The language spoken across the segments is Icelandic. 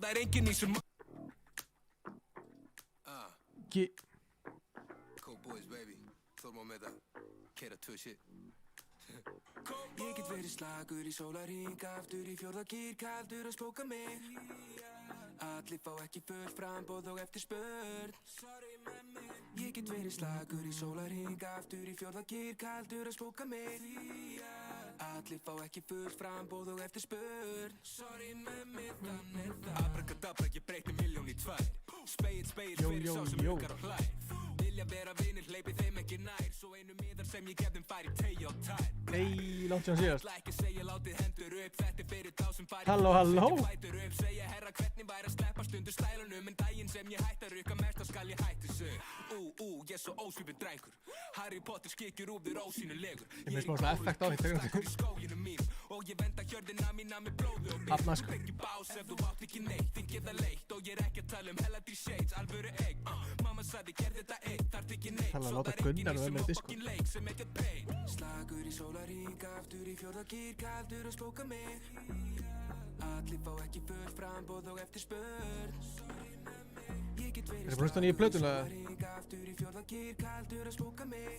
Það enginn í sem Cold boys baby Þormá með það Keira tvö shit Ég get verið slagur í sólarhring Aftur í fjórða gír Kaldur að spóka mig Allir fá ekki fullt framboð og eftir spurn Ég get verið slagur í sólarhring Aftur í fjórða gír Kaldur að spóka mig Allir fá ekki fullt framboð og eftir spurn Sorry með mig þannig það Abrakadabra ég breyti miljón í tvær Spegill fyrir sá sem huggar og hlær Vilja vera vinir, hleypi þeim ekki nær Svo einu miðar sem ég gef þeim færi tegi og tær Nei, langt sem síðast Lækir segja látið hendur upp Þetta fyrir þá sem færi Halló Fætur upp, segja herra hvernig væri að sleppa stundu stælunum En daginn sem ég hætti að rukka mest skal ég hætti sig ég er svo ósvipið drengur Harry Potter skikjur úr þér ósýnulegur Ég með smá svona effekt á því í skóginu mín Og ég venda hjörðina mína með blóðu og mynd Hafna, sko. Ekki bás ef þú átt ekki neitt Þingið það leitt og ég er ekki að tala Hella shades, alvöru egg Mamma sagði gerð þetta eitt, þarf ekki neitt Þannig að láta Gunnar vera með disko leik sem ekkert pein Slagur í sólarhring, aftur í fjórða gír Kaldur að spóka mig Allir fá ekki fullt framboð og eftir spurn Ég get verið slagur í sólarhring Aftur í fjórða gír, kaldur að spóka mig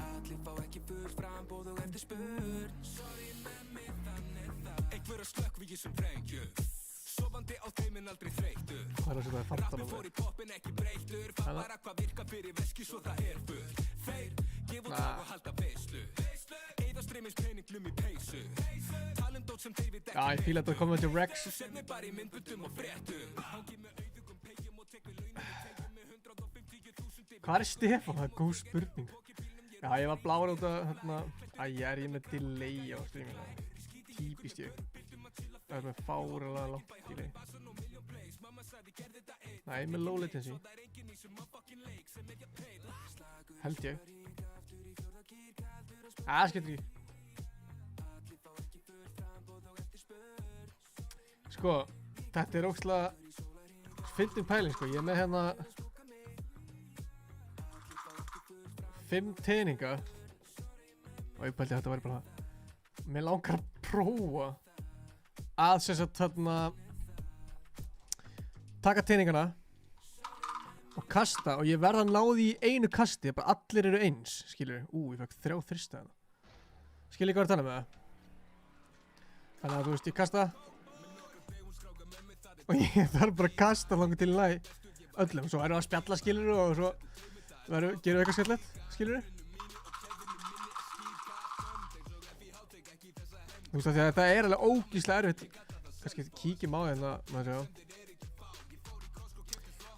Allir fá ekki fullt framboð og eftir spurn Sorry með mig þannig það Einhver að slökkvíi sem drengju Sofandi á þeim en aldrei þreytur Rappin fór í poppin ekki breytur Fann bara hvað virka fyrir veski svo það er full Þeir gefa út á og halda veislu Eyða streymins peninglum í peysu Talum dót sem þeir við Já, ég fíla þetta að koma til Rex Sér mig bara í myndbundum og fréttum Hangi með auðugum pegjum og tek við launum Tegjum með 150.000 Hvað er Stefán? Það er góð spurning Já, ég var blár út af ég er með delay á streaminu Típist ég Það er með fáralega langt delay Nei, með low latency Held ég Það skemmt ekki Sko, þetta er ógeðslega fyndin pæling sko, ég er með hérna 5 teninga og ég pældi að þetta væri bara það Mér langar að prófa að sem sagt þarna taka teningana og kasta og ég verð að ná því í einu kasti bara allir eru eins, skilur ég fekk 3 þrista hérna skilur hvað er að tala með það þannig að þú veist, ég kasta og ég þarf bara að kasta langar til læg öllum, svo erum við að spjalla skilur og svo gerum við eitthvað skemmtilegt skilur þú veist að því að þetta er alveg ógeðslega erfitt kannski kíkjum á hérna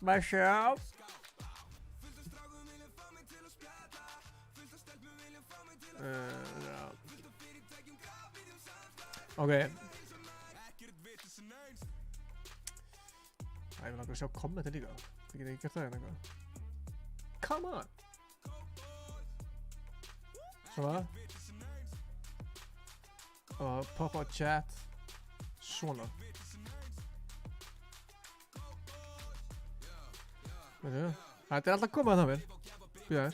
maður sjá ok ég vil langar að sjá kommenti líka það get ekki gert það hérna eitthvað come on svona og pop á chat svona veitu þetta er alltaf komað það vel bíða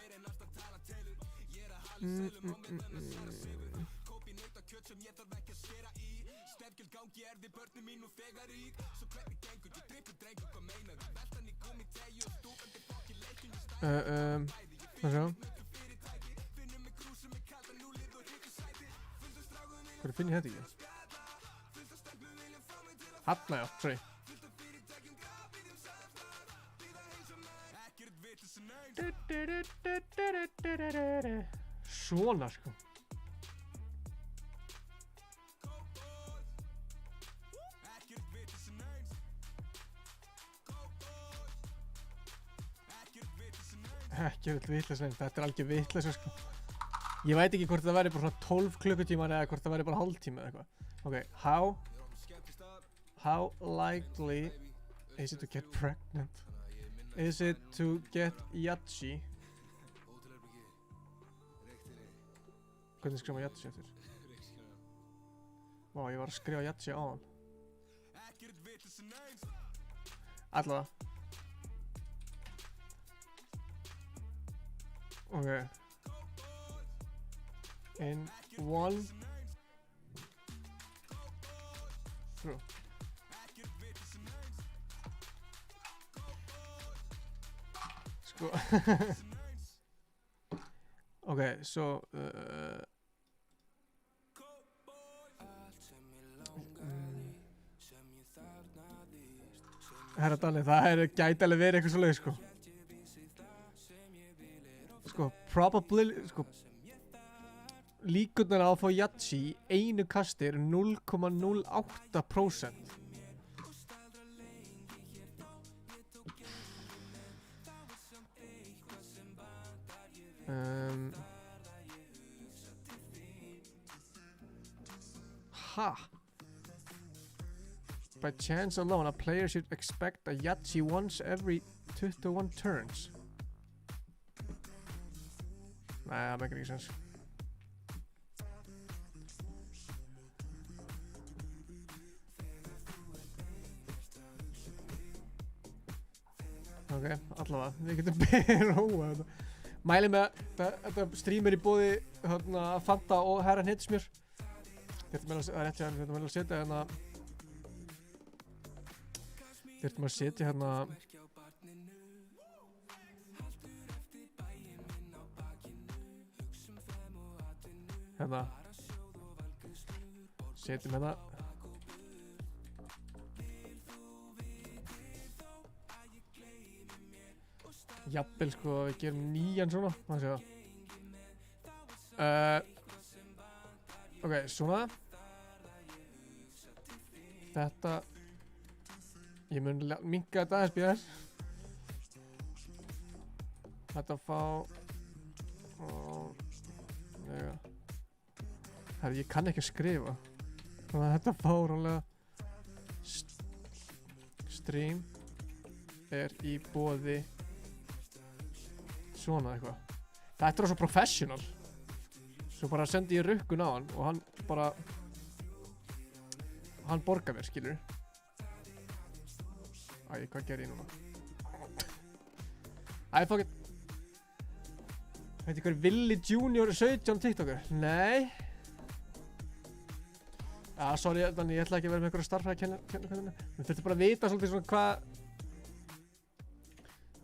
Hvernig finn ég þetta ekki? Hanna já, sorry Svona sko Ekki vitlaus neins, þetta er algjör vitlaus sko Ég veit ekki hvort það væri bara svona 12 klukkutímar eða hvort það væri bara hálftíma eða eitthvað Ok, how likely is it to get pregnant? Is it to get Yachi? Hvernig skrifa maður Yachi eftir? Vá, ég var að skrifa Yachi á hann Allavega Ok In one bro. Sko. Ok, svo Herra Danni, það gæti alveg verið eitthvað svoleið, sko. Sko, líkurnar á að fá Yahtzee í einu kasti eru 0,08%. Ha! By chance alone, a player should expect a Yahtzee once every 21 turns. Nei, það meikir ekki sens. Ok, allavega, við getum róa þetta. Mæli með þetta streamer í boði Fanta og Herra Hitsmjör. Þurftum að setja hérna setjum hérna jafnvel sko við gerum nýjan svona ok, svona þetta ég mun minnka þetta aðeins bíðar þetta fá herri, ég kann ekki að skrifa þannig að þetta fáránlega stream í boði svona eitthvað þetta svo professional svo bara sendi ég rukkun á hann og hann bara hann borgar mér, skilur hvað ger ég núna fuck it veit hver Willi Junior 17 TikToker nei sorry, þannig ég ætla ekki að vera með einhverja starffræði að kenna við þurftum bara að vita svolítið svona hvað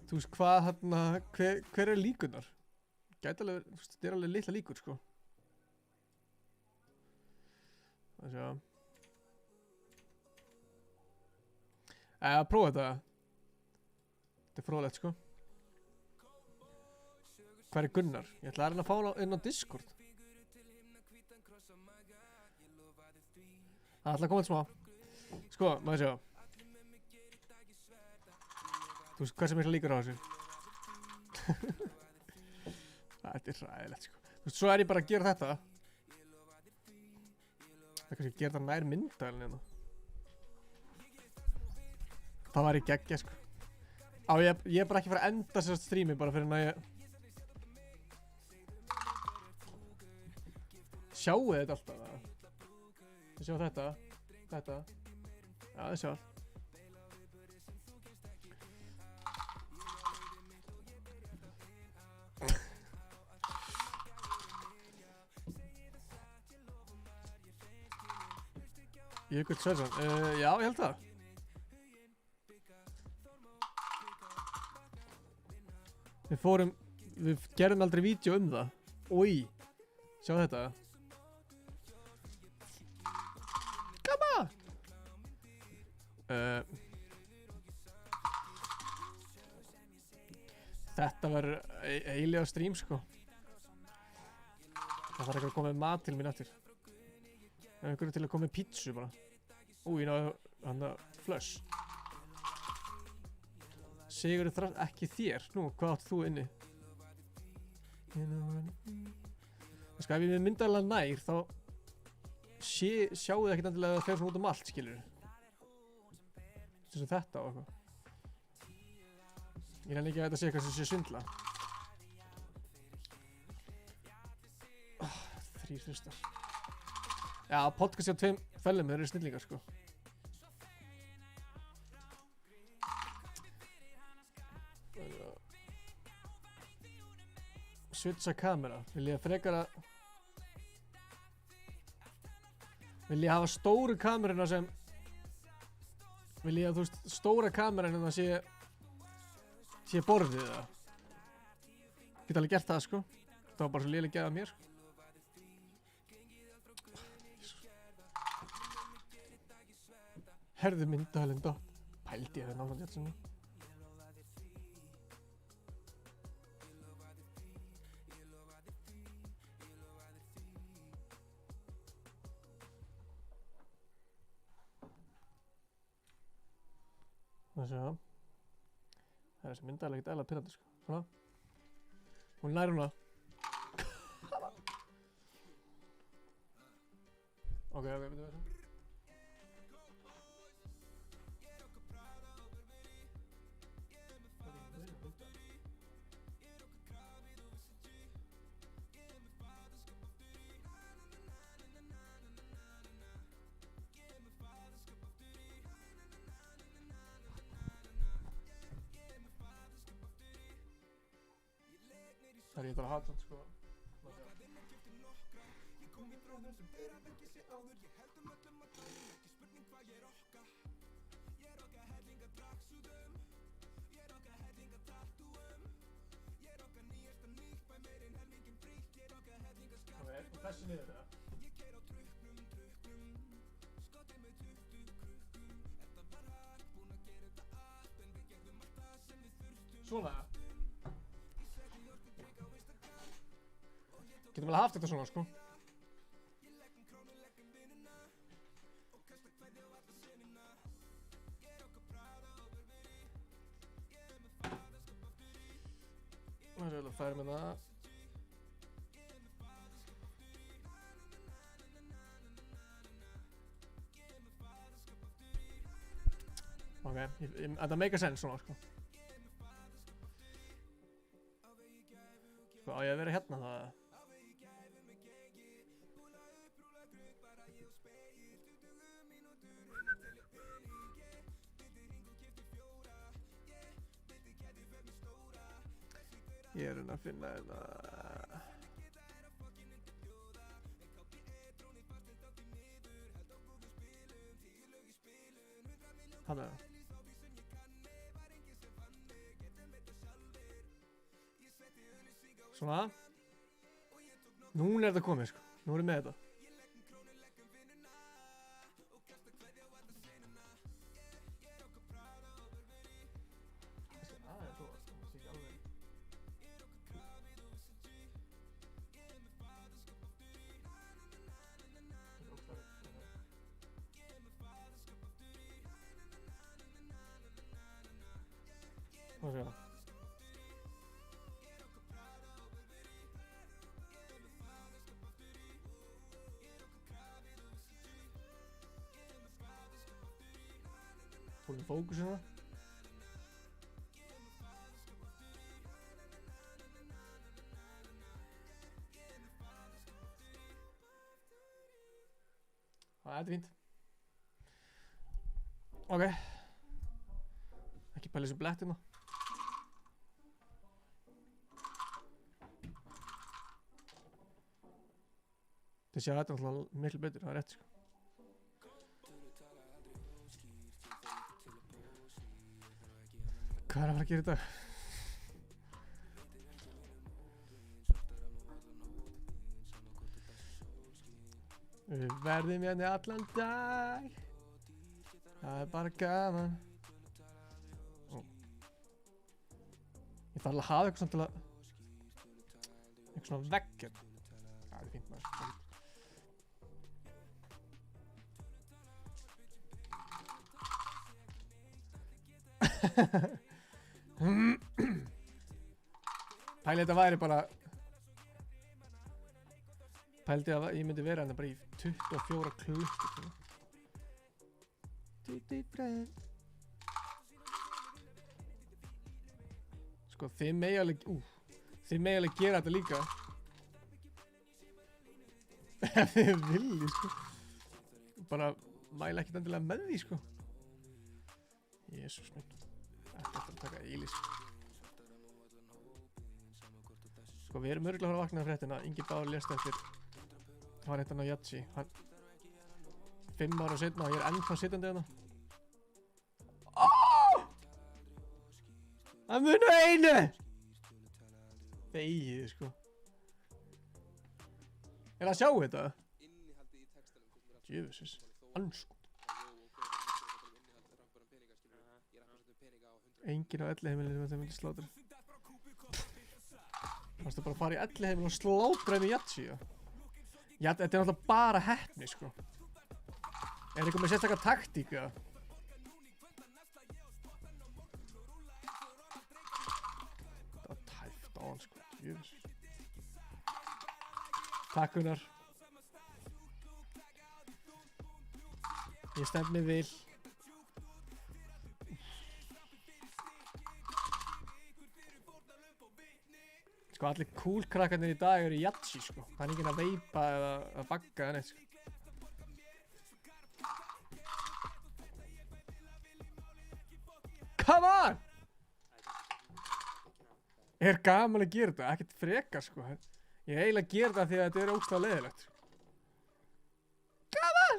þú veist hvað hver líkurnar gæti alveg, þetta alveg litla líkur sko það sjá að prófa þetta þetta fróðlegt sko hver Gunnar? Ég ætla að reyna að fá hann inn á Discord það ætla að koma til smá sko, maður sjá þú veist hvað sem ég líkur á þessu þetta ræðilegt sko þú veist, svo ég bara að gera þetta það kannski að gera það nær myndavélina hérna það var í geggja sko ég bara ekki fara að enda þessar streami bara fyrir að ég sjáu þetta alltaf þið sjá þetta já þið sjá Jökull Sveinsson, já ég held það við gerðum aldrei vídeo það Új, sjá þetta Come on þetta var eiginlega stream sko það þarf ekki að koma með mat til mín eftir einhverju til að koma með pítsu bara Új, hann flush Sigurður Þrátt, ekki þér nú, hvað átt þú inni? Sko, ef ég með myndalega nær þá sjáu þið ekkert endilega að það fer svona út allt, skilur þess að þetta og eitthvað ég nefnir ekki að þetta sé eitthvað sem sé svindla 3 hlustar já, podcast á 2 fellum, þeir eru snillingar sko switcha kamera vil ég frekar að vil ég hafa stóru kameruna sem Vil ég að, þú veist, stóra kameran en það sé borðið eða? Get alveg gert það, sko. Það var bara svo léleg gæða mér, sko. Herðu myndalinn dott. Pældi ég það náttúrulega þetta svona. Það sé það. Það er þessi myndalinn ekkert eðla pirrandi, sko. Svona. Hún nær hún það. Ok, veitum við það. Það er ég bara hatt sko. Ok, þessi niður það. Svona. Getum vel haft þetta svona, sko. Það er vel að færa með það. Ok, þetta make a sense svona, sko. Sko, á ég að vera hérna það? Ég er að finna þetta. Hanna. Svona. Núna er þetta komið, sko. Nú er ég með þetta. Hvað sé það? Fólum fókusina. Það er fínt. Ok. Ekki pæla þessu blettina. Þið sjá þetta náttúrulega miklu betur, það er rétt, sko. Hvað er að fara að gera í dag? Við verðum hérna allan dag. Það er bara gaman. Ég þarf alveg að hafa eitthvað svona til að eitthvað svona vegg hérna. Það er fínt maður. Pældi þetta væri bara pældi að ég myndi vera hérna bara í 24 klukkutíma. Sko þið megi alveg gera þetta líka ef þið viljið, sko. Bara mæla ekkert endilega með því, sko. Jesús minn. Þetta er að taka íli, sko. Sko við erum örugglega að fara að vakna af fréttina. Ingi Bár lést eftir. Það var hérna á Jatsi. 5 ára seinna og ég er ennþá sittandi hérna. Það munar einu! Þegið, sko. Er það að sjá þetta? Jöfusis. Anskot. Enginn á elliheimilinu sem myndi slátra. Varstu bara að fara í elliheimilinu og slátra henni Yatzy, já? Já, þetta er náttúrulega bara heppni, sko. Er eitthvað með sérstakar taktík, eða? Það var tæft á hann, sko. Jöfusis. Takk, Gunnar. Ég stend mig vel. Sko, allir cool krakkarnir í dag eru Yatzy, sko. Það er enginn að veipa eða að bagga eða neitt, sko. Come on! Er gaman að gera þetta, ekkert frekar, sko. Ég eiginlega gera þetta því að þetta er ógeðslega leiðilegt. Come on!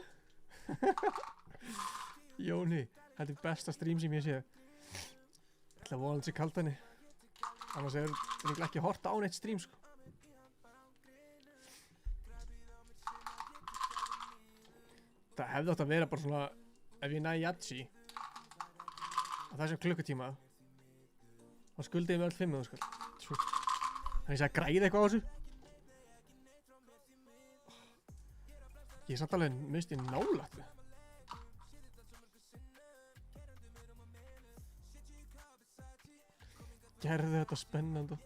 Jóni, þetta er besta stream sem ég séð. Ég ætla að vona þessi kalt henni. Annars er þetta ekki horta á neitt stream, sko. Það hefði átt að vera bara svona, ef ég næ Yatzy á þessum klukkutíma, þá skuldi ég mig öll 5.000, sko. Þannig að ég græði eitthvað á þessu. Ég er samt alveg minnst í nálægt við. Gerði þetta spennandi.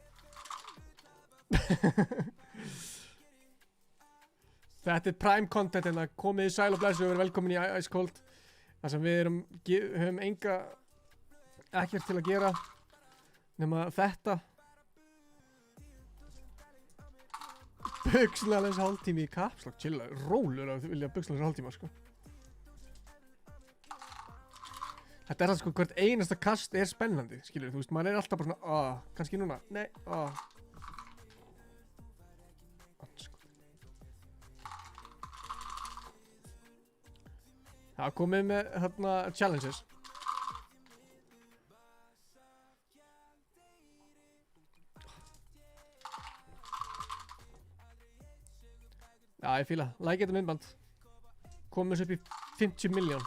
Þetta er prime content en það komið í sæl og blessu og verið velkomin í Ice Cold. Það sem við höfum ekkert til að gera nema þetta. Buxnalens hálftími í kapslag, chilla, rólur að vilja buxnalens hálftíma, sko. Þetta er það, sko, hvert einasta kast er spennandi, skilur, þú veist, maður er alltaf bara svona, kannski núna, nei, Það komið með, þarna, challenges. Já, ég fíla. Like þetta myndband. Komum þessu upp í 50 miljón.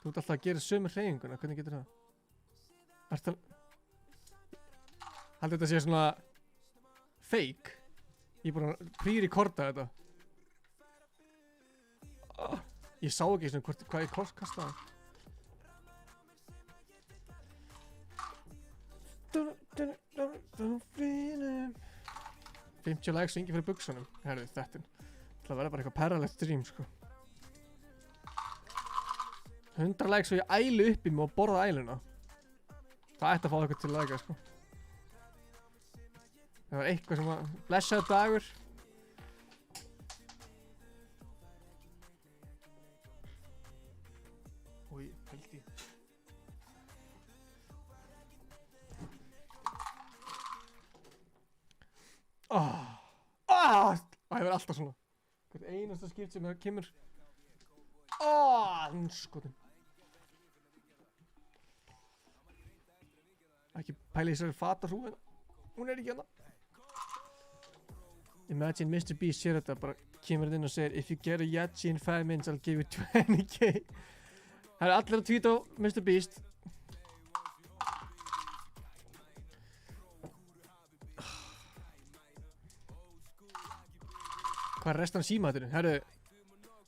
Þú ert alltaf að gera sömu hreyfinguna. Hvernig getur það? Haldi þetta sé svona fake. Ég er búin að pre-recorda þetta. Ég sá ekki svona hvað ég kastaði. 50 likes og engi fyrir buksunum. Herðu, þetta ætla að vera bara eitthvað perralegt stream, sko. 100 likes og ég ælu upp í mig og borða æluna. Það ætti að fá eitthvað til að læka, sko. Það var eitthvað sem var blessaður dagur. Új, pældi. Það hefur alltaf svona. Hvert einasta skipt sem það kemur. Anskotin. Ekki pæla í þessari fatarhúfina. Hún er ekki hérna. Imagine Mr. Beast sér þetta, bara kemur inn og segir If you get a Yatzy in 5 minutes I'll give you 20k. Það er allir að tweeta á Mr. Beast. Hvað er restan af símaðurinn? Herru,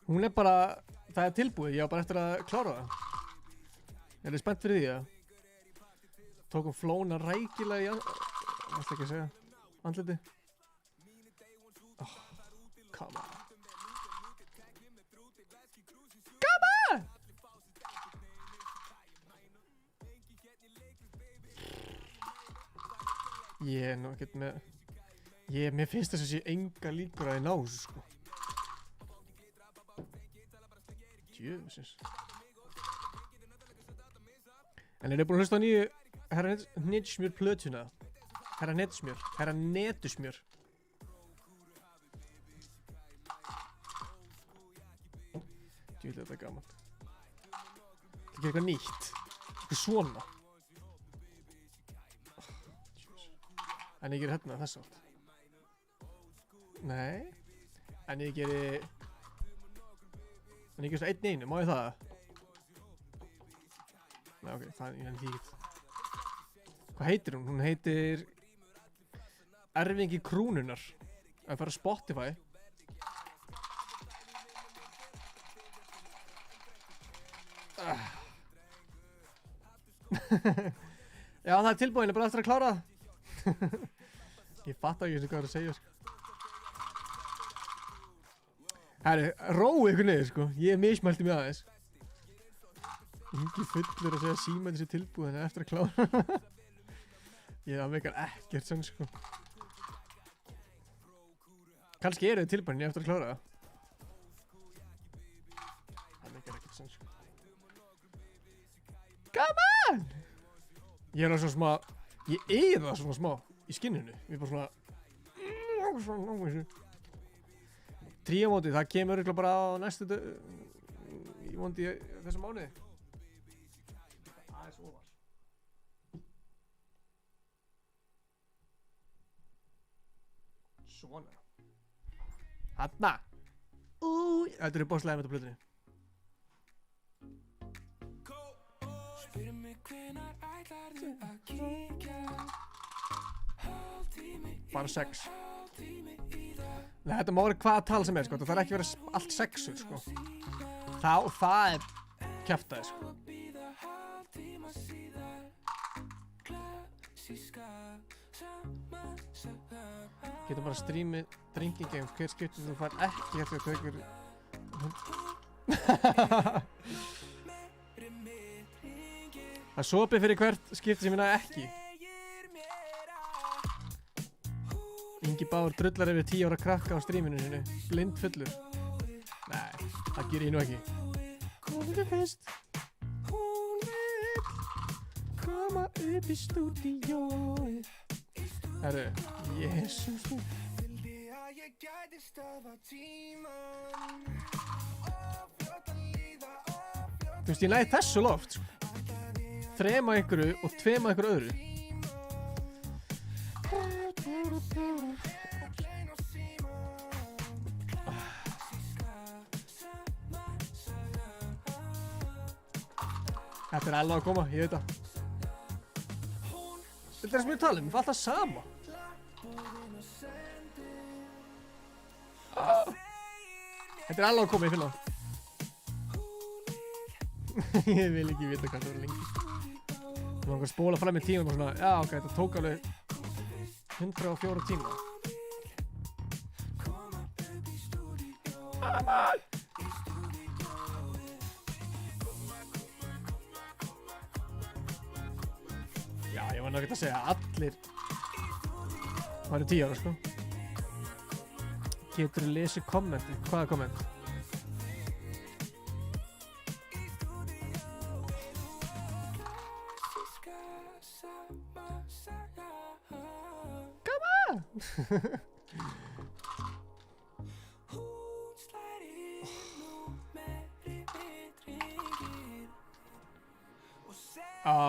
hún er bara, það er tilbúið, ég á bara eftir að klára það. Er þið spennt fyrir því, ja? Tókum flóna rækilega í ætla ekki að segja, andliti. Come on. Come on! Ég er nú ekkert með... Mér finnst þess að sé enga líkur að ég ná þessu, sko. Djöfusins. En er þið búin að hlusta á nýju Herra Netsmjör plötuna? Herra Netsmjör. Herra Netusmjör. Djöfull, þetta er gaman. Það er eitthvað nýtt. Eitthvað svona. En ég geri hérna þess átt. Nei. En ég geri svona einn í einu, má ég það? Nei, ok, það er því ekki. Hvað heitir hún? Hún heitir Erfingi Krúnunar. Ef ég fara á Spotify. Já, það er tilbúin, bara eftir að klára það. Ég fatt ekki eins og hvað það er að segja, sko. Herri, rói ykkur niður, sko. Ég mismælti mig aðeins. Ingi fullur að segja símæti sér tilbúin eftir að klára. Ég það meikar ekkert sem, sko. Kannski eru þið tilbúin eftir að klára það. Það meikar ekkert sem, sko. Come on! Ég er svona smá, ég eyða það svona smá í skinninu. Ég er bara svona tríamótið, það kemur örugglega bara á næstu í vondi þessum mánuði. Aðeins ofar. Svona. Hanna. Þetta eru bóðslega með þetta plötunni. Bara 6. Nei, þetta má vera hvaða tala sem er, sko. Það þarf ekki að vera allt 6, sko. Það er kjaftaði, sko. Getur bara streamið drinking games hver skipti þú fær ekki eftir að taukur. Það er sopið fyrir hvert skipti sem ég næði ekki. Ingi Báður drullar yfir 10 ára krakka á stríminu sinu. Blind fullur. Nei, það ger ég nú ekki. Komdu fyrst. Hún vill koma upp í stúdíói. Herru, Jesús minn. Þú veist, ég næði þessu loft, sko. 3 að einhverju og 2 að einhverju öðru. Þetta er alveg að koma, ég veit það. Þetta er það sem ég tala um, ég fá alltaf sama. Þetta er alveg að koma, ég finna það. Ég vil ekki vita hvað það er lengi. Þú langar að spóla fram í tímum og svona, já ok, þetta tók alveg 104 tíma. Já, ég var náttúrulega að segja að allir væri 10 ára, sko. Geturðu lesið kommenti? Hvaða komment?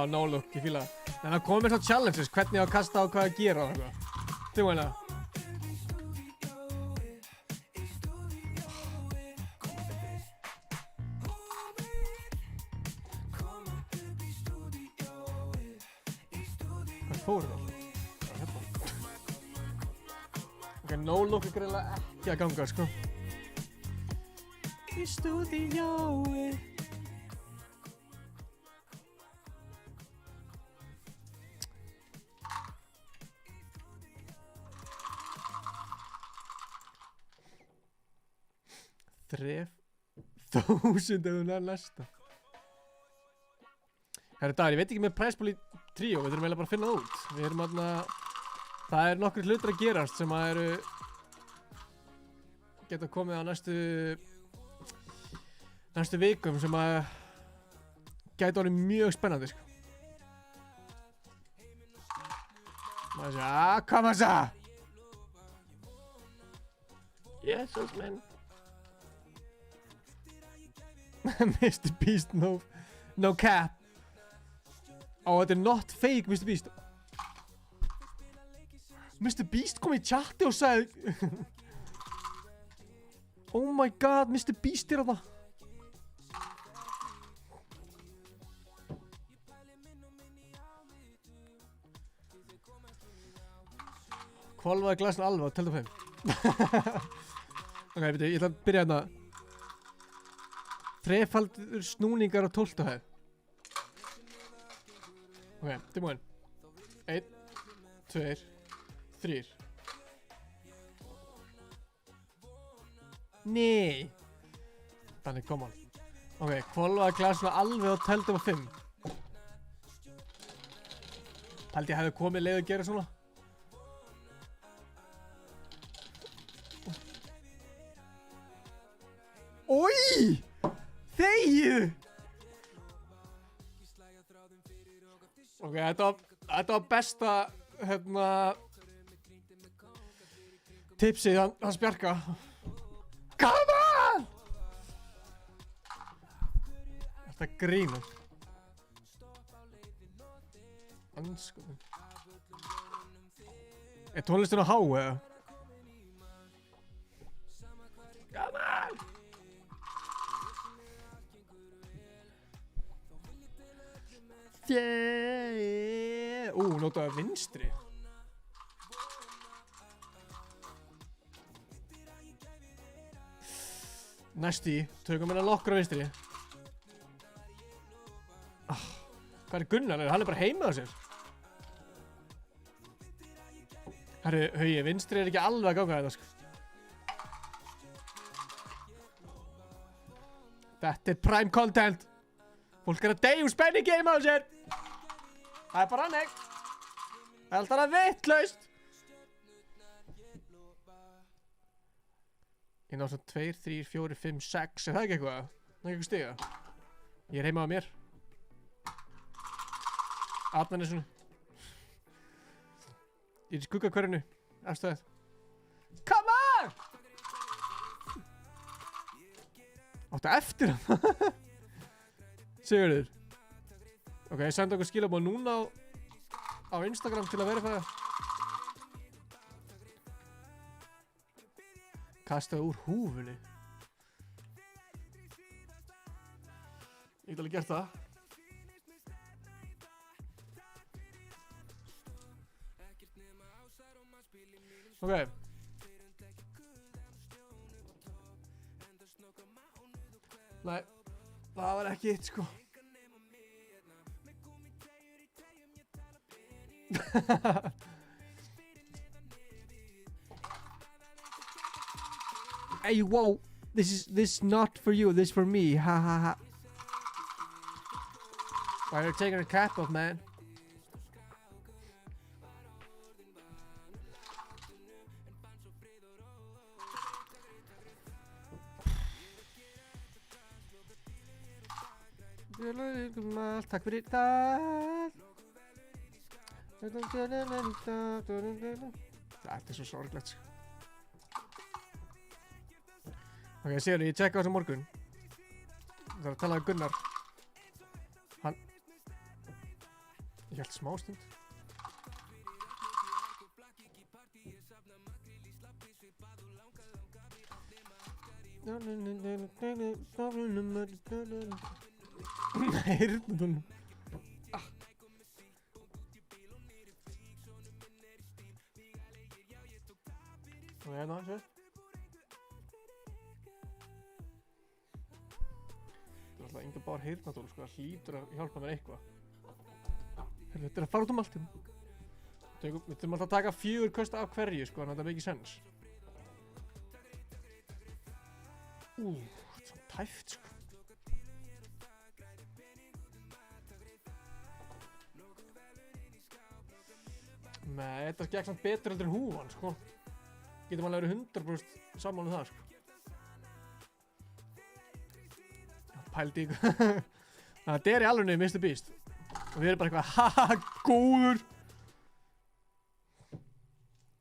No look, ég fíla það. En það komir svo challenges, hvernig að kasta og hvað að gera og eitthvað. Þú veina. Hvað fór það? Ok, no look er greinlega ekki að ganga, sko. Í stúdíói. Þref 1000 ef hún er næsta. Herri dagar, ég veit ekki með præsból í tríó, við þurfum eiginlega bara að finna það út. Við erum aðna, það er nokkur hlutur að gerast sem að eru geta komið á næstu vikum sem að gæti orðið mjög spennandi, sko. Maður sé, koma það! Jesús minn. Mr. Beast, no cap. Þetta er not fake Mr. Beast. Mr. Beast kom í chatti og sagði Oh my god, Mr. Beast er það. Hvolfaði glasinu alveg á teldu 5. Ok, byrju, ég ætla að byrja hérna. Þrefaldur snúningar á 12. hæð. Ok, tilbúin. 1, 2, 3. Nei. Þannig, come on. Ok, hvolfaði glasinu alveg á teldu 5. Held ég hefði komið leið að gera svona. Oj! Þegju! Ok, þetta var besta, tipsið hans Bjarka. Come on! Þetta grínur. Anskoðum. Er tónlistin á há, eða? Come on! Yeah. Notaði vinstri. Næst í, tökum hérna nokkra vinstri. Hvað er Gunnar? Hann er bara heima á sér. Herru, Hauji, vinstri er ekki alveg að ganga þetta, sko. Þetta er prime content. Fólk er að deyja úr spenningi heima á sér. Það er bara hannig. Það er alltaf vitlaust. Ég ná svo 2, 3, 4, 5, 6. Er það ekki eitthvað? Það er ekki stiga. Ég er heima á mér. Atmennisunu. Ég er í skuggakverfinu. Afstæðið. Come on! Áttu eftir hann. Sigurður. Ok, ég sendi okkur skilabóð núna á Instagram til að verifæða. Kastaði úr húfunni. Ég get alveg gert það. Ok. Nei, það var ekki eitt, sko. Hey, whoa, this is not for you, this is for me, ha ha ha. Why are you taking a cap off, man? Takk fyrir það. Þetta er svo sorglegt, sko. Ok, séu ég tjekka á þessu morgun. Það er að tala um Gunnar. Hann... Ég held smá stund. Heyrnum. Og hérna, sér. Það er alltaf enga bara heyrnatól, sko, það hlýtur að hjálpa mér eitthvað. Þetta er að fara út um allt. Við þurfum alltaf að taka 4 köst af hverju, sko, þannig að þetta make sense. Þetta er svo tæft, sko. Nei, þetta gekk samt betur heldur en húfan, sko. Getum alveg verið 100% sammála um það, sko. Pældi ykkur. Þetta er í alveg Mr. Beast. Og við erum bara eitthvað, haha, góður.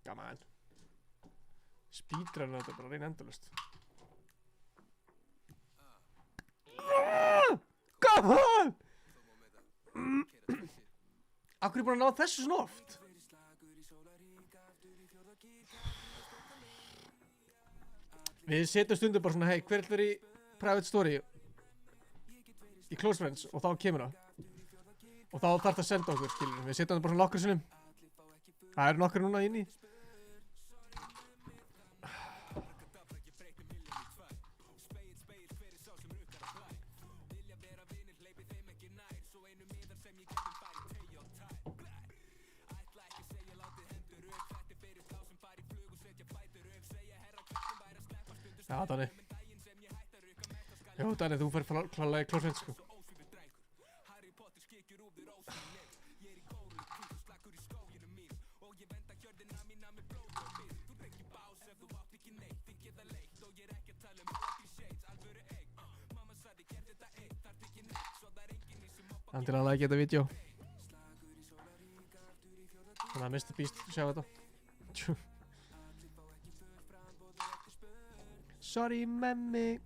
Gaman. Speedrunna þetta bara reyn endalaust. Come on! Akkur er búin að ná þessu svona oft? Við setjum stundum bara svona, hei, hver er í private story í close friends og þá kemur það. Og þá þarf það að senda okkur, skilur. Við setjum það bara svona nokkur sinnum. Það eru nokkur núna inn í. Já, Danni. Já, Danni, þú fær klálega í close friends, sko. Endilega like þetta vídeo. Þannig að Mr. Beast sjá þetta. Sorry, memmi.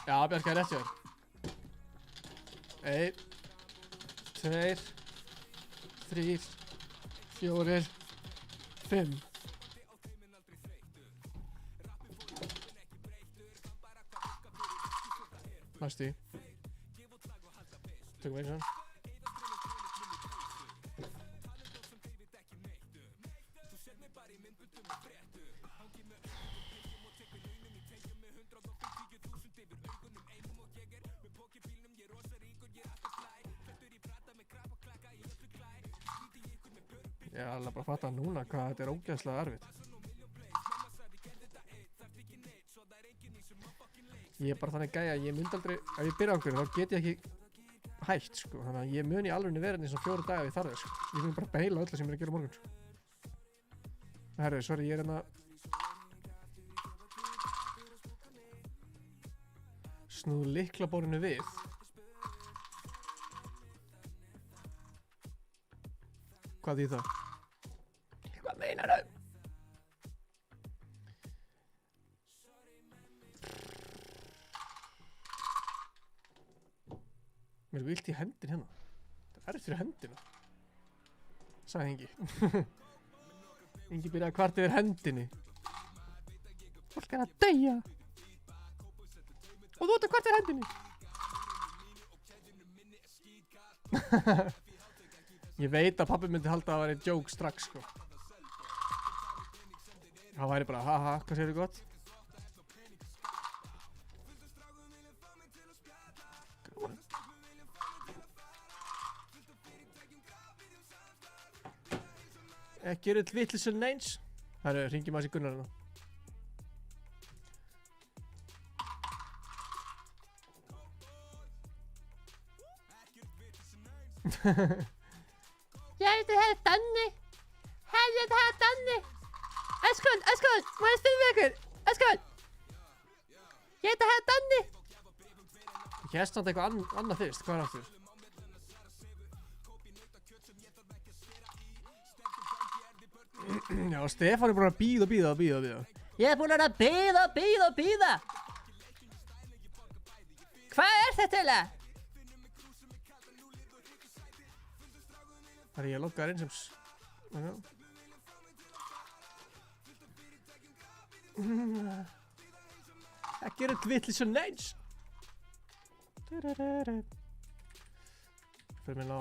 Já, Bjarka er rétt hjá þér. 1, 2, 3, 4, 5. Næstu í. Tökum einu svona. Ég er alveg bara að fatta núna hvað þetta er ógeðslega erfitt. Ég er bara þannig gæja að ég myndi aldrei, ef ég byrja á einhverju þá get ég ekki hægt, sko. Þannig að ég mun í alveg vera eins og 4 daga við þarf þess, sko. Ég mun bara beila öllu sem ég er að gera á morgun, sko. Herru, sorry, ég er hérna snúð lyklaborðinu við. Hvað þýðir það? Hvað meinar þau? Mér er vilt í hendin hérna. Það er fyrir hendina. Sagði Ingi. Ingi byrjaði að kvarta yfir hendinni. Fólk er að deyja. Og þú ert að kvarta yfir hendinni. Ég veit að pabbi myndi halda að það væri joke strax, sko. Það væri bara, haha, hvað segir þú gott? Ekki eru vitleysu neins. Herru, hringjum aðeins í Gunnar hérna. Jeg heter her Danni. Hei, jeg heter her Danni. Asgård, må jeg stille med ykkur? Asgård. Ég heter her Danni. Ég hest samt eitthvað annað fyrst, hvað er aftur? Já, Stefán er búin að bíða. Ég er búin að bíða. Hvað er þetta eiginlega? Það er ég að logga þér inn sem Ekki eru vitleysu neins. Fyrir mig á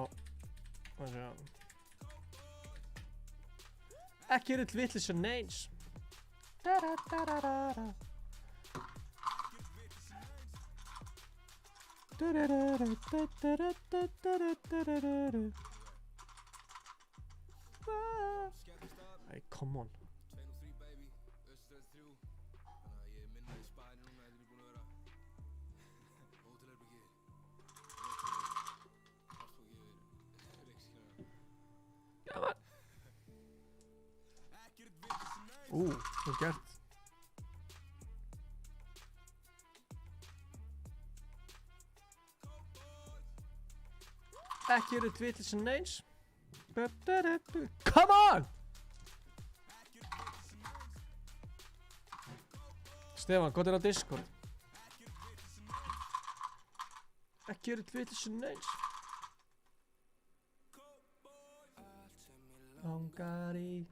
Ekki eru vitleysu neins. Hey, come on. Svo gert. Ekki eru vitleysu neins. Come on! Stefán, hvað er á Discord? Ekki eru vitleysu neins. Langar í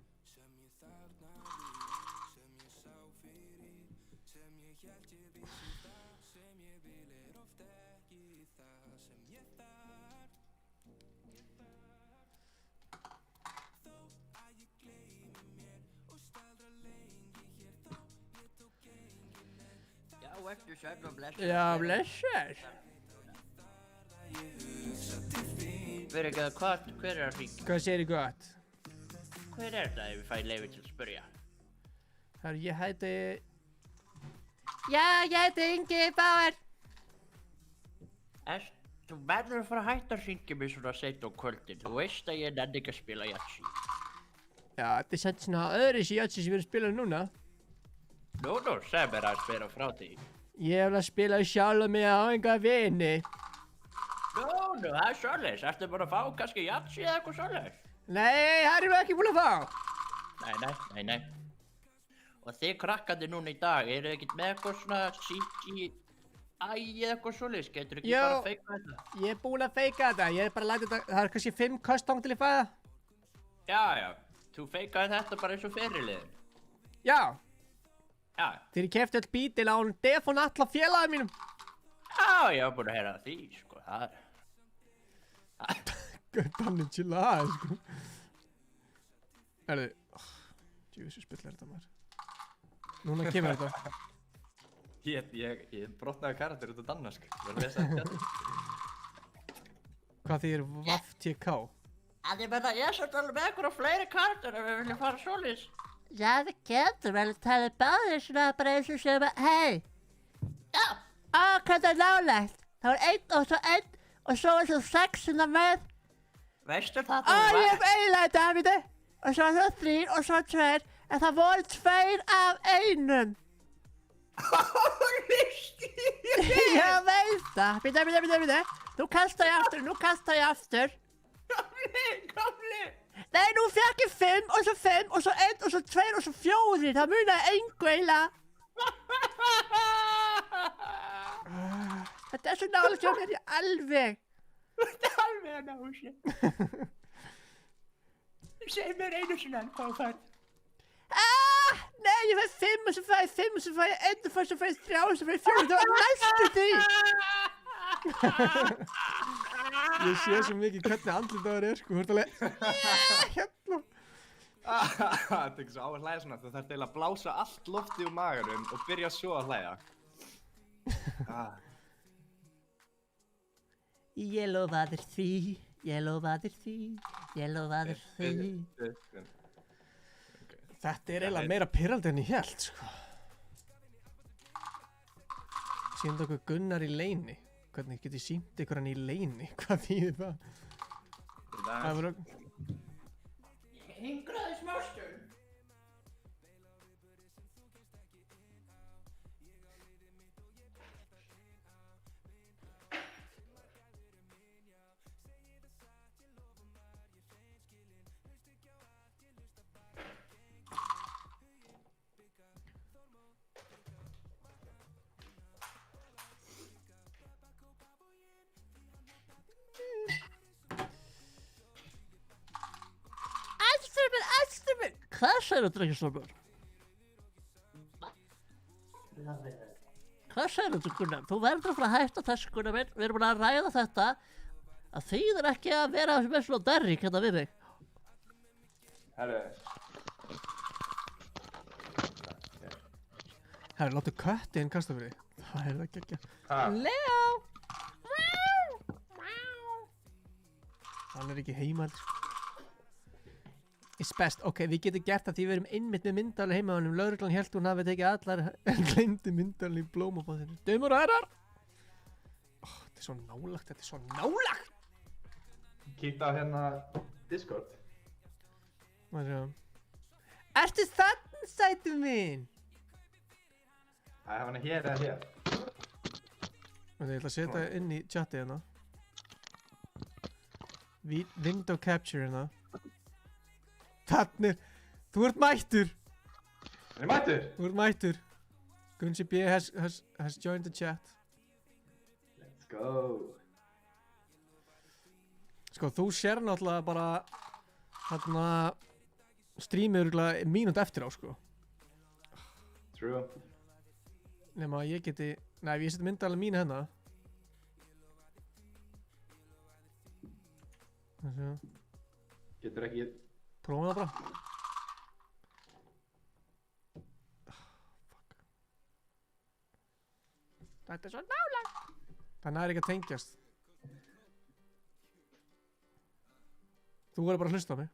vertu sæll og blessaður. Já, blessar. Fyrir ekki að hver er að hringja? Hvað segir þið gott? Hver er það ef við fæ leyfi til að spyrja? Herru, ég heiti... Já, ég heiti Ingi Bauer. Þú verður að fara að hætta að hringja mig svona seint á kvöldin. Þú veist að ég nenni ekki að spila Yatzy. Já, þetta er samt svona öðru sér Yatzy sem við erum að spila núna. Nú, segð mér að spila frá því. Ég er að spila sjálf mig á enga vini. Nú, það er svoleiðis. Ertu bara að fá kannski Yatzy eða eitthvað svoleiðis? Nei, það erum við ekki búin að fá. Nei. Og þið krakkandi núna í dag, eru þið ekkert með eitthvað svona CGI eða eitthvað svoleiðis? Getur ekki bara að feika þetta? Ég er búin að feika þetta. Ég er bara að læta þetta, það er kannski 5 custom til að fæða. Já. Þú feikaði þetta bara eins og fyrirliðin. Já. Já. Þegar ég kefti öll bítil á hún Defon Atla félaga mínum. Já, ég hef búin að heyra því, sko. Það er... Þannig chilla aðeins, sko. Erðu... Djúvissu spillar þetta maður. Núna kemur þetta. Ég brotnaði karakter út á dannesk. Ég var að lesa þetta. Hvað þýðir VAFTK? En ég menna, ég sett alveg með einhverja fleiri karakter ef við viljum fara svoleiðis. Já, við getum vel að tala báðir svona bara eins og sem að, hei. Já. Hvað það er nálægt. Það var 1 og svo 1 og svo var svo 6 svona með. Veistu það Ég hef eiginlega Davide. Og svo 3 og svo 2. En það voru 2 af 1. Ég veit það. Býta. Nú kasta ég aftur. Gamli. Nei, nú fekk ég 5 og svo 5 og svo 1 og svo 2 og svo 4. Það munaði engu eiginlega. Þetta er svo nálega sem ég alveg. Þetta er alveg að ná sér. Segð mér einu sinni hvað þú færð. Nei, ég fæði 5 og svo fæði 5 og svo fæði 1 og svo fæði 3 og svo fæði 4. Það var næstu því. Ég sé svo mikið hvernig andlitaður er, sko. Þú ert alveg... Hérna. Þetta er ekki svo á að hlæja svona. Þú þarf eiginlega að blása allt loftið úr maganum og byrja svo að hlæja. Ég lofa þér því. Þetta er eiginlega meira pirrandi en ég held, sko. Sýndu okkur Gunnar í leyni. Hvernig get ég sýnt ykkur hann í leyni? Hvað þýðir það? Það voru... Ég hingraði smástund. Æstrumur. Hvað segirðu, drengjastólmur? Hvað segirðu, Gunnar? Þú verður að fara að hætta þessu, Gunnar minn. Við erum búin að ræða þetta. Það þýðir ekki að vera með svona derrík hérna við þig. Herru. Herru, láttu köttin kasta fyrir þig. Það er það geggja. Leo. Hann er ekki heima, sko. It's best. Ok, við getum gert það því við erum einmitt með myndalega heima á hennum. Lögreglan hélt hún hafi tekið allar en gleymdi myndalega í blómabóðinu. Dömur og herrar! Þetta er svo nálagt! Kíkta á hérna Discord. Maður sjá. Ertu þann, sætu mín? Það er hann hér eða hér. Ég ætla að setja inn í chatið hérna. Window capture hérna. Þannig, þú ert mættur. Er ég mættur? Þú ert mættur. Gunsi B has joined the chat. Let's go. Sko, þú sér náttúrulega bara hérna strímið örugglega mínútu eftir á, sko. True. Nema að ég geti... Nei, ef ég seti myndalega mín hérna. Getur ekki... Prófa það bara. Þetta er svo nálægt. Það næri ekki að tengjast. Þú verður bara að hlusta á mig.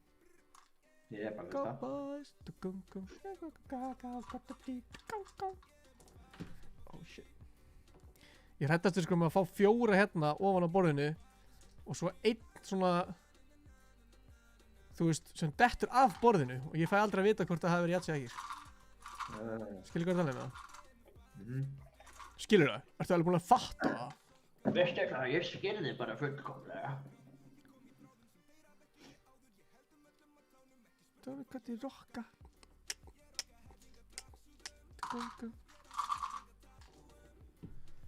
Ég er bara Go að hlusta. boys, oh shit. Ég hrættast sko með að fá 4 hérna ofan á borðinu og svo einn svona, þú veist, sem dettur af borðinu og ég fæ aldrei að vita hvort það hafi verið jatsi ekki. Skilur hvað það er með það? Skilur það? Ertu alveg búin að fatta það? Veistu hvað, ég skilði bara fullkomlega. Það er hvað þið rocka.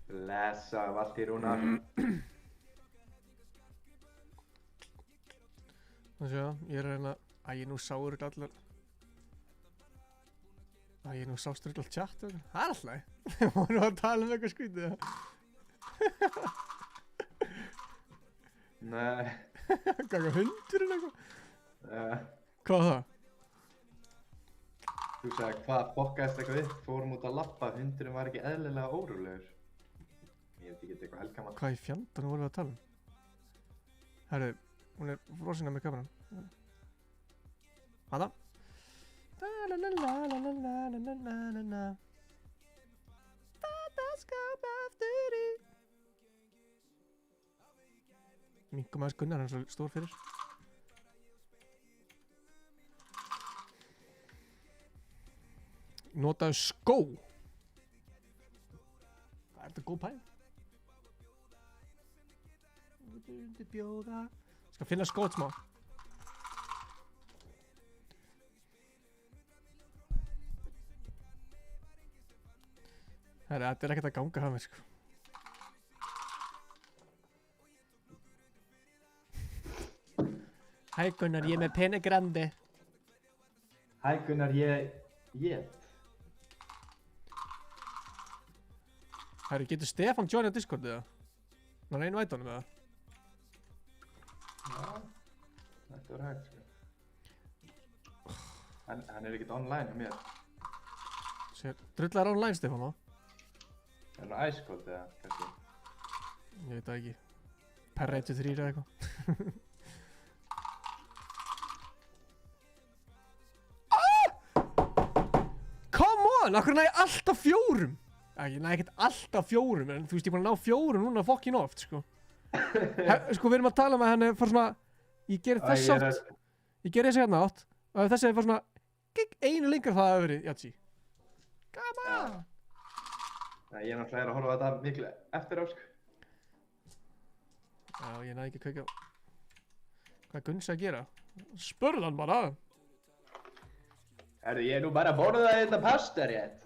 Blessa Valtý Rúnar. Það sé það, ég er að reyna, ég nú sá örugglega allar. Ég nú sást örugglega chat, það er alltaf. Við vorum að tala eitthvað skrítið. Nei. Ganga hundurinn eitthvað. Uh, Hvað var það? þú sagði hvað bokkaðist eitthvað upp, fórum út að labba, hundurinn var ekki eðlilega órólegur. Ég veit ekki eitthvað helgamann. Hvað í fjandanum vorum við að tala um? Herru, hún er frosina með kameran. Hana? Fattaskap aftur í. Minkum aðeins Gunnar, hann er svo stór fyrir. Notaðu skó. Það er þetta góð pæl. Undirbjóða. Skal finna skót smá. Herra, þetta er ekkert að ganga hjá mér, sko. Hæ Gunnar, ég er með Pene Grande. Hæ Gunnar, ég. Herru, getur Stefán joina Discord eða? Hann er einu vætunum eða? Já, þetta var hægt sko. Hann er ekkert online hjá mér. Sér, drullar online Stefán, á? Er hann á æskóld eða kannski? Ég veit það ekki. Per 1-3 eða eitthvað. Come on, akkur næ ég alltaf 4? Ég næ ekkert alltaf 4, en þú veist ég er búin að ná 4 núna fokkin oft, sko. Sko við erum að tala um að hann er svona, ég gerir þess átt, ég gerir þessi hérna átt, og ef þessi er svona, einu lengur það hefur verið, jatsi. Come on! Ég er náttúrulega að horfa á þetta miklu eftir á sko. Já, ég næði ekki að kveika á. Hvað er Gunns að gera? Spurðu hann bara. Herðu, ég er nú bara að borða þetta pasta rétt.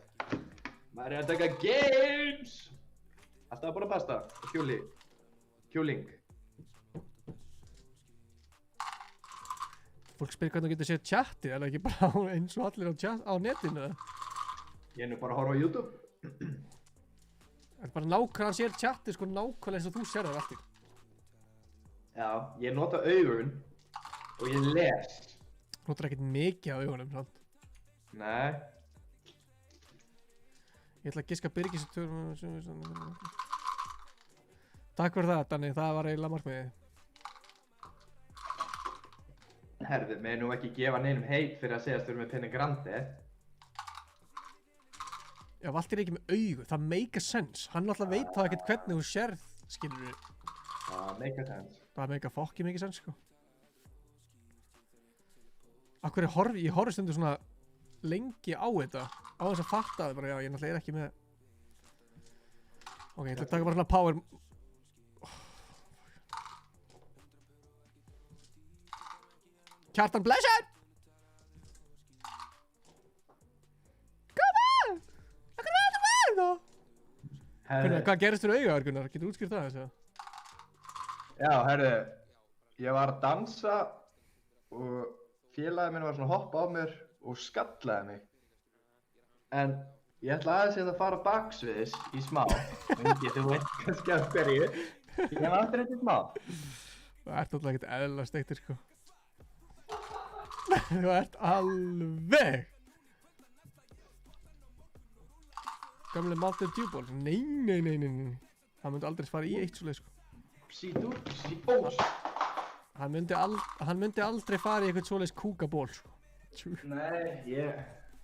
Maður er að taka games. Alltaf að borða pasta og kjúling. Fólk spyr hvernig þú getur séð chatið, er það ekki bara eins og allir á netinu? Ég er nú bara að horfa á YouTube. Það er bara nákvæmlega, hann sér chatið sko nákvæmlega eins og þú sér það alltaf. Já, ég nota augun og ég les. Notar ekkert mikið á augunum, sant? Nei. Ég ætla að giska Birgis í Takk fyrir það, Danni, það var eiginlega markmiðið. Herðu, með nú ekki gefa neinum heit fyrir að segjast við með Pene Grande. Já, Valtýr er ekki með augu, það make a sense. Hann alltaf veit það ekkert hvernig þú sérð, skilur við. Það make a sense. Það make a fokki make a sense, sko. Akkur ég horfi stundu svona lengi á þetta, á þess að fatta það bara, já, ég náttúrulega er ekki með. Ok, ég ætla að taka bara svona power. Kjartan Blesser! Come on! Hvað er þetta með það? Gunnar, hvað gerist þér auga, Gunnar? Getur útskýrt það þess að? Já, herðu, ég var að dansa og félagið minn var svona að hoppa á mér og skallaði mig. En ég ætla aðeins að fara baksviðis í smá. Ungi, þú veit kannski að hverju. Ég hef aftur eitthvað smá. Þú ert alltaf ekkert eðlilega steiktur, sko. Þú ert alveg. Gamli Mountain Dew ból. Nei. Hann myndi aldrei fara í eitt svoleið, sko. Hann myndi aldrei fara í eitthvað svoleiðs kúkaból, sko. Nei,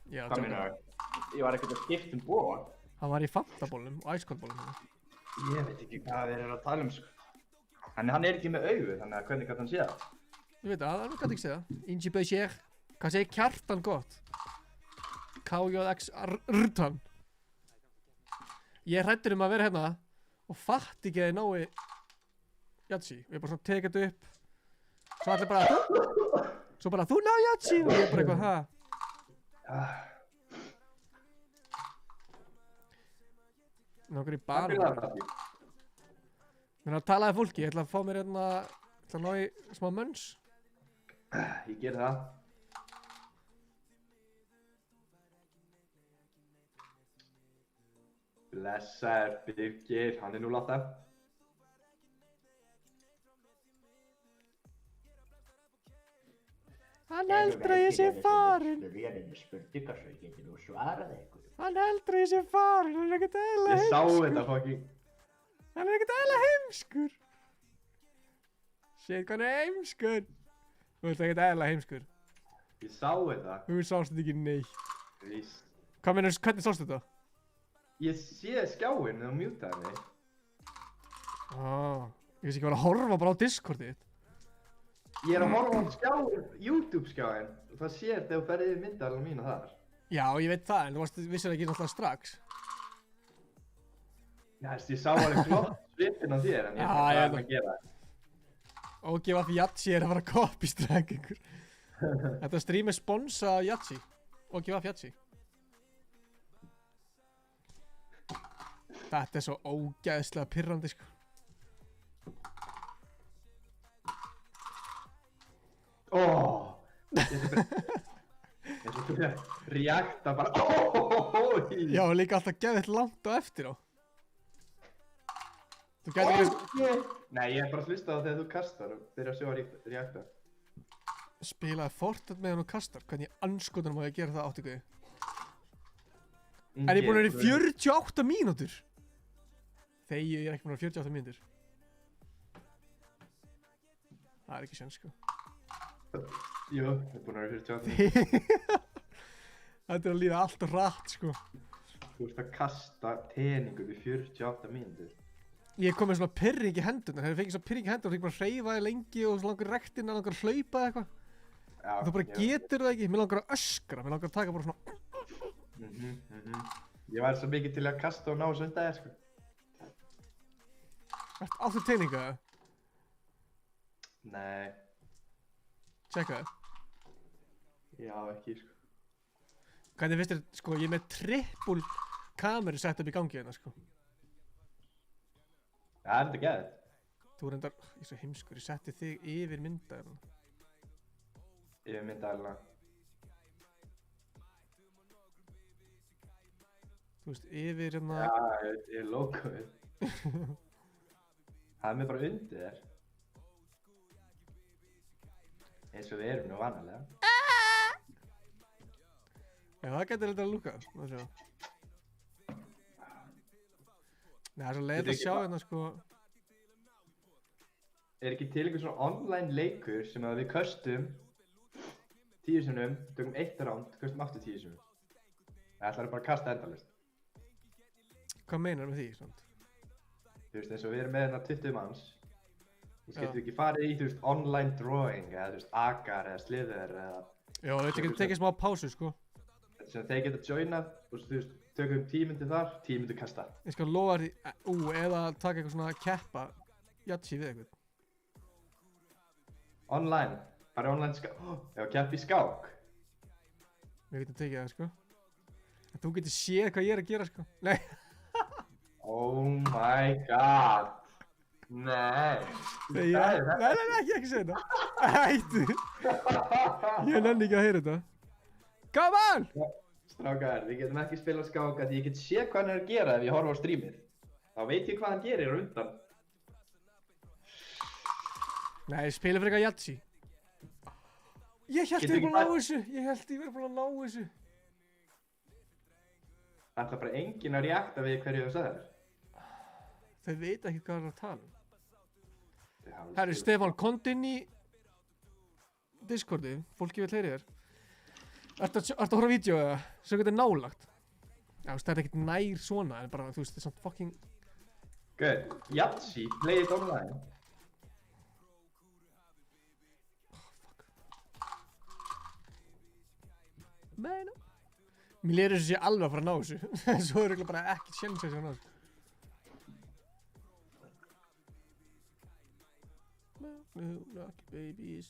Já, Hvað tjóka. meinar? Ég var ekkert að skipta ból. Hann var í fantabólnum og æskotbólnum. Ég veit ekki hvað þeir eru að tala sko. Hann er ekki með augu, þannig að hvernig gæti hann sé það? Ég veit það, hann gæti ekki segja. Ingi Bössér. Hvað segir Kjartan gott? KJX Rtan. Ég er hræddur að vera hérna og fatt ekki að ég nái Jatsi. Ég er bara svona tekið þetta upp. Svo allir bara þú. Svo bara þú ná Jatsi og ég er bara eitthvað ha. Nákvæmlega í Takk fyrir bara. það, Raffi. Mér er að tala við fólki. Ég ætla að fá mér hérna. Ég ætla að ná í smá mönns. Ég ger það. Blessaður Birgir, hann er nú láta. Hann heldur að ég sé farin. Spyrja henni spurningar svo ég geti nú svarað ykkur. Hann heldur að ég sé farin. Hann er ekkert eðla Ég sá heimskur. þetta fucking. Hann er ekkert eðla heimskur. Shit, hvað hann er heimskur. Þú ert ekkert eðla heimskur. Ég sá þetta. Þú sást þetta ekki neitt. Víst. Hvað meinarðu, hvernig sást þetta? Ég sé skjáinn þegar þú mjútaði mig. Ég veist ekki að horfa bara á Discordið þitt. Ég er að horfa á skjáinn, YouTube skjáinn. Og það sér þegar þú ferðið myndalina mína þar. Já, ég veit það, en þú vissir ekki náttúrulega strax. Já, ég sá alveg flott svipinn á þér, en ég Já, ætla ég bara að gera það. OGF Jatsi er að fara að copy-strike ykkur. Þetta stream er sponsa Jatsi. OGF Jatsi. Þetta er svo ógeðslega pirrandi, sko. Ég svo þú að reakta bara Já, líka alltaf geðið langt á eftir á. Þú gæti ekki Nei, ég er bara að hlusta á þegar þú kastar og byrja að sjá að reakta. spilaði Fortnite með hann og kastar. Hvernig anskotanum má ég gera það átt ykkur? En ég er búin að vera í 48 mínútur. Þegar ég er ekki búin að vera í 48 mínútur. Það er ekki sjans, sko. Jú, ég er búin að vera í 48. Þetta er að líða allt rætt, sko. Þú ert að kasta teningum í 48 mínútur. Ég kom með svona pirring í hendunar. Þegar ég fengið svona pirring í hendunar, þá fengið bara að hreyfa þig lengi og svo langar rektina, langar að hlaupa eða eitthvað. Já, Þú bara getur það ekki. Mér langar að öskra. Mér langar að taka bara svona. Ég var svo mikið til að kasta og ná sundaðir, sko. Áttu teininga það? Nei, Tjekka það. já ekki, sko. Hvernig finnst þér, sko, ég er með trippul kameru sett upp í gangi hérna, sko. Það er þetta gæðið. Þú reyndar, ég er svo heimskur, ég setti þig yfir myndaðina. Ég myndi alveg. Þú veist, yfir hérna. Já, ég er logoið. Það er mér bara undir þér. Eins og við erum nú vanalega. Já, það getur eitthvað að lúka. Má sjá. Nei, það er svo leiðilegt að sjá hérna, sko. Er ekki til einhver svona online leikur sem að við köstum 10 sinnum, tökum 1 round, köstum aftur 10 sinnum. Það ætlar bara að kasta endalaust. Hvað meinar með því, svona? Þú veist, eins og við erum með hérna 20 manns. Þú Já. getur ekki farið í, þú veist, online drawing eða, þú veist, agar eða slither eða Já, þetta getur tekið smá pásu, sko. sem þeir geta joinað og þú veist, tökum 10 myndir þar, 10 myndir kasta. Ég skal lofa því, eða taka eitthvað svona keppa Jatsi við eitthvað. Online, bara online skák. Já, kepp í skák. Við getum tekið það, sko. En þú getur séð hvað ég er að gera, sko. Nei. Oh my god. Nei. Nei, ekki segja þetta. Hættu. Ég nenni ekki að heyra þetta. Come on! Strákar, við getum ekki spilað skák að því ég get séð hvað hann er að gera ef ég horfa á streamið. Þá veit ég hvað hann gerir á undan. Nei, spila fyrir eitthvað Jatsi. Ég held ég Getur verið ekki búin að ná bara- þessu. Ég held ég verið búin að ná þessu. ætla bara enginn að reakta við hverju þú sagðir. Þau veit ekki hvað það er að tala um. Þau hafa Herru, skilið. Stefán, komdu inn í Discordi, fólki vil heyri þér. Ertu að horfa á vídeo eða? Svo þetta er nálagt. Já, þú veist, það er ekkert nær svona, en bara, þú veist, það er samt fucking... Good. Yahtzee, play it online. Meina. Mér lýður þessu sé alveg að fara að ná þessu. Svo er eiginlega bara ekkert sjens að þessu að ná þessu. Rocky babies.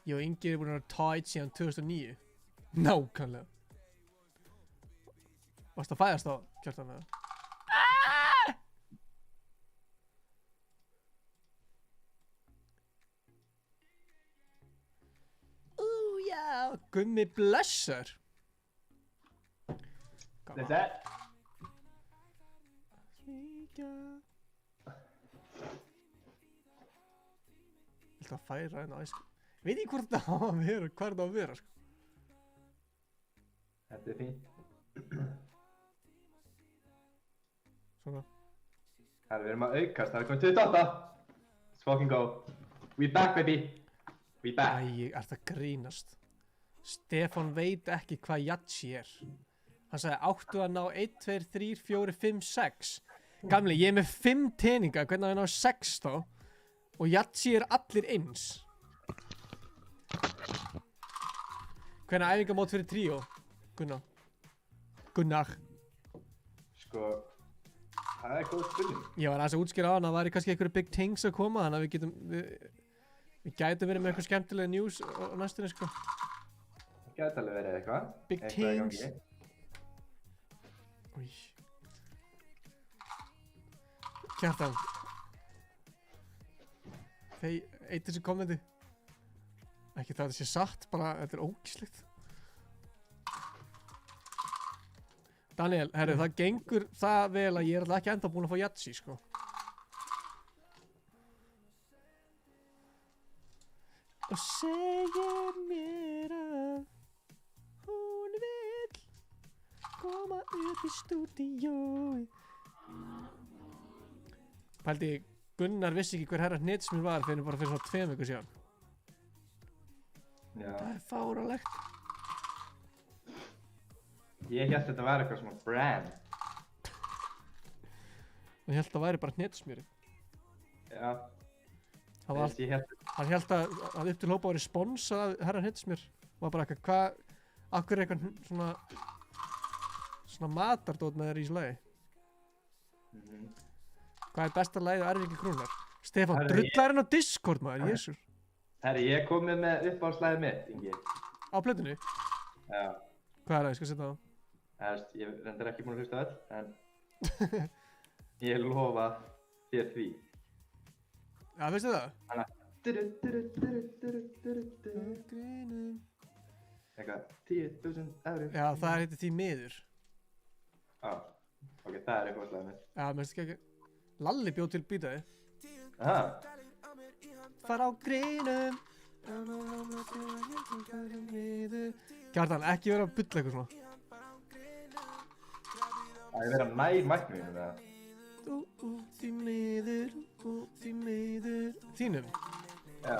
Ég og Ingi er búin að vera tight síðan 2009. Nákvæmlega. Varst að fæðast á Kjartan eða? Já, Gummi blessar. That's it. Viltu að færa hérna æsku? Veit ég hvort það á að vera, hvað það á að vera sko. Þetta er fínt. Svona. Herru, við erum að aukast, það er komið 28. Let's fucking go. We back, baby. We back. Æ, ert að grínast. Stefán veit ekki hvað Yahtzee er. Hann sagði áttu að ná 1, 2, 3, 4, 5, 6. Gamli, ég er með 5 teninga, hvernig á ég ná 6 þá? Og Yahtzee er allir eins. Hvernig æfingamót fyrir tríó? Gunnar. Sko, það er góð spurning. Ég var aðeins að útskýra á hann að það væri kannski einhverju big things að koma, þannig að við gætum verið með eitthvað skemmtilega news á næstunni sko. Það gæti alveg verið eitthvað. Big Eitthvað í things. gangi. Új. Kjartan. Eitt þessu kommenti. Ekki það að þetta sé satt, bara þetta er ógíslegt. Daniel, herru, það gengur það vel að ég er alltaf ekki enda búinn að fá Yahtzee, sko. Og segir mér að hún vill koma upp í stúdíói. Pældi, Gunnar vissi ekki hver herra Hnitsmjör var fyrir bara fyrir svona 2 vikur síðan. Já. Það er fáránlegt. Ég hélt þetta var eitthvað svona brand. Hann hélt að væri bara Hnitsmjöri. Já. Hann var Ég hélt Hann hélt að upp til hópa væri sponsað af herra Hnitsmjör. Var bara eitthvað, akkur er eitthvað svona matardót með þér í slagi. Hvað er besta lagið á Erfingi Krúnar? Stefán, Herra, drullar hann á Discord maður, jésús. Herri, ég er komið með uppáhaldslæðið mitt, Ingi. Á plötunni? Já. Hvað er það, ég skal setja á? Ég reyndar ekki búinn að hlusta öll, en ég lofa þér því. Já, veistu það? Eitthvað, 10.000 €. Já, það heitir því miður. Já, ok, það er uppáhaldslæðið mitt. Já, mér finnst ekki. Lalli bjóð til býtaði. Aha. Fara á grínum. Kjartan, ekki vera að bulla eitthvað svona. Það er verið að nær mæknum með það. Því miður, því miður. Þínum? Já.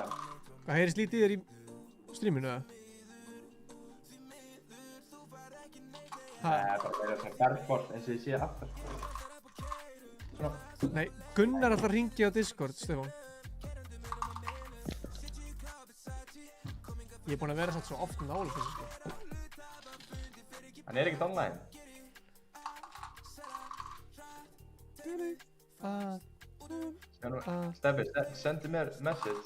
Hvað heyrist lítið þér í streaminu eða? Það er bara verið svona bergfólk eins og ég sé aftur. Svona. Nei, Gunnar alltaf ringi á Discord, Stefán. Ég er búinn að vera satt svo oft nála þessu sko. Hann er ekkert online. Steffi, sendi mér message.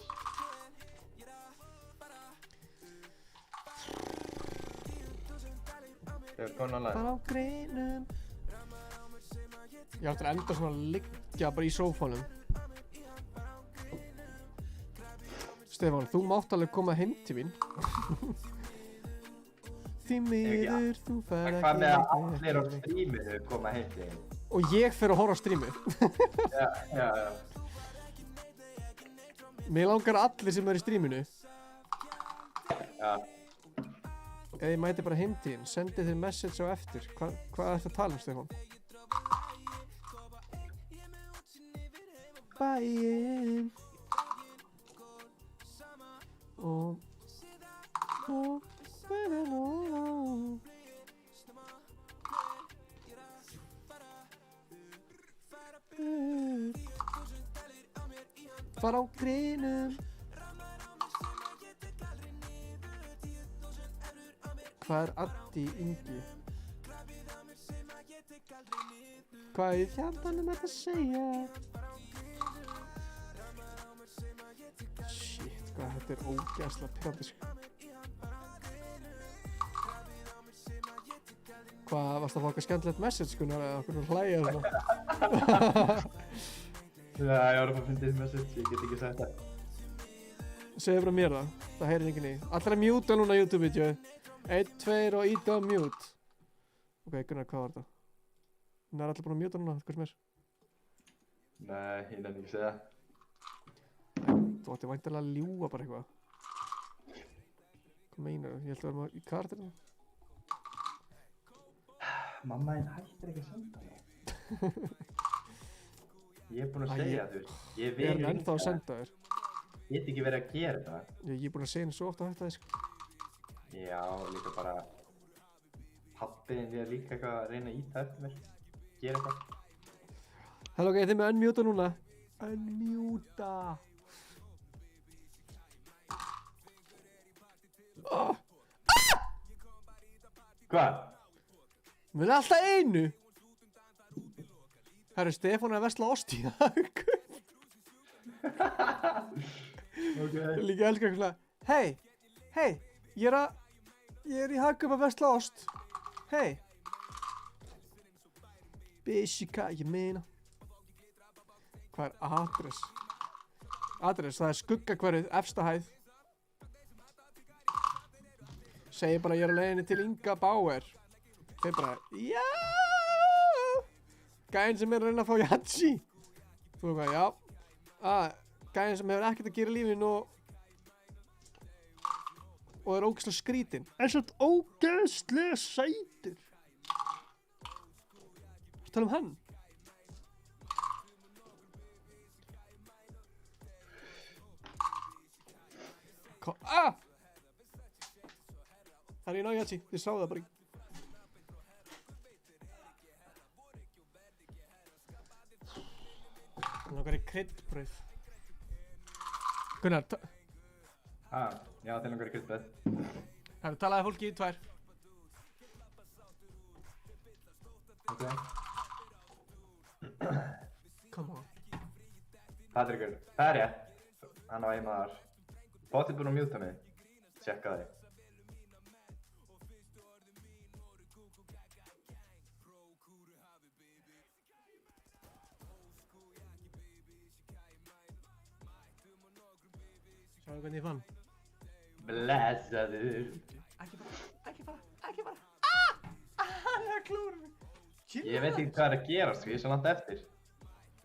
Ég er komin online. Fara á grínum. Ég ætti að enda svona að liggja bara í sófanum. Stefán, þú mátt alveg koma heim til mín. Því miður, þú fær En ekki. hvað með að allir á streaminu koma heim til þín? Og ég fer að horfa á streamið. Já. Mér langar allir sem er í streaminu. Já. Ef ég mæti bara heim til þín, sendi þið message á eftir. Hvað ertu að tala um, Stefán? Bæinn og fara á grínum. Hvað er Addi Ingi? Hvað er í fjandanum að segja? Shit, hvað þetta er ógeðslega pirrandi, sko. Hvað, varst að fá eitthvað skemmtilegt message, Gunnar, eða okkur hlæja svona? Já, ég var að fá að finna þessi message, ég get ekki sagt það. Segðu bara mér það, það heyrir enginn í. Allir að mjúta núna YouTube-vídeó. 1, 2 og íta á mute. Ok, Gunnar, hvað var þetta? Hún er allir búin að mjúta núna, hvað sem er? Nei, ég nefnir ekki að segja. Þú ætti væntanlega að ljúga bara eitthvað. Hvað meinar þú? Ég held að vera í karakterinu. Mamma þín hættir ekki að senda mig. Ég er búinn að segja þú veist. Ég Ég er ennþá að senda þér. Ég get ekki verið að gera þetta. Ég er búin að segja henni svo oft að hætta þér, sko. Já, líka bara pappiðin er líka eitthvað að reyna að íta eftir mér. Gera eitthvað. Halló, ok, þið með unmjúta núna. Unmjúta. Hvað? Við erum alltaf einu. Herru, Stefán er að versla ost í það. Ok. Líka elskar eitthvað. Hei, ég er í Hagkaup að versla ost. Hei. Bissi, hvað ég meina. Hvað er adress? Adress, það er skuggakverfið, efsta hæð. Segir bara ég er á leiðinni til Inga Bauer. Þeir bara, já. Gæinn sem er að reyna að fá Yatsi. Þú veist hvað, já. Gæinn sem hefur ekkert að gera í lífinu og er ógeðslega skrítinn. En svo ógeðslega sætur. Þú tala um hann? Það er ég ná Yatsi, þið sáu það bara ekki. Það langar í kryddbrauð. Gunnar, Já, þeir langar í kryddbrauð. það er talaði fólki í 2. Ok. Come on. Patrikur, það er rétt. Hann á heima þar. Bóttið búinn að mjúta mig. Tjekka þig. Sjáðu hvernig ég fann. Blessaður. Ekki fara. Það er klúður mig. Ég veit ekki hvað er að gerast, ég er svo langt eftir.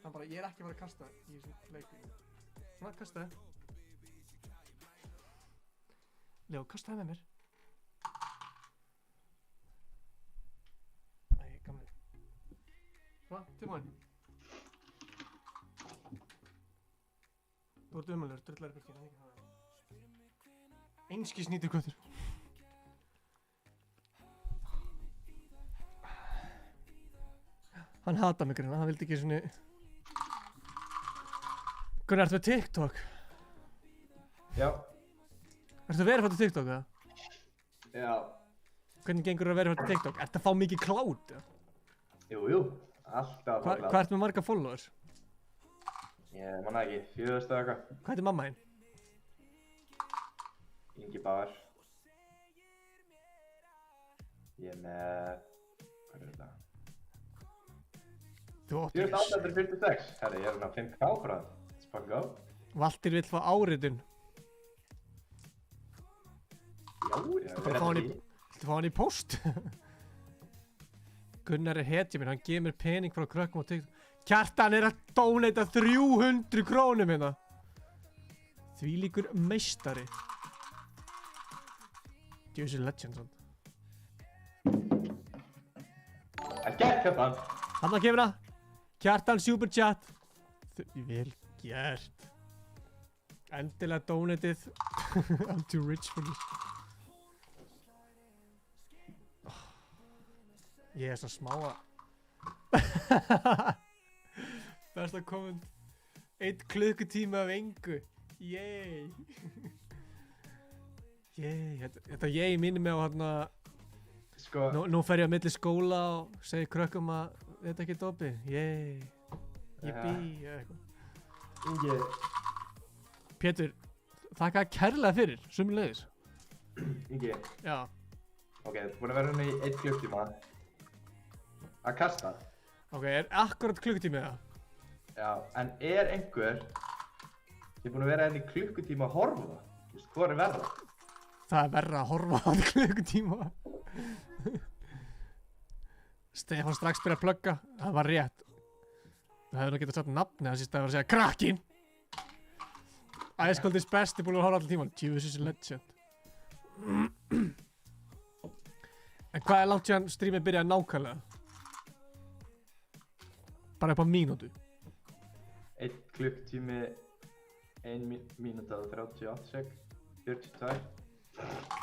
Hann bara, ég er ekki að fara að kasta í þessum leik. Svona, kastaði. Leo, kastaði með mér. Æ, gamli. Svona, tilbúin. Þú ert umhverfur, drullari fólki, hann ekki hafa. Einski snýtur köttur. Hann hata mig greina, hann vildi ekki svona... Gunnar, ertu með TikTok? Já. Ertu verið fætt á TikTok, eða? Já. Hvernig gengur þú að verið fætt á TikTok? Ertu að fá mikið clout, eða? Jú. Alltaf að fá Hvað ertu með marga followers? Ég manna ekki, 400 eitthvað. Hvað heitir mamma þín? Ingi Bauer. Ég er með... Hvað er þetta? Þú átt 4846. Herri, ég er hérna 5K frá það. Let's fucking go. Valtýr vill fá áritun. Já, Viltu bara fá hann í post? Gunnar er hetja minn, hann gefur mér pening frá krökkum á TikTok. Kjartan er að dóneita 300 krónum hérna. Þvílíkur meistari. Djöfisir legend, svona. Kjartan. Hanna kemur það. Kjartan Superchat. Vel gert. Endilega donatið. I'm too rich for this. Ég er svo smá að... Besta komment. 1 klukkutíma af engu. Yay. Yay. Þetta yay minnir mig á hérna... Sko, Nú fer ég á milli skóla og segi krökkum að þetta ekki dopi. Yay. Yippee. eða eitthvað. Ingi, Pétur, þakka kærlega fyrir, sömuleiðis. Ingi, Já. ok, þú búin að vera hérna í 1 klukkutíma að kasta. Ok, er akkurat klukkutími það? Já, en er einhver ég er búin að vera hérna í klukkutíma að horfa? Þú veist, hvað er verða? Það er verra að horfa á þetta klukkutíma. Stefán strax byrja að plugga. Það var rétt. Það hefði nú getað sagt nafni það síst að vera að segja Krakkin! Ice Cold is best, ég er búin að horfa allan tíman. Jesus legend. En hvað er langt síðan streamið byrjaði nákvæmlega? Bara upp á mínútu. 1 klukkutími, 1 mínúta og 38 sek, 42.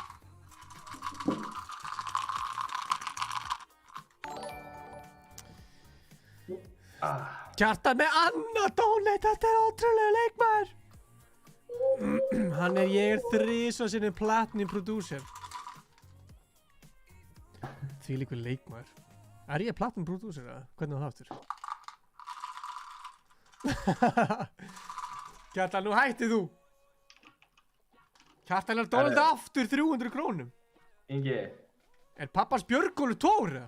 Kjartan með annað tónleit, þetta er ótrúlega leikmaður. Ég er 3 sinni platinum producer. Því líkur leikmaður. Er ég platinum producer eða? Hvernig var það aftur? Kjartan, nú hættið þú. Kjartan er dólandi aftur 300 krónum. Ingi, Er pappans Björgólu tór eða?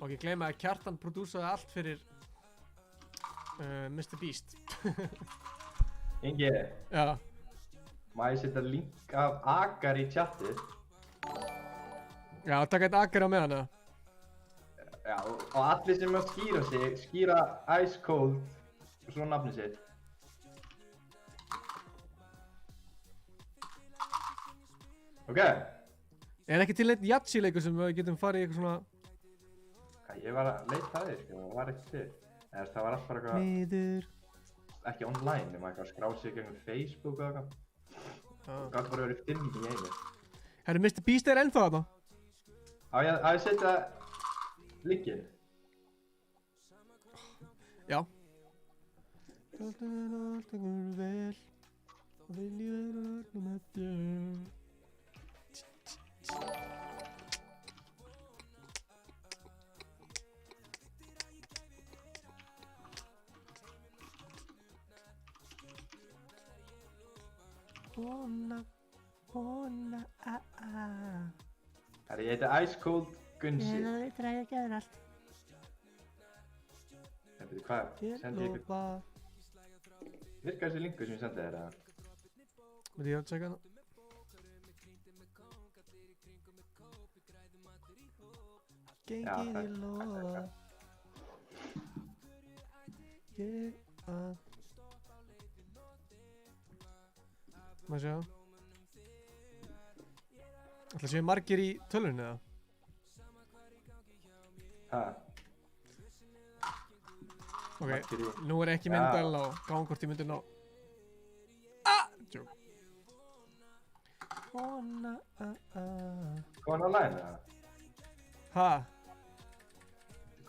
Og ég gleyma að Kjartan prodúsaði allt fyrir Mr. Beast. Ingi, Já. má ég setja link af Akar í chatið? Já, taka eitt akkur á meðan eða? Já, og allir sem að skýra sig, skýra Ice Cold og svo nafni sitt. Ok, Er ekki til eitt Yahtzee-leikur sem við getum farið í eitthvað svona... ég var að leita að þér, sko, það var ekki til. Það var alltaf bara eitthvað, Niður. ekki online, nema eitthvað að skrá sig gegnum Facebook og eitthvað. Það gæti bara verið 5 í einu. Herru, Mr. Beast er ennþá þarna. Á ég setja linkinn? Já. Allt gengur vel og vil ég vera öllum með þér. Herri, ég heiti Ice Cold Gunsi. Ég træði ekki aður allt. Hvað, Ég sendi ég ykkur, lofa. virkar þessi linkur sem ég sendi þér, eða? Vil ég að tjekka hana? Gengið í lofa. Ég að... Má sjá. Ætla séu margir í tölvunni eða? Ha, Ok, margir í. nú er ekki myndal á gáum hvort ég myndi ná. Tjók. Komin Komin online, eða? Ha?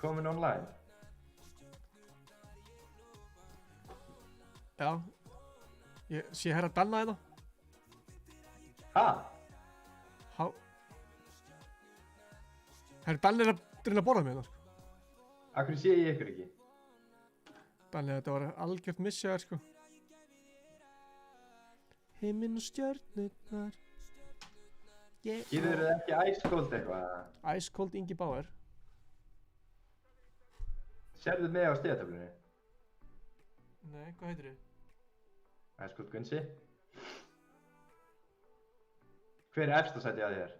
Komin online? Já. Ég sé herra Danna þetta. Ha? Há. Herra Danni er að reyna að borða mig þetta, sko. Akkur sé ég ykkur ekki? Danni, þetta var algjört missjaðar, sko. Himinn og stjörnurnar. Gýrður þið ekki Ice Cold eitthvað? Ice Cold Ingi Bauer. Sérðu mig á stigatöflunni? Nei, hvað heitir þið? Ice Cold Gunsi. Hver er efst að setja að þér?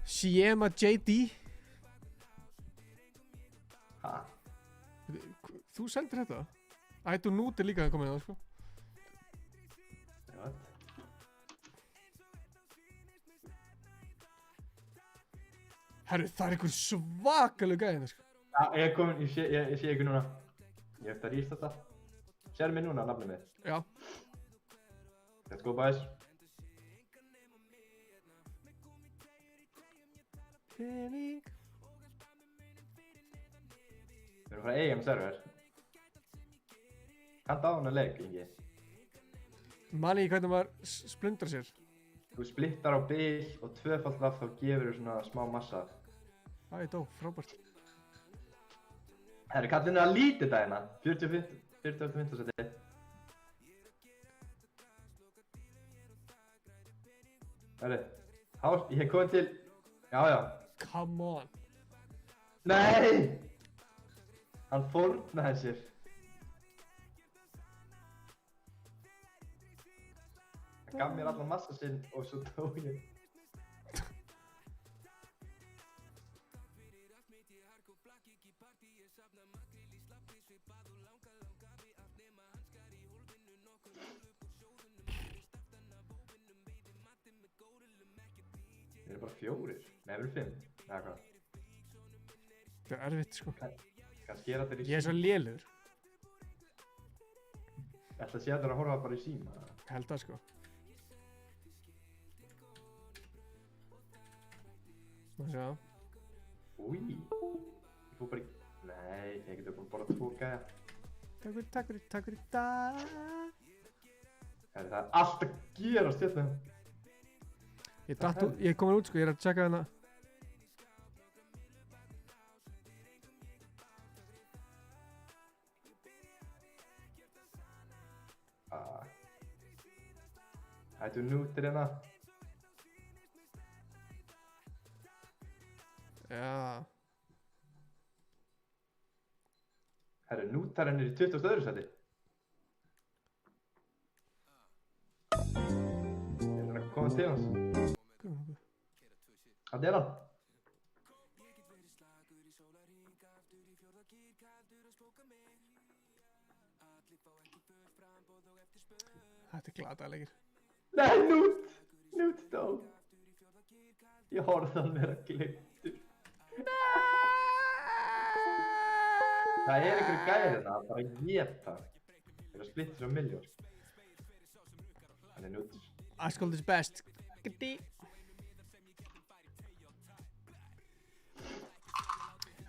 Siema JD. Ha? Þú þú sendir þetta? Ættu nút er líka að koma inn á, sko. Já. Herru, það er einhver svakalug gæðin, sko. Já, ég er komin, ég sé ykkur núna. Ég hef þetta að rísta þetta. Sér mig núna, nafnið mitt. Já. Let's go, boys. Pening. Við erum frá EM server. Kanntu á hana leik, Ingi? Man ekki hvernig maður splundrar sér. Þú splittar á bil og tvöfalt vaff þá gefur þú svona smá massa. Það er dó, frábært. Herri, kallinu að lítið þetta hérna. 45. seti. Herri, ég hef komið til... Já. Come on. Nei! Hann fórnaði sér. Hann gaf mér allan massa sinn og svo tók ég. Þeir eru bara 4, nefnir 5, eða hvað? Það er erfitt, sko. Kannski er þetta í Ég er svo lélugur. Ég ætla að sé að það er að horfa bara í síma. Held það, sko. Má sjá. Új, ég fór bara í... Nei, ég getur bara 2 gæja. Takk fyrir dag. Það er allt að gerast hérna. Ég er komin út, sko. Ég er að tjekka hana. Ættu nútir hérna. Já. Herru, nútarinn er í 22. seti. Ég er að koma til hans. Það er hann. Þetta er glataðleikir. Nei, Nút dó. Ég horfði hann vera gleymtur. Það er einhverju gæri þetta, bara geta. Það er að splitta svo miljón. Hann er Nút. Ascald is best. Gdi.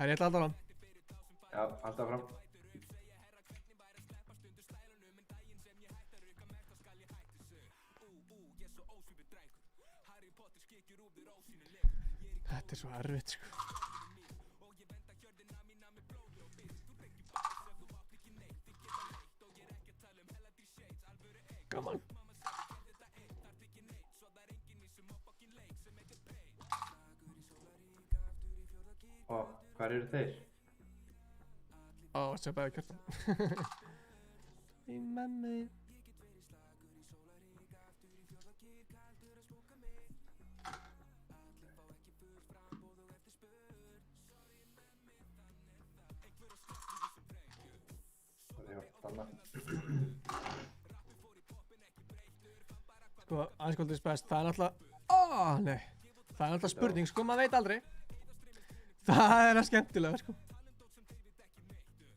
Herri, ég ætla að halda á hann. Já, alltaf fram. Þetta er svo erfitt, sko. Come on. Ó, hvar eru þeir? Ó, sjöpaði kjartan. Í mammi. Sko, Ascald is best, það er náttúrulega... Nei. Það er náttúrulega spurning, sko, maður veit aldrei. Það er að skemmtilega, sko.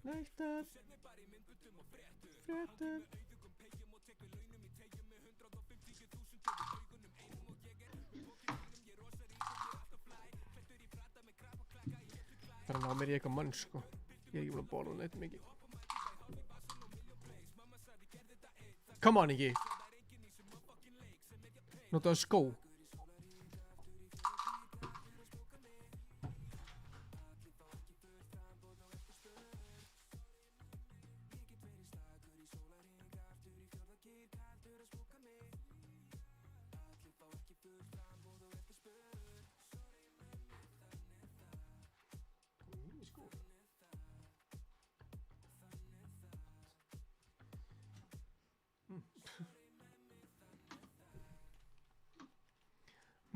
Neistar. Fréttur. Það er að ná mér í eitthvað mann, sko. Ég er ekki búin að borða neitt mikið. Come on, ekki. Notaðu skó.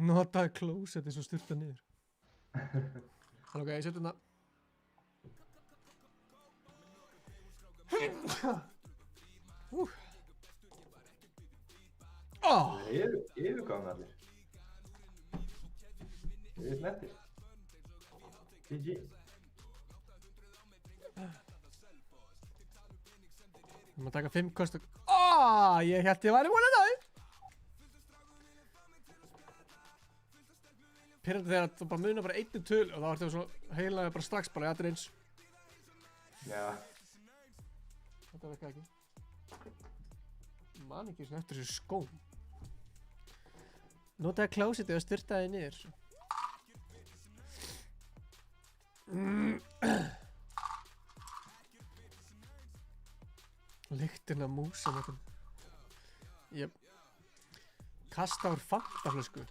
Notaðu klósettið svo styrta niður. Ok, ég setjum það. Oh, Yfirgáðum allir. Þið er nettir. GG. við erum að taka 5 kost. Ég held ég væri múlið það. Pyrrandi þegar þú bara muna bara 1 töl og þá ertu svo heilaði bara strax bara, þetta er eins. Já. Þetta verkar ekki. Man ekki svona eftir þessu skóm. Notaði klósitið og styrtaði niður. Lyktin af músamötum. Jöp. Kasta úr fantaflösku.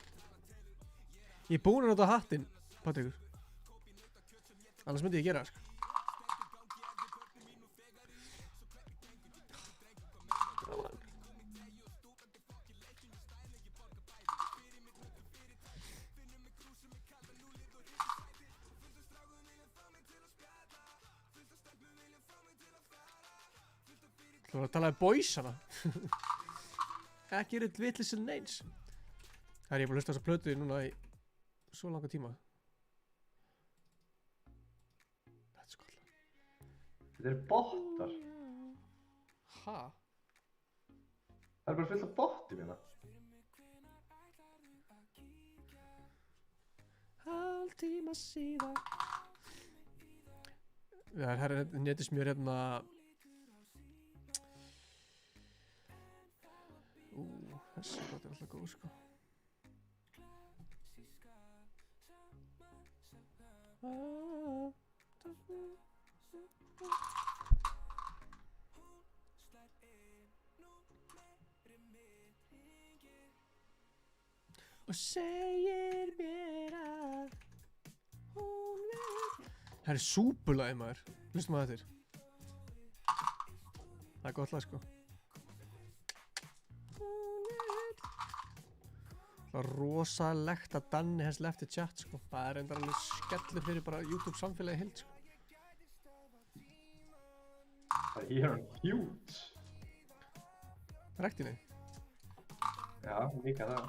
Ég er búinn að nota hattinn, Patrikur. Annars myndi ég gera það, sko. Þú var að tala um boysana. Ekki rull vitlis en neins. Það er ég búin að hlusta á þessa plötu núna í svo langa tíma. Þetta er Skotland. Þetta eru bottar. Ha? Það er bara fullt af bottum hérna. Hálftíma síðan. Það er netismjör hérna. Þessi gott er alltaf góð, sko. Og segir mér að hún vil. Það er súpulagi, maður. Hlustum að þetta. Það er gott lag, sko. Það er rosalegt að Danni has left the chat, sko. Það er reyndar alveg skellur fyrir bara YouTube samfélagi heild, sko. Það er hann huge. Rektinni. Já, líka það.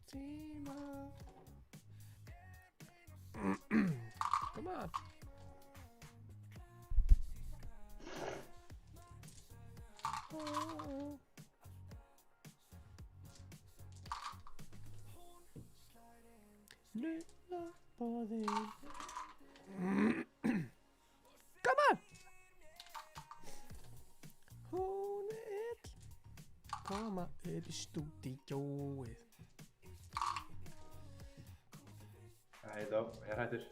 Tíma. Come on. Nulla på þig. Come on. Hún vill koma upp í stúdíóið. Æ, þá, ég er hættur.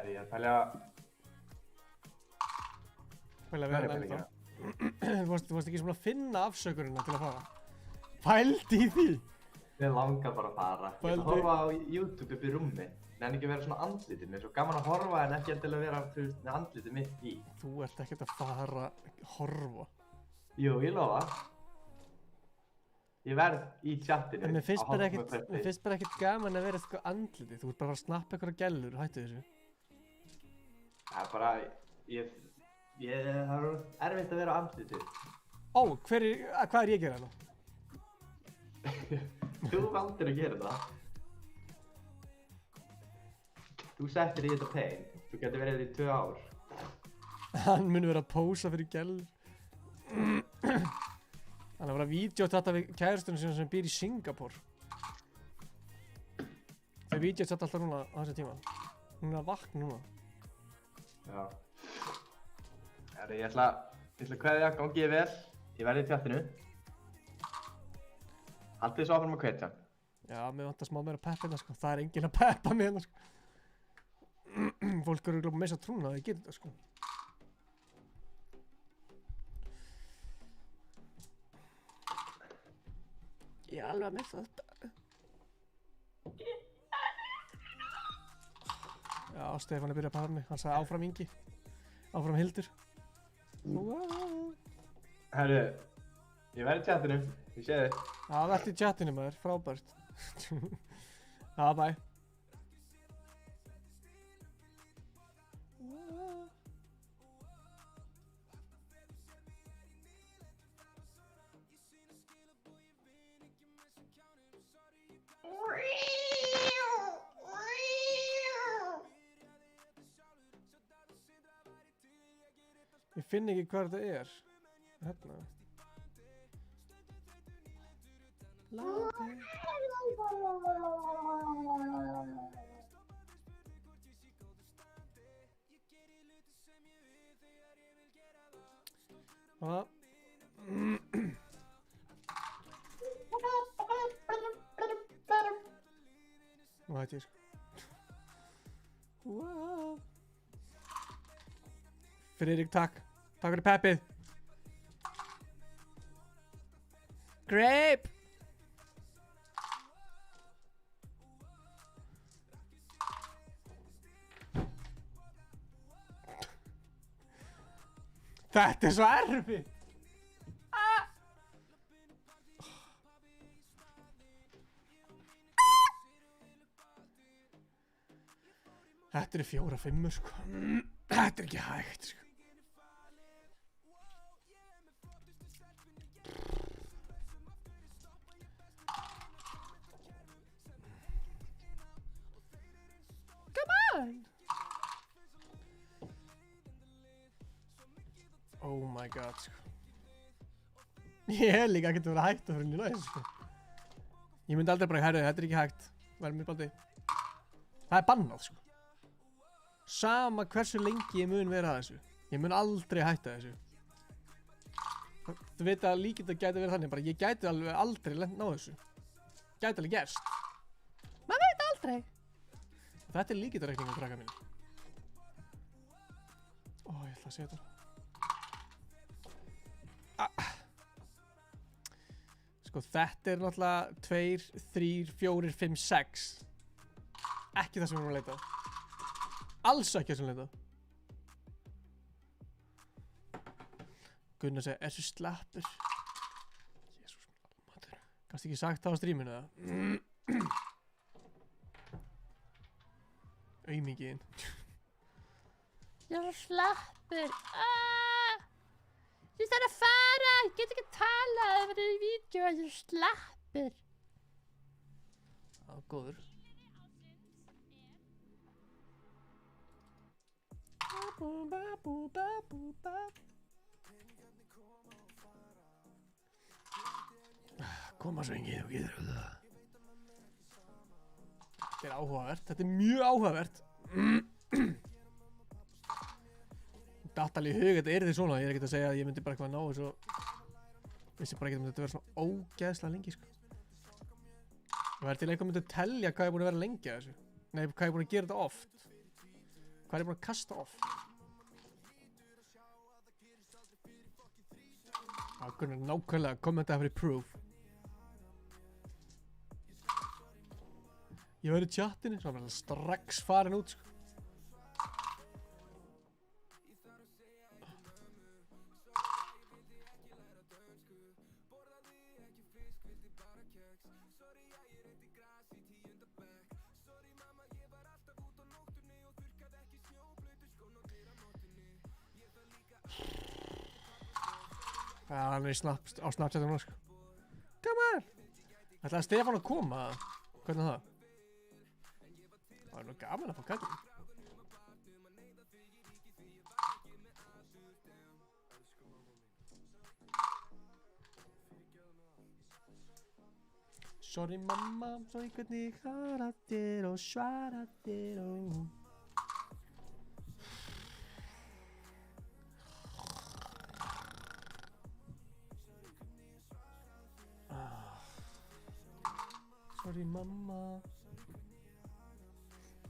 Ég er að pælja að... Pæla Hvað við er hann pælingin? ennþá. Þú varst ekki svona að finna afsökunina til að fara. Pældi í því. Ég langar bara að fara. Ég ætla Pældi- að horfa á YouTube upp í rúmi. Nenni ekki að vera svona andlitið. Mér er svo gaman að horfa en ekki endilega vera, þú veist, með andlitið mitt í. Þú ert ekkert að fara horfa. Jú, ég lofa. Ég verð í chatinu. En mér finnst á bara hálftíma ekkert, fresti. mér finnst bara ekkert gaman að vera eitthvað andlitið. Þú ert bara að fara að snappa eitthvað gælur og hættu þessu. Það er bara, það er erfitt að vera á andlitið. Ó, hvað er ég að gera hérna? Þú valdir að gera það. Þú settir í þetta pain. Þú getur verið í 2 ár. Hann mun vera að pósa fyrir gælur. Hann er að vera að vídeotatta við kærastunum sinna sem býr í Singapúr. Þau vídeotatta alltaf núna á þessu tíma. Hún er að vakna núna. Já. Ég ætla að kveðja, gangi ég vel. Ég verði í tjattinu. Haldið svo áfram að kveðja. Já, mér vantar smá meira pepp hérna, sko. Það er enginn að peppa mig hérna, sko. Fólk eru örugglega með þess að trúna að ég geti þetta, sko. Ég er alveg með þetta. Já, Stefán er byrjað að para mig. Hann sagði áfram Ingi. Áfram Hildur. Herru, ég verði í tjattinu. Ég sé þig. Já, verður í chatinu maður. Frábært. Já, bæ. Ég finn ekki hvað þetta er. Hérna. Latte. Hva? Nú hætti ég sko. Wow. Friðrik, takk. Takk fyrir peppið. Grape! Þetta er svo erfitt. Þetta eru 4-5 sko. Þetta er ekki hægt sko. Come on. Oh my god sko. Ég hef líka ekkert verið hægt að fyrir nýja næst sko. Ég myndi aldrei bara herðu, þetta er ekki hægt. Verðum við baldi. Það er bannað sko. Sama hversu lengi ég mun vera að þessu. Ég mun aldrei hætta þessu. Þú veit að líkið það gæti verið þannig bara. Ég gæti alveg aldrei lent á þessu. Gæti alveg gerst. Maður veit aldrei. Þetta er líkitareikningu, krakka mín. Ó, ég ætla að segja þetta. Sko, þetta er náttúrulega 2, 3, 4, 5, 6. Ekki það sem við erum að leita á. Alls ekki það sem við erum að leita á. Gunnar segir, þessu slappur. Jésús, almatur. Kannst ekki sagt það á stríminu, eða? Aumingiðinn. Ég er slappur. Ég þarf að fara. Ég get ekki að tala. Það verður í vídeo. Ég er slappur. Já, góður. Koma svengið og getur það. Þetta er áhugavert. Þetta er mjög áhugavert. Datt alveg í hug, þetta er því svona. Ég er ekkert að segja að ég myndi bara eitthvað ná þessu og vissi bara ekkert þetta verið svona ógeðslega lengi sko. Það er til einhver myndi að telja hvað ég er búin að vera lengi að þessu. Nei, hvað ég er búin að gera þetta oft. Hvað er ég búin að kasta oft. Já, Gunnar, nákvæmlega, kommentaði fyrir proof. Ég var í chatinu, svo var hann strax farin út sko. Já, hann er á Snapchat núna sko. Come on! Ætlaði Stefán að koma? Hvernig er það? Það er nú gaman að fá kallum. Sorry mamma, svo ég hvernig haratir og svaratir og... Sorry mamma.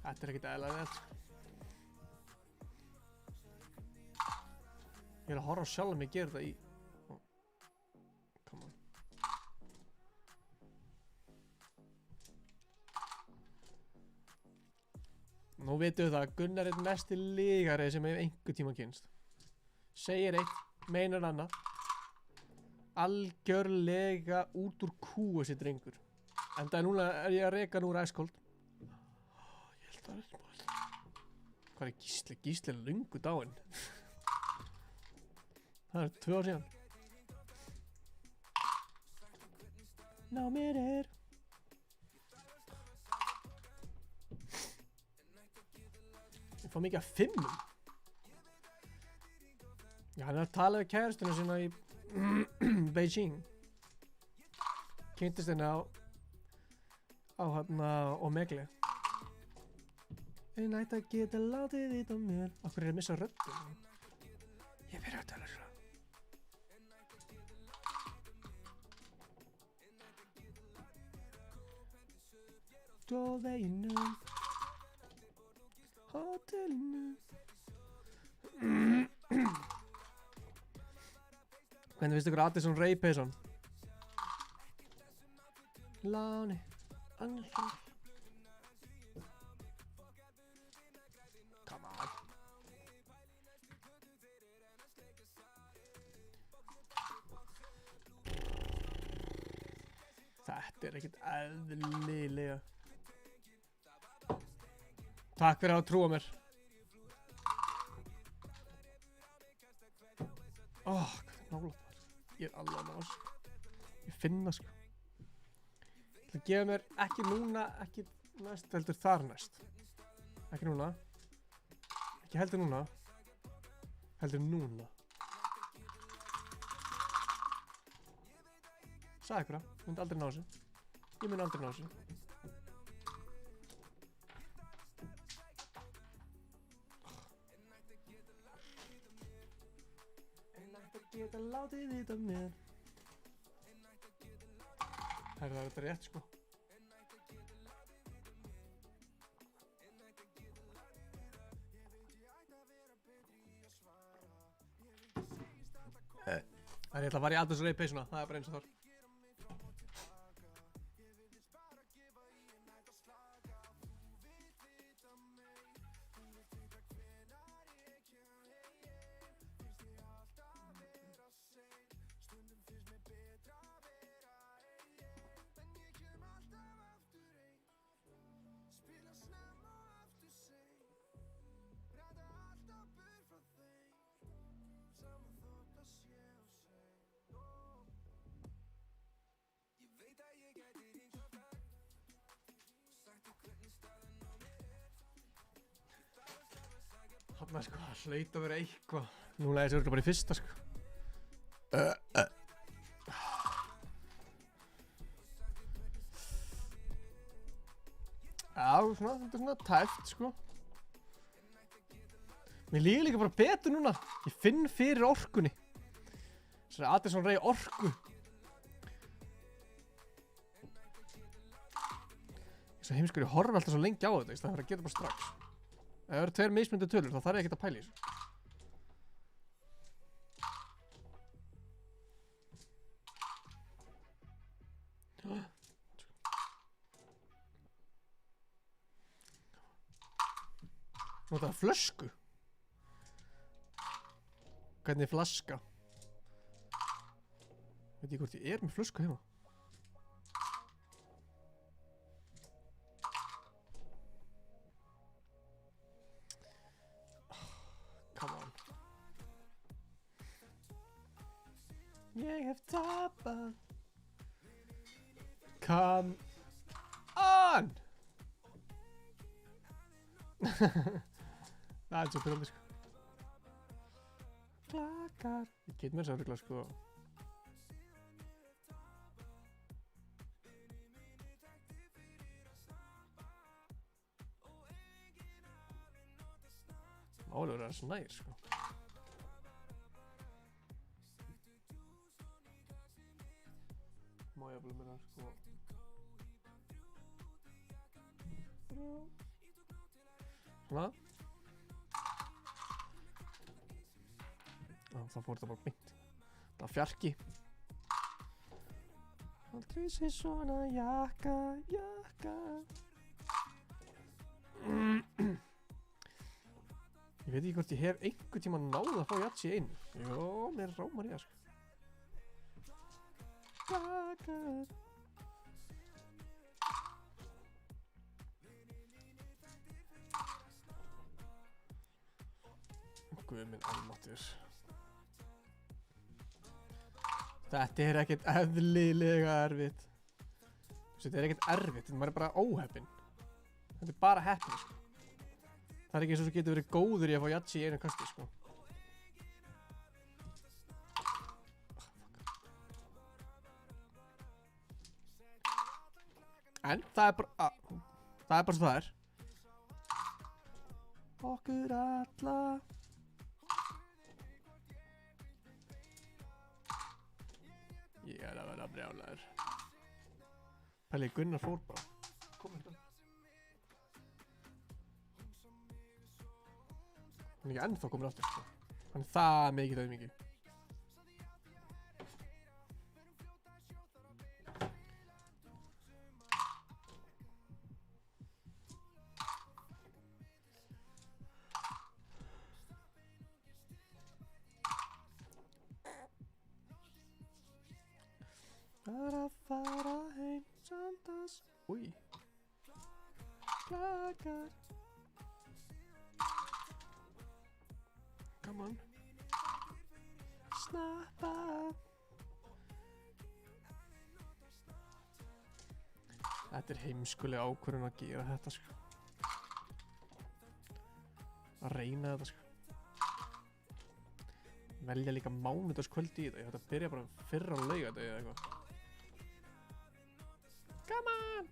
Þetta er ekkert eðlilega vel. Ég er að horfa á sjálf mig gera þetta í... Oh. Come on. Nú veitum við það að Gunnar er mesti lygari sem hefur einhver tíma kynst. Segir eitt, meinar annað. Algjörlega út úr kúu þessi drengur. Enda núna er ég að reka nú úr Icecold. Ég held að það er bara... Hvað er Gísli? Gísli er löngu dáinn. Það er 2 ár síðan. Ná mér er... Ég fá mikið af 5. Já, hann er að tala við kæristuna sína í Beijing. Kynntist henni á Omegle. Einn ætti að geta látið vita mér. Akkur er að missa röddum. Ég byrja að tala svo. Á veginum, hótelinu. Hvernig finnst ykkur Addison Rae peysan? Láni, Andersson. Come on. Þetta er ekkert eðlilega. Takk fyrir að trúa mér. Hvað er nálægt þar? Ég er alveg að ná þessu. Ég finn það sko. Ég ætla að gefa mér ekki núna, ekki næst, heldur þar næst. Ekki núna. Ekki heldur núna. Heldur núna. Sagði ykkur það, ég myndi aldrei ná þessu. Ég myndi aldrei ná þessu. Geta látið vita mér. Það er þetta rétt sko. Það er ég ætla að fara í Addison Rae peysuna, það er bara eins og þar. Þarna sko, það hlaut að vera eitthvað. Núna er þessi örugglega bara í fyrsta sko. Já, svona, þetta er svona tæft sko. Mér líður líka bara betur núna. Ég finn fyrir orkunni. Þessari Addison Rae orku. Þess að heimskur, ég horfi alltaf svo lengi á þetta, það fyrir að geta bara strax. Ef það eru tveir mismunandi tölur, þá þarf ég ekkert að pæla í þessu. Notaðu flösku. Hvernig er flaska? Veit ég hvort ég er með flösku heima. Come on. Ég hef tapað. Come on. Það er svo byrjandi sko. Klakar. Ég get mér svo örugglega sko. Málur er snær sko. Má ég að blöma það sko. Svona. Það fór þetta bara beint. Það var fjarki. Aldrei sé svona jakka. Ég veit ekki hvort ég hef einhvern tíma náð að fá Yatzy einu. Jó, mér rámar ég það sko. Jakar. Guð minn almáttugur. Þetta er ekkert eðlilega erfitt. Þetta er ekkert erfitt, maður er bara óheppinn. Þetta er bara heppni sko. Það er ekki eins og þú getur verið góður í að fá Yatzy í einu kasti sko. En það er bara, það er bara svo það er. Okkur alla. Ég er að vera brjálæður. Pæli, Gunnar fór bara. Komum hérna. Hann er ekki ennþá komin aftur, sko. Hann er það mikið auðmikið. Fara heim samtals. Új. Klakar. Come on. Snappa. Þetta er heimskuleg ákvörðun að gera þetta, sko. Að reyna þetta, sko. Velja líka mánudagskvöldi í þetta. Ég ætla að byrja bara fyrr á laugardegi eða eitthvað. Come on!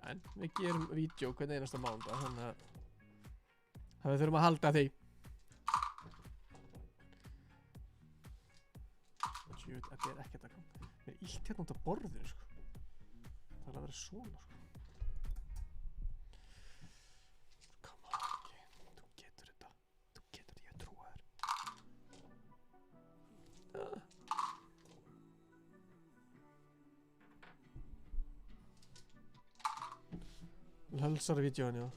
En við gerum vídeo hvernig einasta mánudag, þannig að við þurfum að halda því. Sjöfut, þetta er ekkert að koma. Mér er illt hérna út af borðinu, sko. Það er að vera svona, sko. Come on, ekki. Þú getur þetta. Þú getur þetta, ég trúa þér. Hölsar vídeóin, já.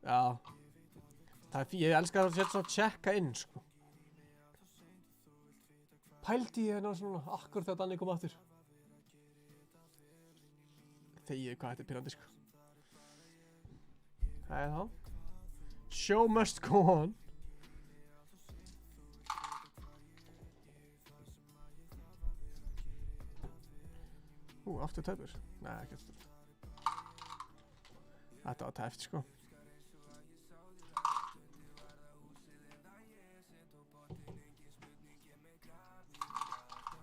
Já. Það er ég elskar að setja svona að checka inn, sko. Pældi ég hérna svona akkur þegar Danni kom aftur. Þegið hvað þetta er pyrrandi, sko. Það er það. Show must go on. Aftur tæpur? Nei, ekki aftur. Þetta var tæft, sko.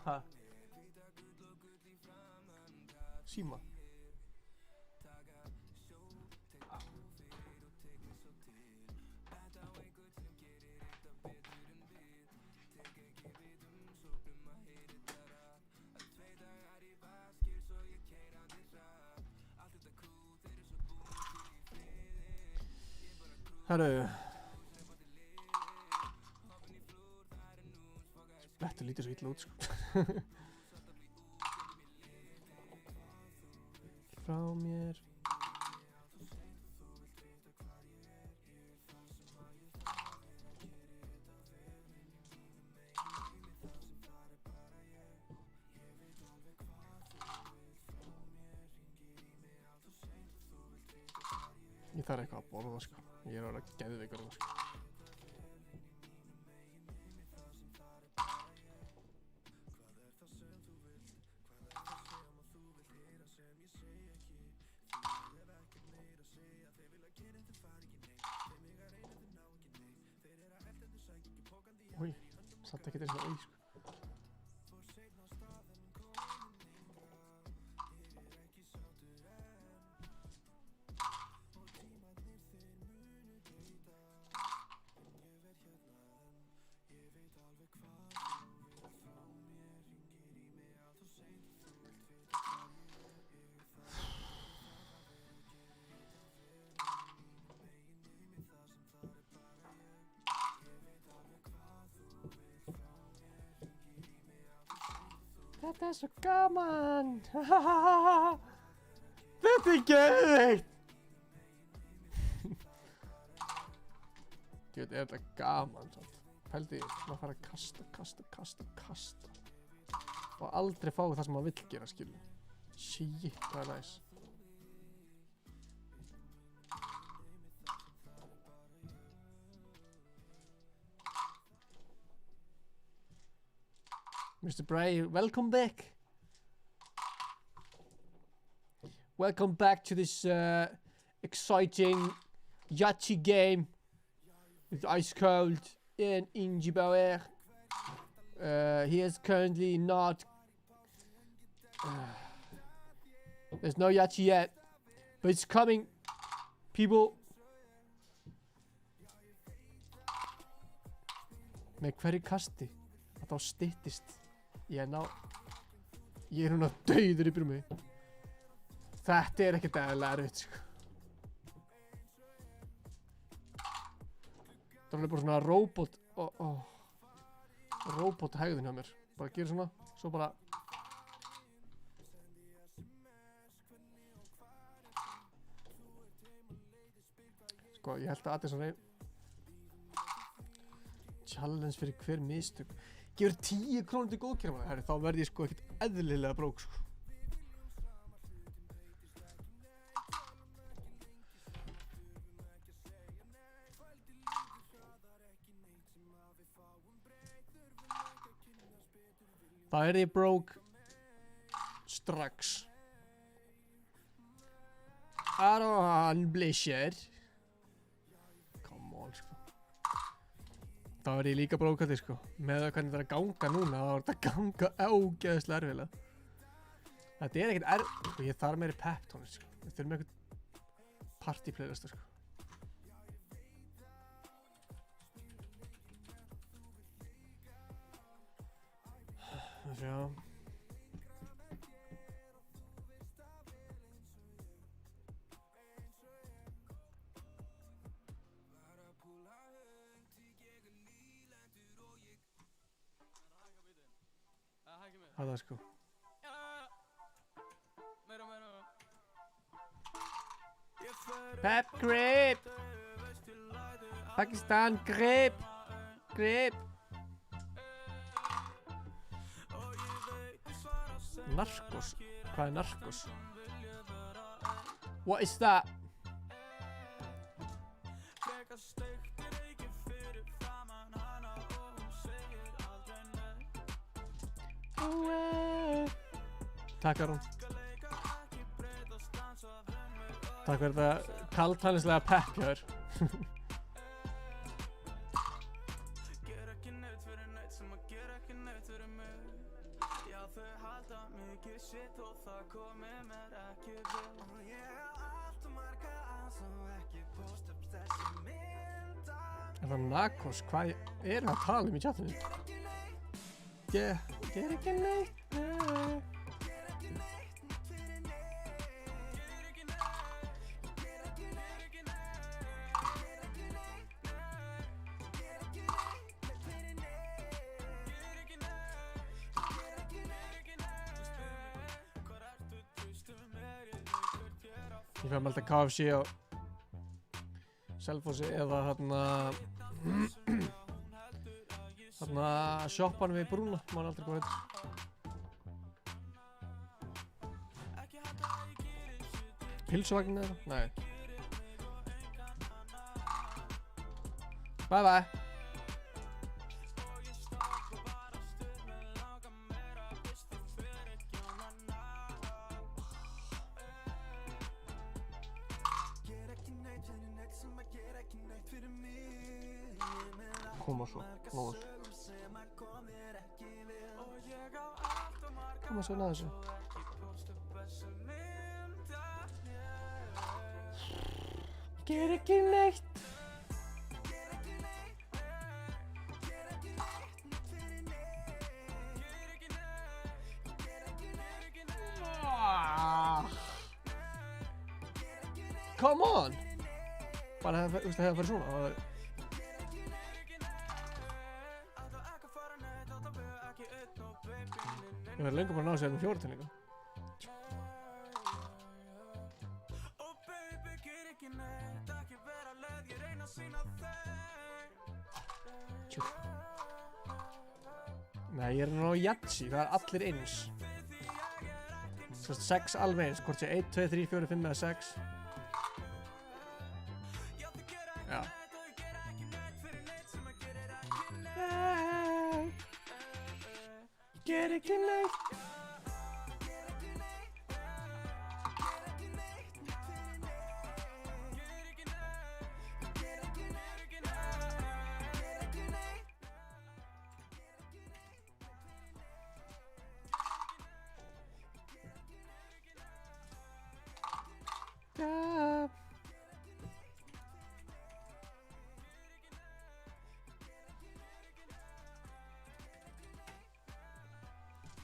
Hæ? Síma? Herru. Splettur lítur svo illa út, sko. Frá mér. Ég þarf eitthvað að borða, sko. Ég er að vera geðveikur, sko. Új, satt ekki þess að auð, sko. Þetta er svo gaman! Þetta er geðveikt! Djöfull, er þetta gaman, sant? Pældi, maður fara að kasta. Og aldrei fá það sem maður vill gera, skilur. Shit, það er næs. Mr. Bray, welcome back. Welcome back to this exciting Yahtzee game with Ice Cold and Ingy Bauer. He is currently not There's no yachi yet, but it's coming, people. Með hverju kasti að þá styttist ég er núna dauður í brumi. Þetta er ekkert eðlilega erfitt, sko. Það er alveg bara svona robot hegðun hjá mér. Bara gera svona, svo bara sko, ég held að Addison Rae challenge fyrir hver mistök. Gefur 10 krónur til góðgerðarmanna. Herri, þá verð ég sko ekkert eðlilega brók, sko. Það er ég brók strax. Aron Blischer. Come on, sko. Það var ég líka brókandi, sko. Með það hvernig það er að ganga núna, þá er þetta að ganga ógeðslega erfiðlega. Þetta er ekkert sko, ég þarf meiri pep tónlist, sko. Við þurfum eitthvað party playlista, sko. Já. Það sko. Pep grip. Pakistan grip. Grip. Narcos. Hvað er Narcos? What is that? Takk Aron. Takk fyrir þetta kaldhælislega pepp hjá þér. Er það Narcos? Hvað er það að tala í chatinu? Ger ekki neitt. Ég fæði alltaf KFC á Selfossi eða þarna sjoppan við brúna, maður aldrei hvað heitir. Pilsuvagnin eða? Nei. Bye bye. Koma svo, nóg. Koma svo inn að þessu. Ger ekki neitt. Come on. Bara það hefði farið svona. Ég verði lengur bara að ná sér með 4 til líka. Nei, ég er nú á Yatsi, það er allir eins. Svo 6 alveg eins, hvort sé 1, 2, 3, 4, 5 eða 6. Já. Ger ekki neitt.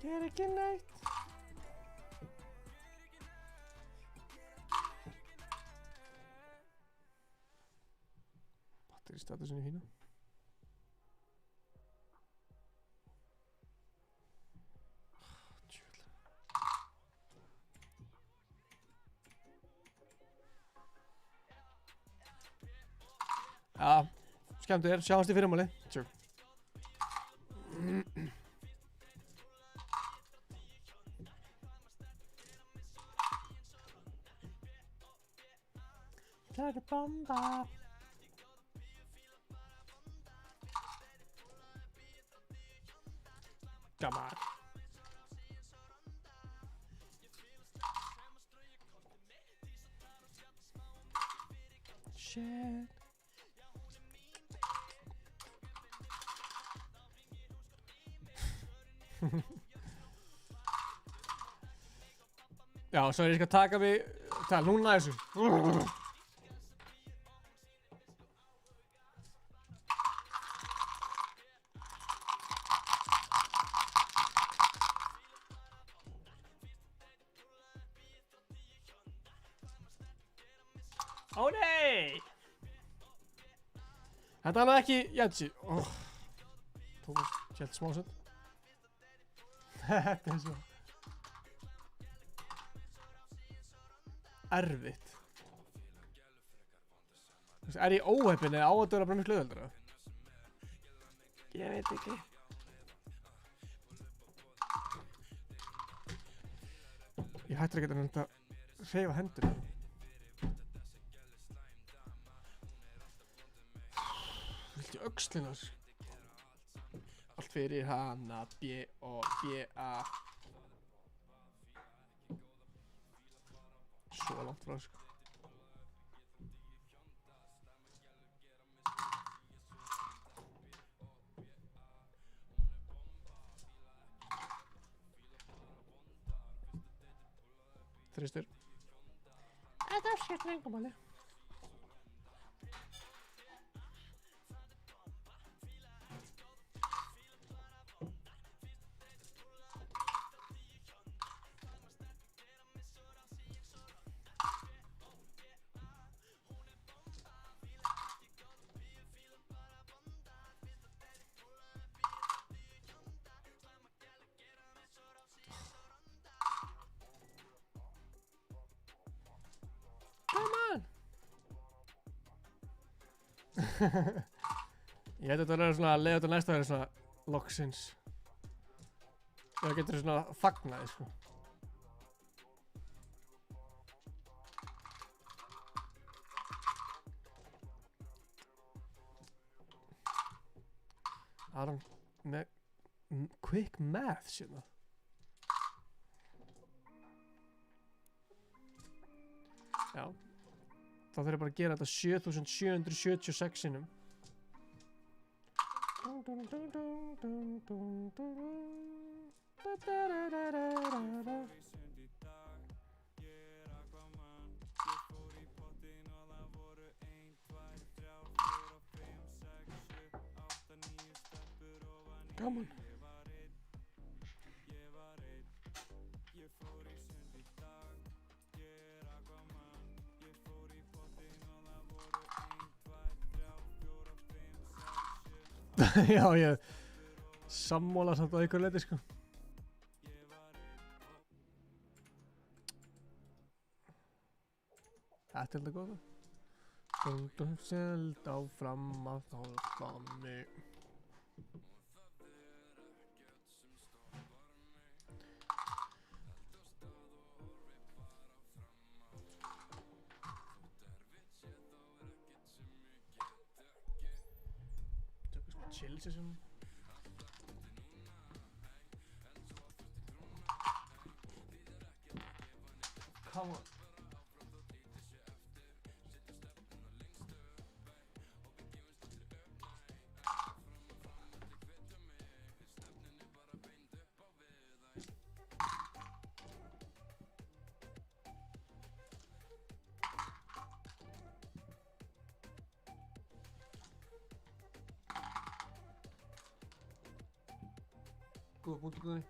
Ger ekki neitt. Batteri statusin í fínu. Já, skemmtu þér, sjáumst í fyrirmáli. Sure. Like a bomba. Come on. Shit. Já, svo ég skal taka við núna þessu. Ó nei! Þetta er nú ekki Jætsi. Tómas kjælt smásönd. Þetta er svo erfitt. Er ég óheppin eða á að döra bara miklu auðveldara? Ég veit ekki. Ég hættir ekki að hreyfa hendur. Viltu öxlinar? Allt fyrir hana, B og B-A. Svo langt frá, sko. Þristur. Þetta skiptir engu máli. Ég held að þetta verður svona að leiða til næsta verður svona loksins. Það getur svona fagnaði, sko. Aron með quick math hérna. Já. Þá þarf ég bara að gera þetta 7776 sinnum. Gaman. Já, ég sammála samt á einhver leiti, sko. Þetta er þetta góða. Stundum seld áfram að hálfa mig. Chill session. Come on. Góða punktur, Guðni.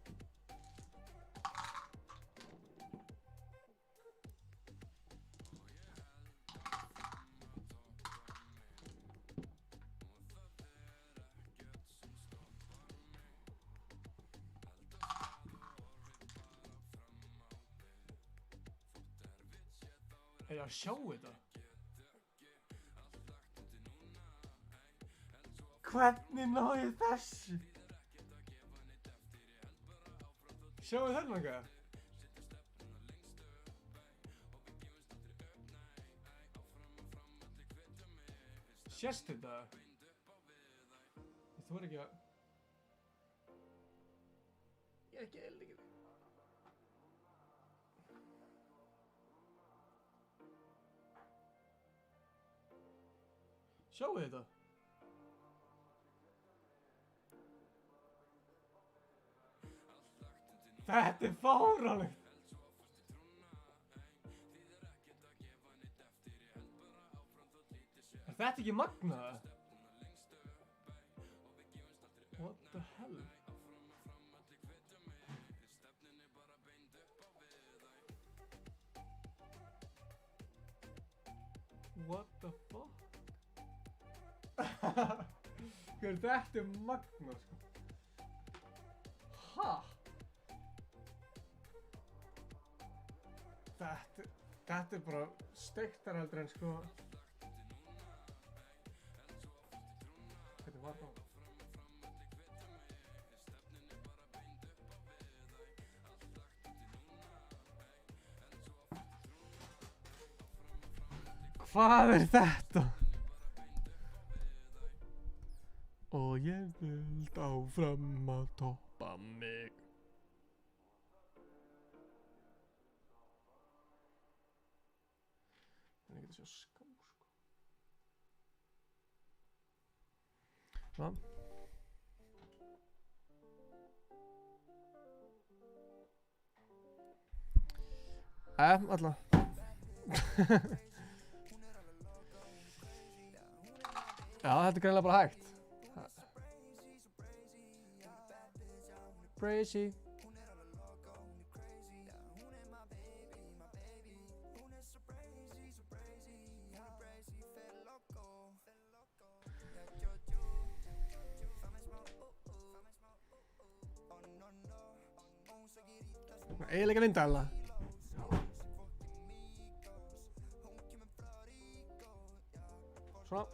Já, sjáu þetta. Hvernig náðu ég þessu? Sjáu þennan eitthvað? Sést þetta? Ég þori ekki að... Ég er ekki eðlileg í því. Sjáu þetta? Þetta er fáránlegt. Er þetta ekki magnað? What the hell? What the fuck? Hver, þetta er magnað, sko. Ha? Þetta er bara steiktar heldur en, sko. Hvernig var það? Hvað er þetta? Og ég vild áfram að toppa mig. Það er ekki að sjá skám, sko. Svona. Alla. Já, þetta er greinilega bara hægt. Crazy. Eiginlega vindæla. Svona.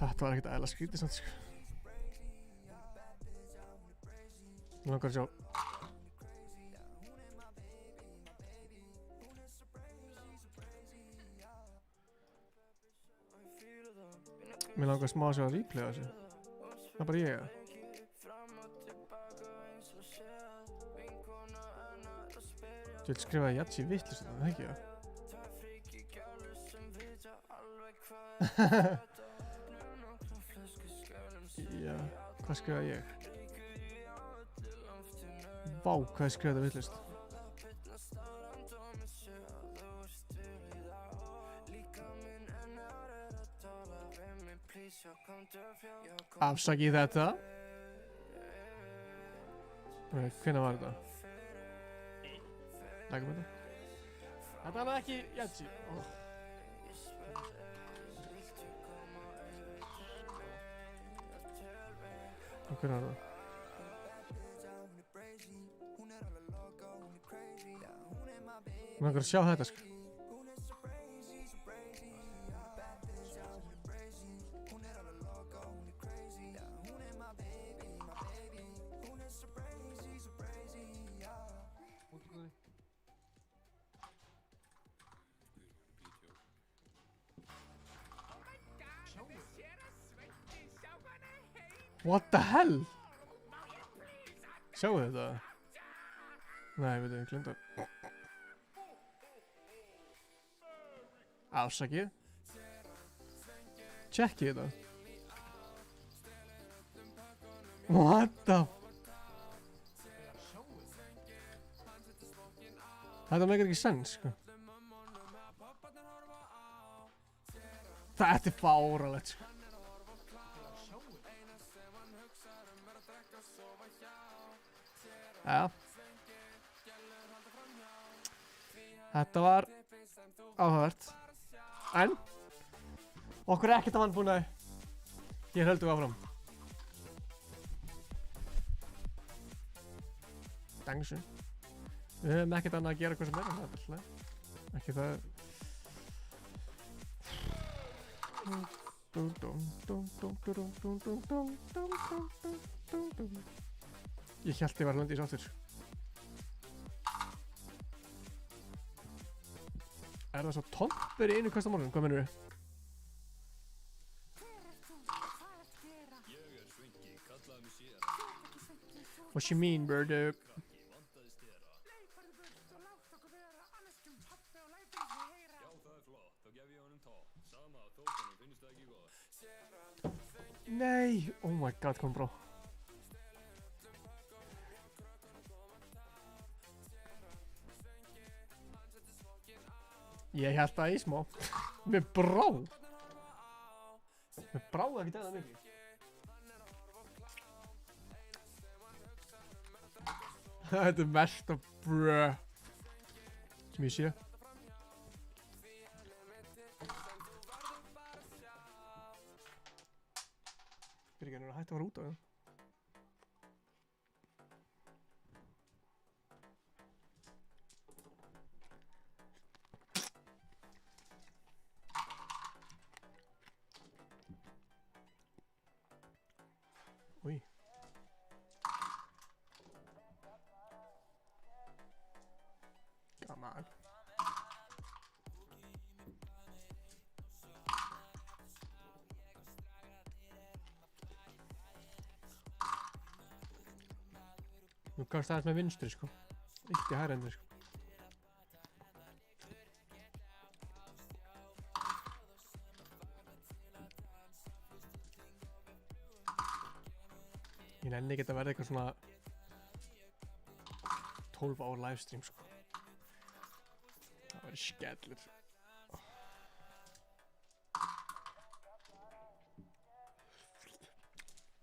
Þetta var ekkert ægilega skrítið samt, sko. Nú langar að sjá. Mér langar að smá að sjá að replaya þessu. Það er bara ég, eða? Þú vilt skrifa Jatsi vitlaust þetta, það ekki, eða? Já, hvað skrifa ég? Vá, hvað ég skrifa þetta vitlaust. Afsakið þetta. Hvenær var þetta? Lækum þetta. Þetta var ekki Jatsi. Hvenær var það? Mér langar að sjá þetta, sko. What the hell? Sjáu þetta? Nei, veit ég glemdi það. Afsakið. Checkið þetta. What the? Þetta meikar ekki sens, sko. Þetta er fáránlegt, sko. Já. Þetta var áhugavert. En okkur er ekkert að vanbúnaði. Hér höldum við áfram. Dangsu. Við höfum ekkert annað að gera hvað sem er, það er alltaf. Ekki það. Ég hélt ég var að landa í þessu aftur. Er það svo tompur í einu kast á morgun? Hvað mennur þið? What you mean, brother? Nei! Oh my god, kom bro. Ég held það í smá. Mér brá. Mér bráði ekki það mikið. Þetta er mesta brö sem ég sé. Fyrir ekki að hætta að fara út á það. Új. Gaman. Nú kannst aðeins með vinstri sko. Eitt í hægri endur sko. Ég nenni ekki að verða eitthvað svona 12 ára livestream sko. Það verður skellur.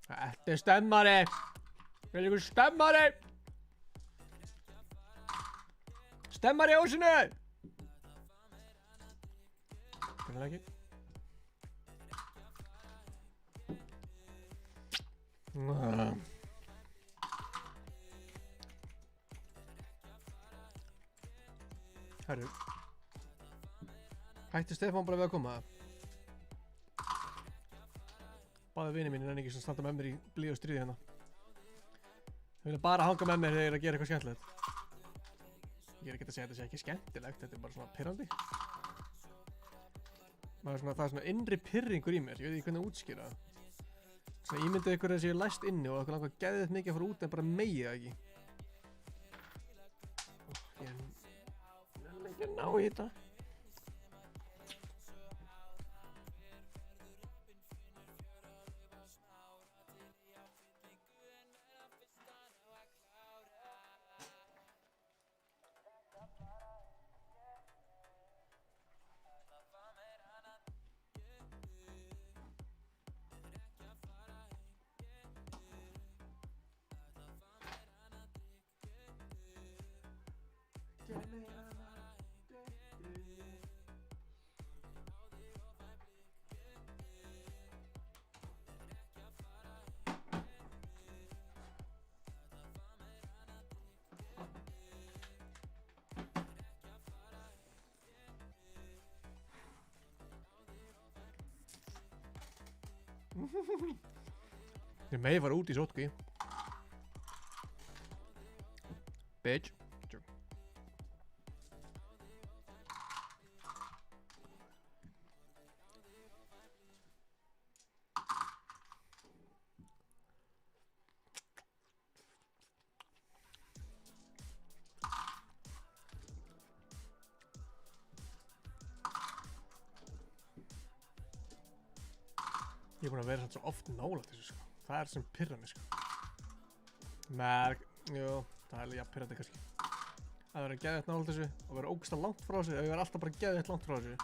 Þetta er stemmari! Vil ykkur stemmari? Stemmari í ósinu! Hvernig ekki? Herru. Hætti Stefán bara við að koma? Báði vinið mínir en ekki sem standa með mér í blíðu og stríði hérna. Þau vilja bara hanga með mér þegar ég er að gera eitthvað skemmtilegt. Ég er ekki að segja að þetta sé ekki skemmtilegt, þetta er bara svona pirrandi. Það er svona innri pirringur í mér, ég veit ekki hvernig að útskýra það. Svona ímyndið ykkur að þessi er læst inni og okkur langar geðið mikið að fara út en bara megið það ekki. Ég er ekki að ná í þetta. Ég megi fara út í sótkví. Bitch. Ég er búinn að vera svo oft nálægt þessu sko. Það er sem pirrar mig sko. Jú, það er alveg jafn pirrandi kannski. Að vera geðveitt nálægt þessu og vera ógeðslega langt frá þessu. Ef ég verð alltaf bara geðveitt langt frá þessu.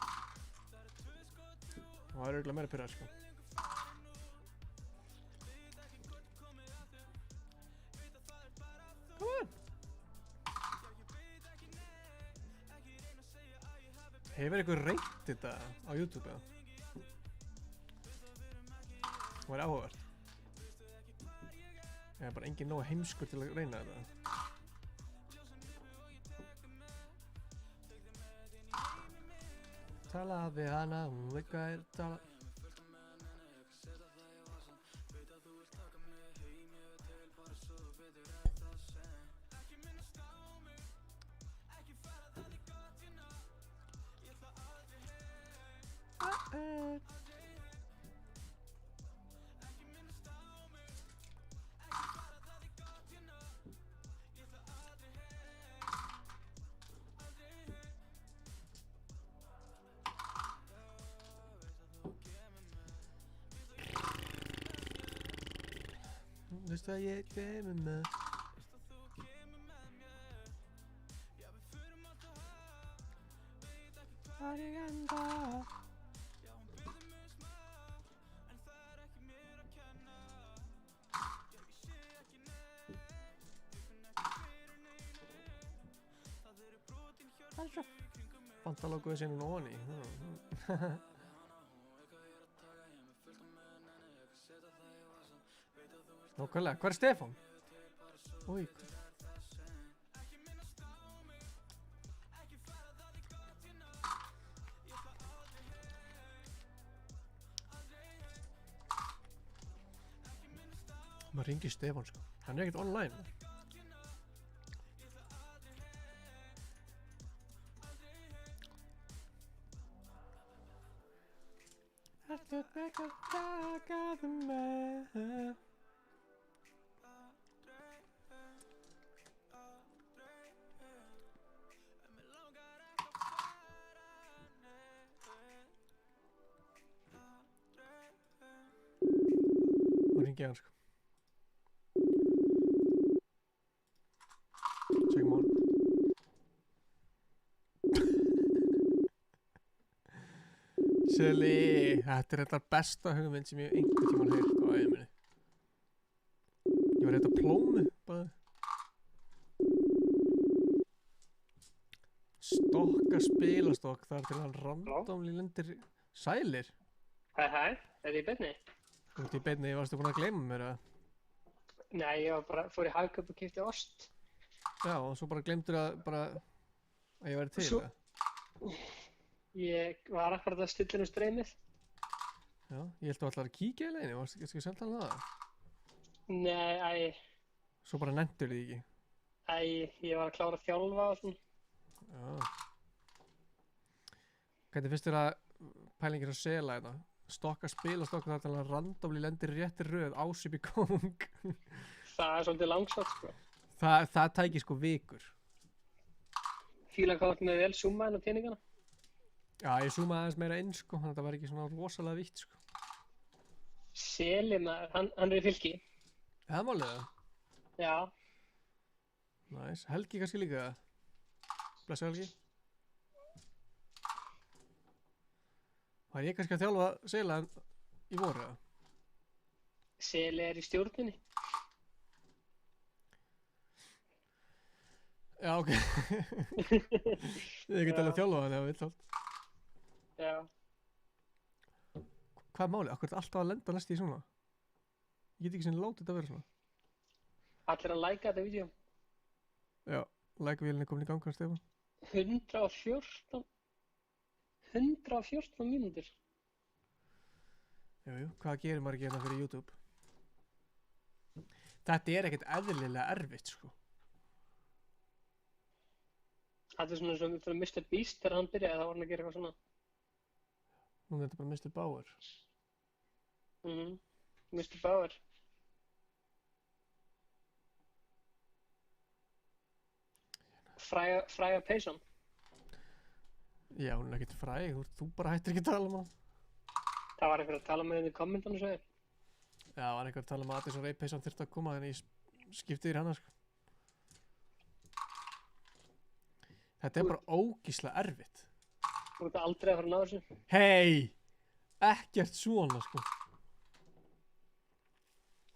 Það er örugglega meira pirrar sko. Come on! Hefur einhver reynt þetta á YouTube eða? Það væri áhugavert. Ég er bara engin nógu heimskur til að reyna þetta. tala við hana, hún veit hvað er að tala. Veist að ég gleymi mig. Hvar ég enda. Það er svo fantalókuðu sinni ofan í. Nákvæmlega, hvað er Stefán? Új. Maður ringir Stefán sko, hann er ekkert online. Ertu ekki að taka þig með? Ringi hann sko. Tjekkum á hann. Silly, þetta er þetta besta hugmynd sem ég hef einhvern tímann heyrt á ævi minni. Ég var eitthvað plómu bara. Stokka spilastokk þar til hann randomli lendir. Sælir? Hæ, er ég í beinni? Þú ert í beinni, varstu búin að gleyma mér eða? Nei, ég var bara, fór í Hagkaup og keypti ost. Já, og svo bara gleymdur að ég væri til Svo- eða? Ég var akkurat að stilla inn streymið. Já, ég held að allar að kíkja í leiðinni, varstu ekki að selta hann það? Nei, Svo bara nenntur þið ekki. ég var að klára að þjálfa og svona. Já. Hvernig finnst þér að pælingir að sela þetta? Stokka spilastokk þar til hann randomli lendir í réttir röð ásip í kóng. Það er svolítið langsótt, sko. Það tæki sko vikur. Fílan hvað með vel summaðin á peningana. Já, ég zoomaði aðeins meira inn sko, þannig að það var ekki svona rosalega vítt sko. Seli maður, hann er í fylki. Það er málið það. Já, Næs. Helgi kannski líka það. Blessa Helgi. Var ég kannski að þjálfa sela í voru eða? Seli er í stjórninni. Já, ok. Ég get alveg að þjálfa hann ef það vill allt. Já, Hvað er málið? Akkur er þetta alltaf að lenda næst í svona? Ég get ekki sinni látið þetta að vera svona. allir að læka þetta vídeo. Já, like-vélinn er komin í gang hann Stefán. 114 mínútur. Jú, hvað gerir maður ekki hérna fyrir YouTube? Þetta er ekkert eðlilega erfitt sko. Þetta er svona eins og Mr. Beast þegar hann byrjaði, þá var hann að gera eitthvað svona. Nú er þetta bara Mr. Bauer. Mr. Bauer. Fræga peysan. Já, hún er ekkert fræg, þú bara hættir ekki að tala um hann. Það var einhver að tala með henni í kommentunum svo. Já, það var einhver að tala um að Addison Rae peysan þyrfti að koma en ég skipti þér hana sko. Þetta er bara ógíslega erfitt. Þú ert aldrei að fara að ná þessu. Hei! Ekkert svona sko.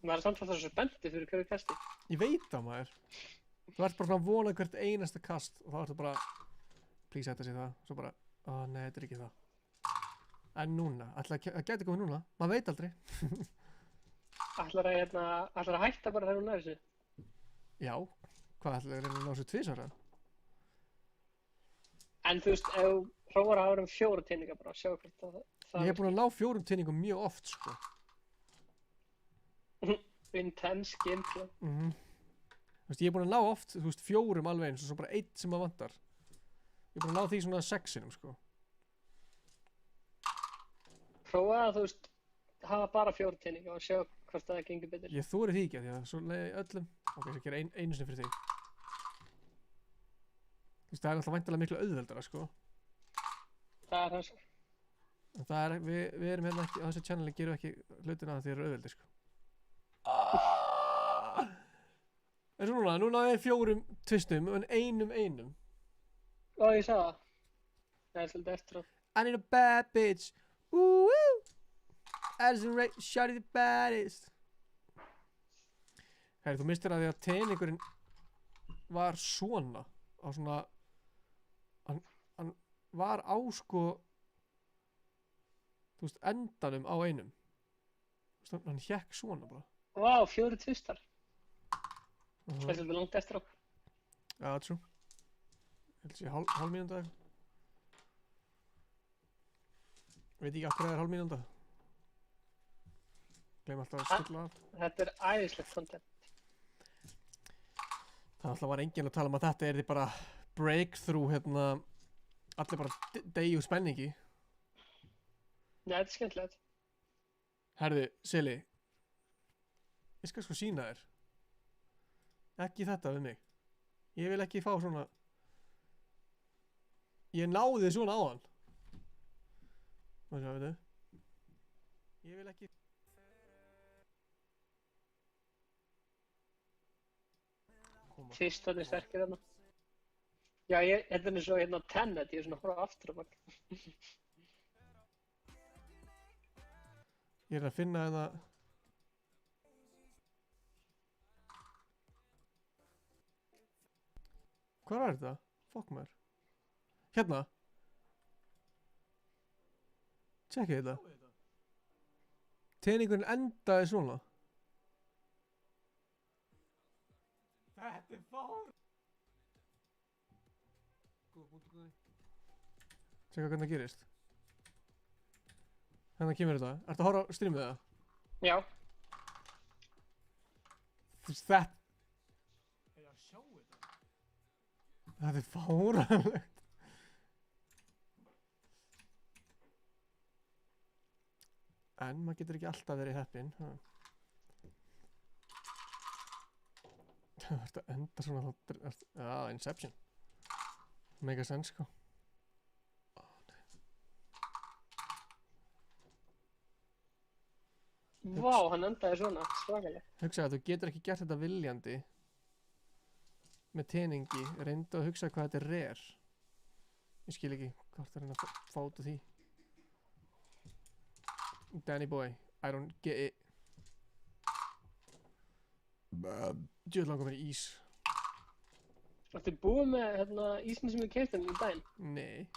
Maður er samt alltaf svo spennti fyrir hverju kasti. Ég veit það maður. Þú ert bara svona að vona hvert einasta kast og þá ertu bara please þetta sé það. Svo bara, nei þetta er ekki það. En núna, það gæti komið núna. Maður veit aldrei. Ætlar að hætta bara þegar hún nær þessu. Já, hvað ætlaði að reyna að ná þessu tvisvar eða? En þú veist, ef þú prófar að hafa 4 teininga bara, sjá hvort það Ég er búinn að ná 4 teiningum mjög oft, sko. intense gameplay. Þú veist, ég er búinn að ná oft, þú veist, 4 alveg eins og svo bara 1 sem að vantar. Ég er búinn að ná því svona 6-inum, sko. Prófa að, þú veist, hafa bara 4 teininga og sjá hvort það gengur betur. Ég þori því ekki, af því að svo leiði öllum. Ok, ég gera einu sinni fyrir þig. Þú veist, það er alltaf væntanlega miklu auðveldara, sko. Það er það sko. En það er, við erum hérna ekki, á þessu channeli gerum við ekki hlutina að þeir eru auðveldir, sko. En svo núna náðu ég 4 tvistum en einum. Ó, ég sá það. Það er svolítið eftir á. I need a bad bitch. Ooh, woo. Addison Rae, shawty the baddest. Hæri, þú mistir að því að teiningurinn var svona. Á svona, hann var á sko, þú veist, endanum á einum. Þú veist, hann hékk svona bara. Vá, 4 tvistar. Það er svolítið langt eftir á. Já, true. Ég held að sé hálf mínúnda eða eitthvað. Veit ekki af hverju það er hálf mínúnda. Gleym alltaf að stilla af. Þetta er æðislegt content. Það alltaf var enginn að tala um að þetta er því bara breakthrough, hérna, allir bara deyju spenningi. Nei, þetta er skemmtilegt. Herði, Sili, ég skal sko sýna þér. Ekki þetta við mig. Ég vil ekki fá svona. Ég náði svona á hann. Má sjá, veitu. Ég vil ekki. Tvistarnir sterkir þarna. Já, þetta er eins og hérna Tenet, ég er svona að horfa aftur á bak. Ég er að finna hérna. Hvað er þetta? Fokk maður. Hérna. Tjekkið þetta. Teningurinn endaði svona. Þetta er fár. Tjekka hvernig það gerist. Hérna kemur þetta. Ertu að horfa á streamið það? Já. Þú veist þetta. Þetta er fáránlegt. En maður getur ekki alltaf verið heppinn. Það ert að enda svona. Já, Inception. Mega sense, sko. Vá, hann endaði svona, svakalega. Hugsa að þú getur ekki gert þetta viljandi. Með teningi. Reyndu að hugsa hvað þetta er rare. Ég skil ekki hvort það er að fá út af því. Danny boy, I don't get it. Djöð langar mér í ís. Ertu búið með hérna ísinn sem við keyptum í daginn? Nei.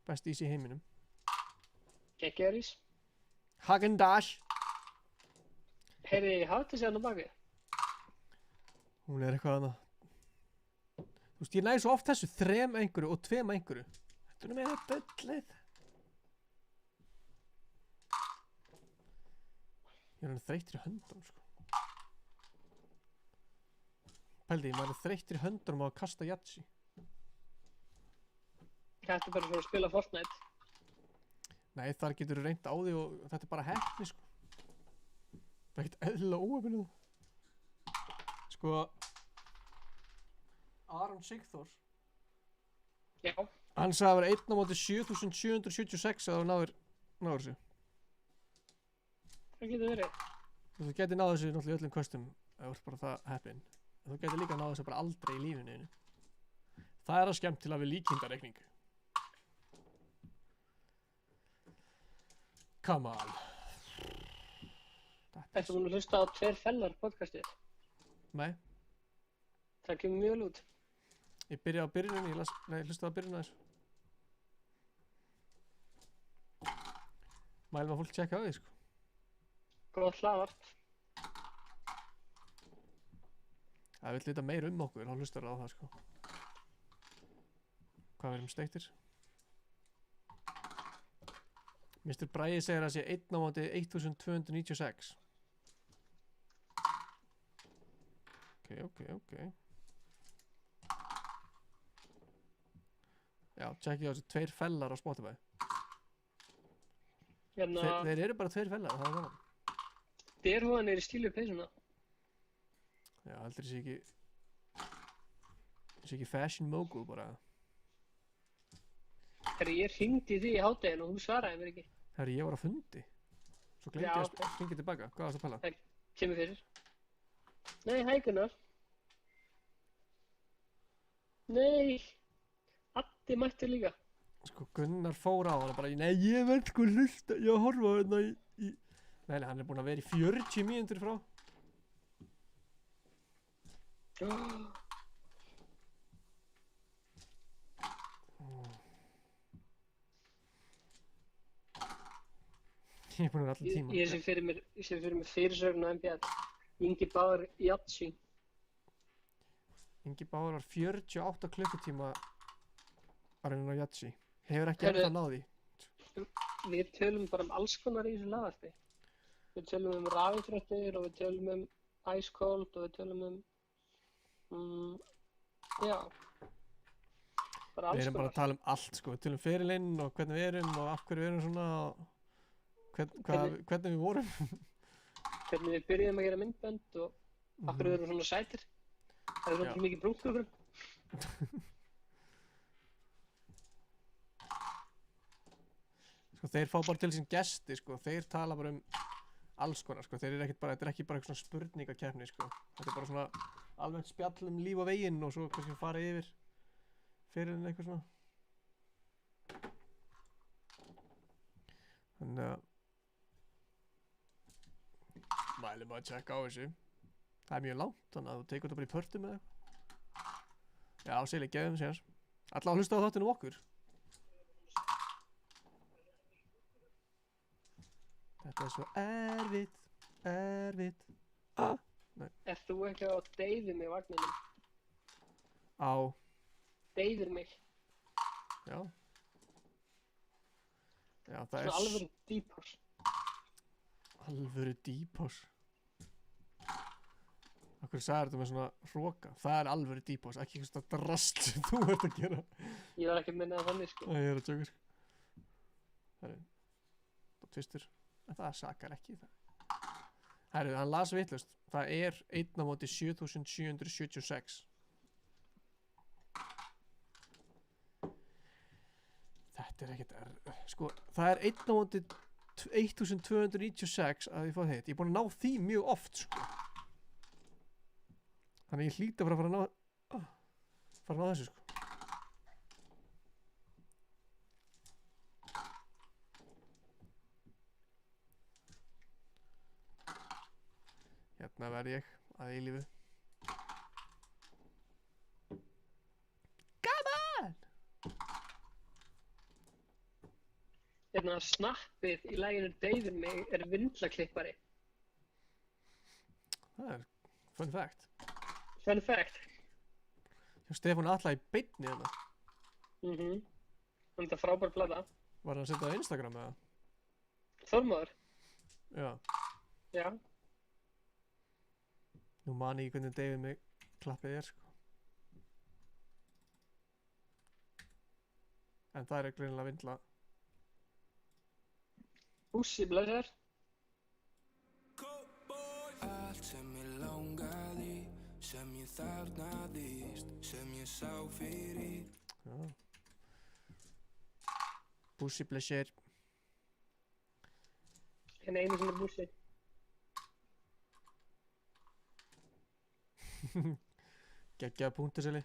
Best ís í heiminum. Geggjaður ís. Häagen-Dazs. Heyrði, hafði þessi hann á baki? Hún er eitthvað annað. Þú veist, ég næði svo oft þessu 3 einhverju og 2 einhverju. Þetta er meira döllið. Ég er hann þreyttur í höndunum, sko. Pældi, maður er þreyttur í höndunum á að kasta jatsi. Þetta er bara svo að spila Fortnite. Nei, þar getur þú reynt á því og þetta er bara heppni, sko. Það er ekkert eðlilega óöfnið. Sko, Aron Sigþórs. Já. Hann sagði að vera 1 á móti 7776 að það náður þessu. Það getur verið. Þú geti náð þessu náttúrulega í öllum kvöstum ef þú ert bara það heppinn. Þú geti líka náð þessu bara aldrei í lífinu. Það er að skemmt til að við líkindareikning. Come on. Ertu búin að hlusta á 2 fellar podcastið? Nei, Það kemur mjög vel út. ég byrjaði á byrjuninni, ég hlustaði á byrjunina þessu. Mælum að fólk tjekka á því, sko. Góð hlaðvarp. Það vil vita meir um okkur, þá hlustar það á það, sko. hvað við erum steiktir. Mr. Bragi segir að sé 1 á móti 1296. Ok. Já, tjekkið á þessu 2 fellar á Spotify. Hérna, Þeir eru bara 2 fellar, það er gaman. derhúðan er í stílu peysuna. Já, heldur sé ekki fashion mogul bara. Herri, ég hringdi í því í hádeginu og þú svaraði mér ekki. Herri, ég var á fundi. Svo glemdi Já. ég að hringja tilbaka. Hvað varst að pæla? Kemur fyrir. Nei, hæ Gunnar. Nei, Addi mættur líka. Sko, Gunnar fór á hana bara, nei, ég verð sko hlusta, ég horfa á hérna í... Nei, hann er búinn að vera í 40 mínútur frá. Ég er búinn að vera allan tíma. Ég sé fyrir mér fyrirsögn á MBL. Ingi Báður Jatsi. Ingi Báður var 48 klukkutíma að reyna á Jatsi. Hefur ekki Herri- ennþá náð því. Við tölum bara um alls konar í þessu lagarpi. Við tölum um rafíþróttir og við tölum um ice cold og við tölum já, bara Við alls erum bara að konar. tala um allt, sko. Við tölum ferilinn og hvernig við erum og af hverju við erum svona og hvernig við vorum. Hvernig við byrjuðum að gera myndbönd og af hverju við erum svona sætir. Það er Já. svona mikið brúnkugur. Sko, þeir fá bara til sín gesti, sko. Þeir tala bara um alls konar, sko. Þeir eru ekkert bara, þetta er ekki bara eitthvað svona spurningakeppni, sko. Þetta er bara svona almennt spjall um líf og veginn og svo kannski fara yfir ferilinn eitthvað svona. Þannig að mælum að tjekka á þessu. Það er mjög langt, þannig að þú tekur þetta bara í pörtum eða eitthvað. Já, Sili, gefum sér. Alla að hlusta á þáttinu okkur. Þetta er svo erfitt. Ert þú ekki að deyði mig vagninum? Á, Deyðir mig. já. Já, það er Svona alveg dýpás. alvöru dýpás. Akkur sagði þetta með svona hróka. Það er alvöru dýpás, ekki eitthvað svona drast sem þú ert að gera. Ég var ekki að minna það þannig, sko. Æ, ég er að tjóka, sko. Herru, það tvistur. En það sakar ekki það. Herru, hann las vitlaust. Það er 1 á móti 7776. Þetta er ekkert sko, það er 1 á móti 1296 að ég fá þetta. Ég er búinn að ná því mjög oft, sko. Þannig ég hlýta bara að fara að ná þessu, sko. Hérna verð ég að eilífu. Hérna snappið í læginu Deyðir mig er vindlaklippari. Það er fun fact. Fun fact. Hjá Stefán Atla í beinni hérna. Þetta er frábær plata. Var hann að setja það á Instagram eða? Þormóður. Já. Já. Nú man ég ekki hvernig David mig klappið er, sko. En það er greinilega vindla. Bússi blessar. Allt sem ég langaði, sem ég þarnaðist, sem ég sá fyrir. Já. Bússi blessir. Hérna einu sinni bússi. Geggjaða punktur, Sili.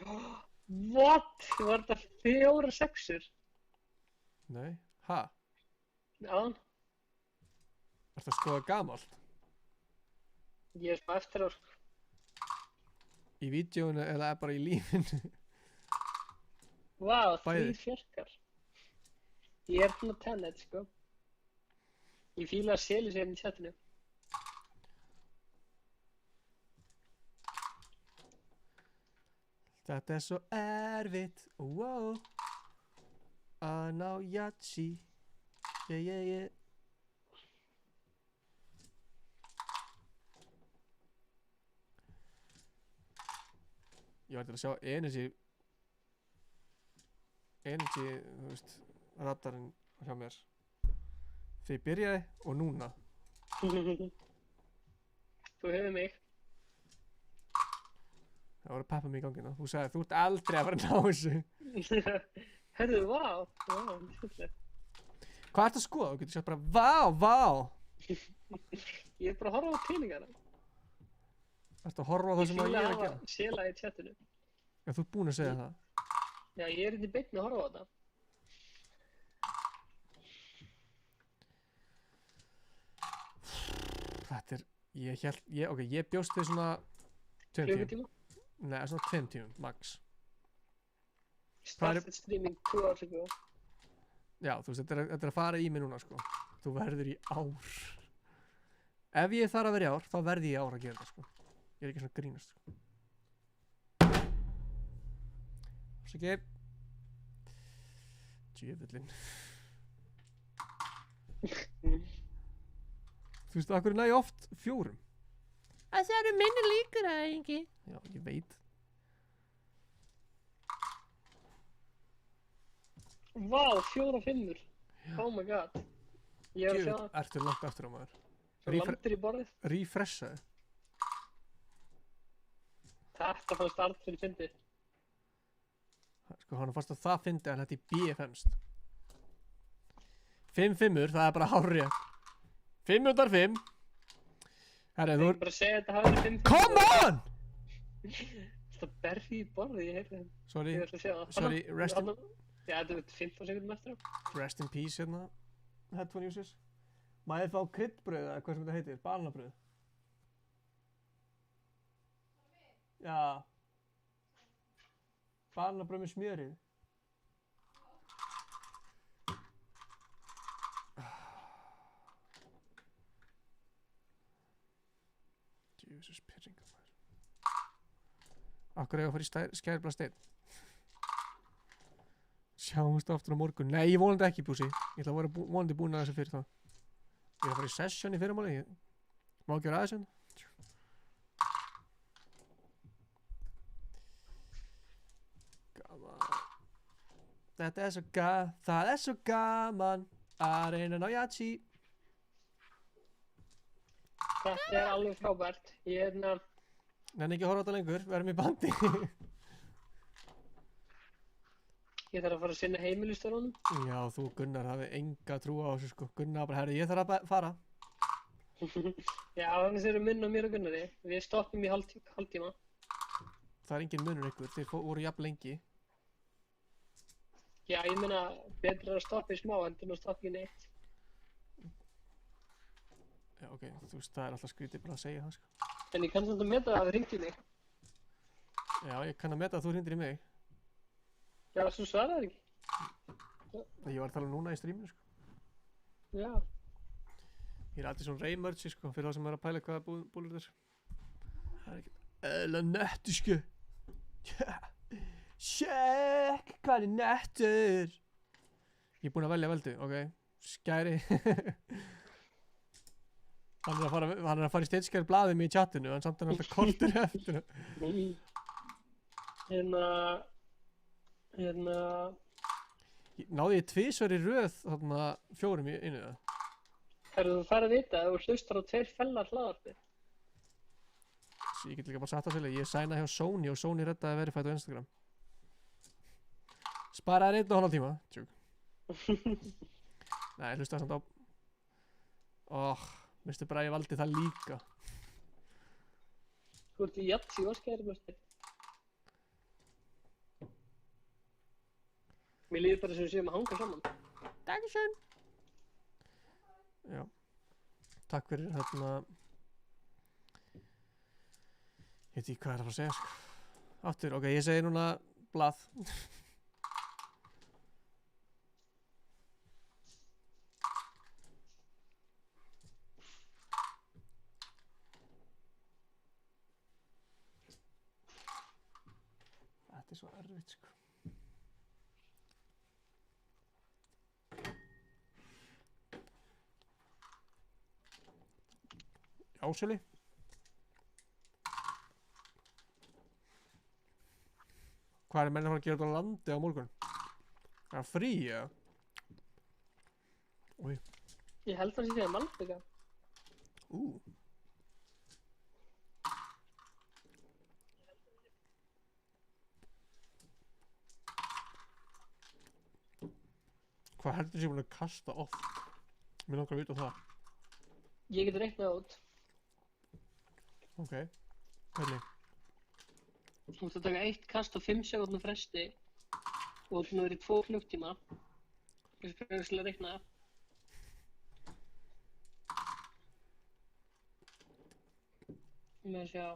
What? Var þetta 4 sexur? Nei. Ha? Já. Ertu að skoða gamalt? Ég er bara eftir á, sko. Í vídeóinu eða bara í lífinu? Vá, Bæði. 3 fjarkar. Ég er svona 10, sko. Ég fíla að seli sér í chatinu. Þetta er svo erfitt, wow. Að ná jatsi. Yeah. Ég var til að sjá energy, þú veist, radarinn hjá mér. Þegar ég byrjaði og núna. Þú hefur mig. Það voru að peppa mig í gangina. Þú sagði, þú ert aldrei að fara að ná þessu. Herðu, vá, skemmtilegt. Hvað ertu að skoða? Þú getur sagt bara, vá. Ég er bara að horfa á tíningana. Ertu að horfa á það sem ég er að gera? Ég sela í chatinu. Já, þú ert búinn að segja það. Já, ég er í beinni að horfa á þetta. Þetta er, ég bjóst þig svona 2 tímum. Klukkutíma. Nei, svona 2 tímum, max. Started streaming 2 hours ago. Já, þú veist, þetta er að fara í mig núna, sko. Þú verður í ár. Ef ég þarf að vera í ár, þá verði ég í ár að gera þetta, sko. Ég er ekki svona að grínast, sko. Svo ekki. Djöfullinn. Þú veist, akkur næ ég oft 4. Það eru minni líkur að ekki. Já, ég veit. Vá, 4 5. Oh my god. Ég er að sjá Djöfull, ertu langt aftur á maður. svo landur í borðið. Refreshaðu. Þetta fannst aldrei fyndið. Sko, hann fannst að það fyndi að þetta í BFMst. 5 5-ur, það er bara hárrétt. 5/5. Herri, þú Ég bara segja þetta hafi verið 5 5. Come on! Þetta berði í borðið, ég heyrði þeim. Sorry, Ég ætla að sjá það. sorry, Já, þetta er 15 sekundum eftir á. rest in peace hérna. Headphone users. Má ég fá kryddbrauð eða hvað sem þetta heitir? Bananabrauð. Já. Bananabrauð með smjörið. Djöfusis pyrringar maður. Akkur eiga að fara í skærblað steinn. Sjáumst aftur á morgun. Nei, ég vonandi ekki, Búsi. Ég ætla að vera vonandi búin að þessu fyrir það. Ég ætla að fara í session í fyrramáli. Má ekki vera aðeins hérna. Gaman. Þetta er svo gaman. Það er svo gaman að reyna að ná jatsi. Þetta er alveg frábært. Ég er Nenni ekki að horfa á þetta lengur. Verðum í bandi. Ég þarf að fara að sinna heimilistörunum. Já, þú Gunnar hafið enga trú á þessu sko. Gunnar bara, herri, ég þarf að fara. Já, þannig þeir eru munn á mér og Gunnari. Við stoppum í hálftíma. Það er engin munur ykkur. Þeir voru jafn lengi. Já, ég meina, betra að stoppa í smá heldur en að stoppa í neitt. Já, ok. Þú veist, það er alltaf skrítið bara að segja það sko. En ég kann samt að meta að það ringdi mig. Já, ég kann að meta að þú hrindir í mig. Já, svo svaraði ekki. Ég var að tala núna í stríminu sko. Já. Ég er alltaf svona reymörtsi sko. Fyrir það sem er að pæla hvaða búlur þess. Það er ekkert eðla nettu sko. Sjekk, hvað er nettur? Ég er búinn að velja veldu, ok. Skæri. Hann er að fara í steinskæri blaðið mig í chatinu. Hann samt er alltaf kortur eftir. Náði ég tvisvar í röð þarna 4 í einu það. Herru, þú færð að vita að þú hlustar á 2 fellar hlaðarpi. Svo ég get líka bara satt að segja. Ég sæna hjá Sony og Sony reddaði verified á Instagram. Sparaði 1,5 tíma. Tjók. Nei, hlustaði samt á. Minnstu bara að ég valdi það líka. Þú ert í jatsi og skæriblastir. Mér líður bara sem við séum að hanga saman. Dankeschön. Já. Takk fyrir hérna. Ég veit ekki hvað er að fara að segja sko. Aftur, ok, ég segi núna blað. Þetta Þetta er svo erfitt, sko. Áseli. Hvað er menn að fara að gera þetta á landi á morgun? Er það frí, eða? Úi, Ég held að það sé að Malbika. Hvað heldur þú sé búin að kasta oft? Mér langar að vita það. Ég get reiknað út. Ok, hvernig? Þú ert að taka 1 kast á 5 sekúndna fresti og þú ert nú verið í 2 klukktíma. Ég skal að reikna það. Með að sjá.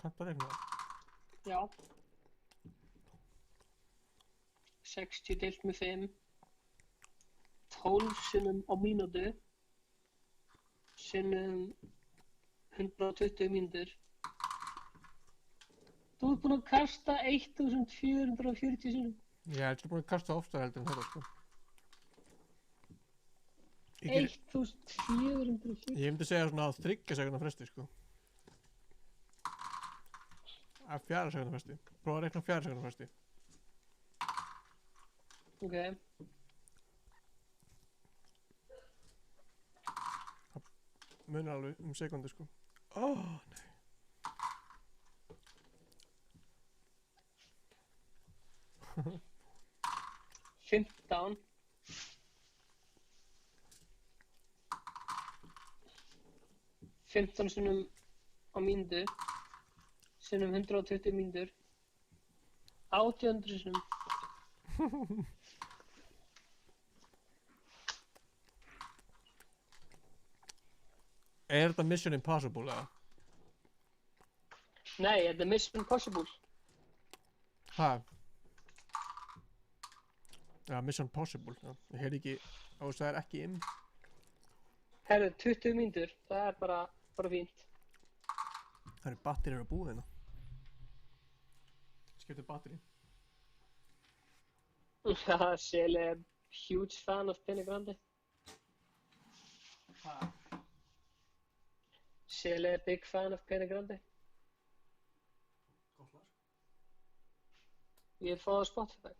Kanntu að reikna það? Já. 60 deilt með 5. 12 sinnum á mínútu. Sinnum 120 mínútur. Þú ert búinn að kasta 1440 sinnum. Já, ég er búin að kasta oftar heldur en þetta, sko. Ég 1440. myndi segja svona á 3 sekundar fresti, sko. Að 4 sekundar fresti. Prófa að reikna 4 sekundar fresti. Ok. Munar alveg sekundu, sko. Nei. Fimmtán. Fimmtán sinnum á mínútu. Sinnum 120 mínútur. 1800 sinnum. Er þetta Mission Impossible, eða? Nei, þetta er Mission Impossible. Hæ? Já, Mission Possible, já. Ég heyrði ekki, það er ekki Herru, 20 mínútur. Það er bara fínt. Það eru batterið að búið hérna. Skiptu batteri. Seli er huge fan of Penny Grande. Hæ? Seli er big fan of Penny Grande. Gott lag. Ég er fáið á Spotify.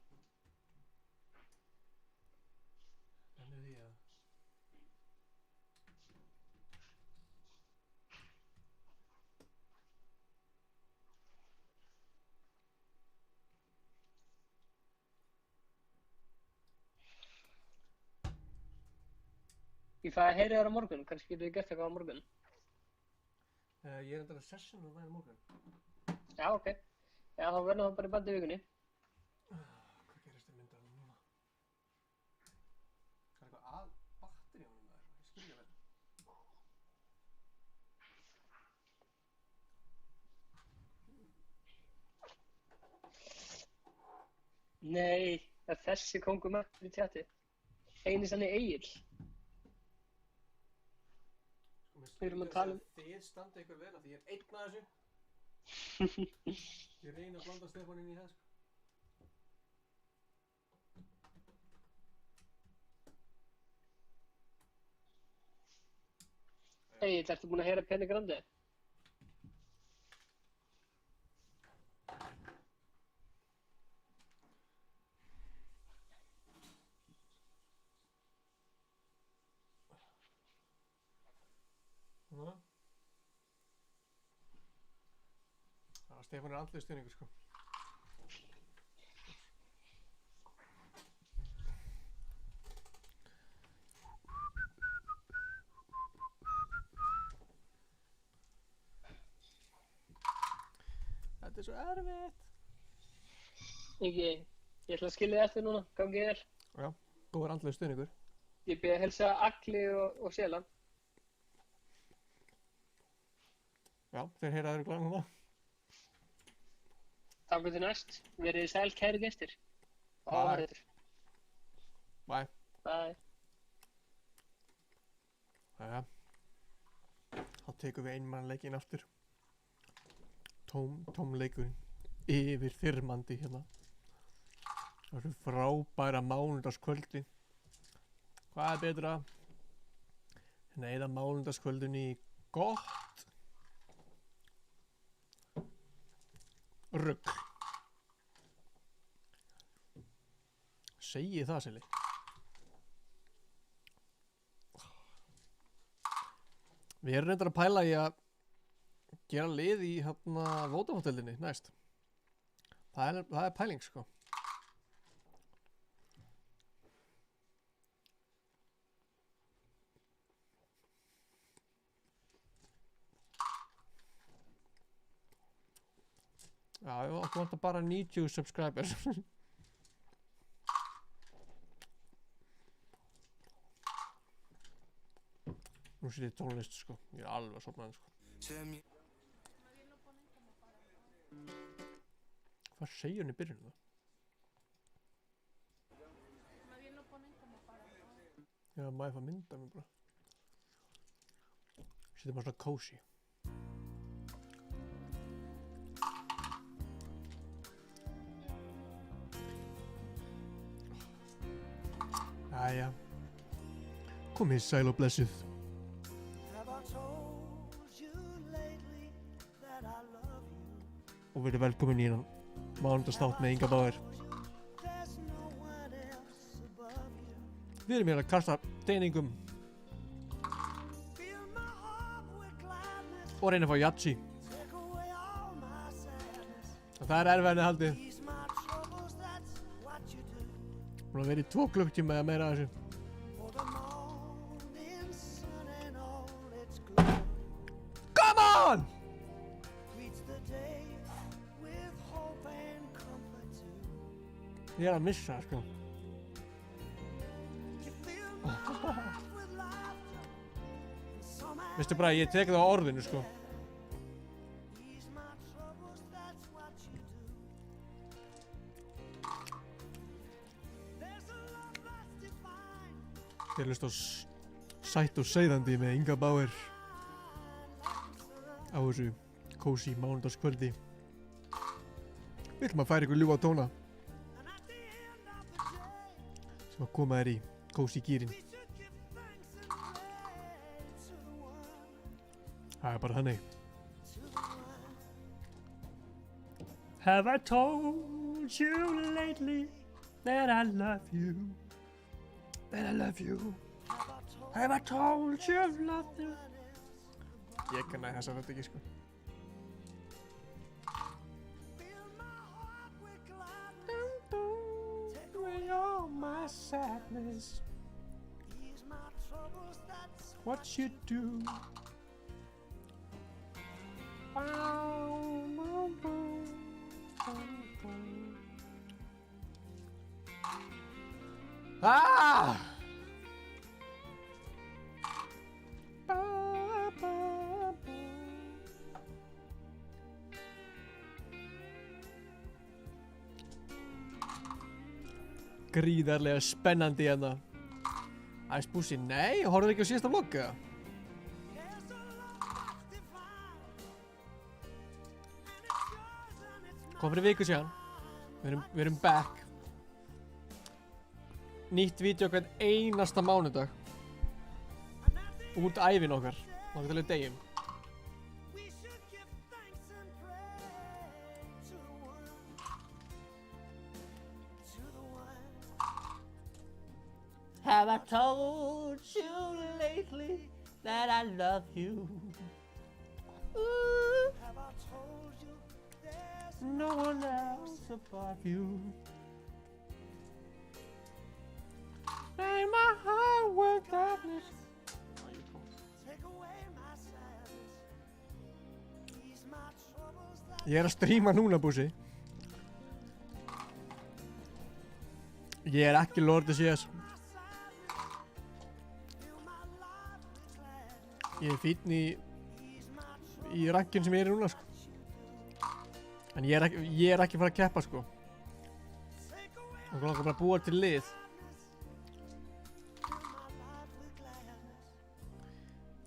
Ennur því að... Ég fæ að heyra þér á morgun. Kannski getur við gert eitthvað á morgun. Ég er endala session og væri morgun. Já, ok. Já, þá verðum við bara í bandi í vikunni. Hvað gerist þér myndar núna? Hvað er eitthvað að batteri á núna? Ég skil ekki vel. Nei, það er þessi kóngur mættur í tjati. Einu sannig Egill. Við erum að tala um... Þið standa ykkur vel að því ég er einn að þessu. Ég reyna að blanda Stefán inn í það, sko. Egill, ertu búinn að heyra Penny Grande? Já, Stefán er andlegur stuðningur, sko. Þetta er svo erfitt. Ég ætla að skilja þið eftir núna, gangi þér. Já, góður andlegur stuðningur. Ég byrði að helsa Agli og Sela. Já, þeir heyra þér glæð núna. Takk fyrir næst. Verið þið sæl, kæri gestir. Bye. Bye. Bye. Jæja. Þá tekum við einmannleikin aftur. tómleikurinn yfir þyrmandi hérna. Það eru frábæra mánudagskvöldi. Hvað er betra en að eyða mánudagskvöldunni í gott rugl? Segi það, Silli. Við erum reyndar að pæla í að gera lið í hérna Vodafone-deildinni næst. Það er pæling, sko. Já, okkur vantar bara 90 subscribers. Nú sér ég tónlist, sko. Ég er alveg að sofna hann, sko. Hvað segir hann í byrjunum það? Já, maður fær mynda mér bara. Setjum bara svona cozy. Jæja. Komið sæl og blessuð. Og verið velkomin í hennan mánudagsþátt með Inga Bauer. Við erum hérna að kasta teiningum og reyna að fá jatsi. Það er erfiðan haldið. Búin að vera í 2 klukktíma eða meira af þessu. Come on! Ég er að missa, sko. Veistu bara, ég tek það á orðinu, sko. Þið er hlust á sætt og seiðandi með Inga Bauer á þessu cozy mánudagskvöldi. Við ætlum að færa ykkur ljúfa tóna sem að koma þér í cozy gýrin. Það er bara þannig. Have I told you lately that I love you? That I love you. Have I told you I love you? Ég kann þessa þetta ekki, sko. My sadness, what you do. Ah! Gríðarlega spennandi hérna. Ice Pussy, nei, horfðu ekki á síðasta vlogg, eða? Kom fyrir viku síðan. Við erum back. Nýtt vídeo hvern einasta mánudag. Út ævin okkar. Náttúrulega til að degjum. Have I told you lately that I love you? Ooh. Have I told you there's no one else above you? Ain't my heart worth darkness? Take away my sadness. Ease my troubles that Ég er að stríma núna, Bussi. Ég er ekki Lord CS. Ég er fínn í rankinn sem ég er í núna, sko. En ég er ekki fara að keppa, sko. Og langar bara að búa til lið.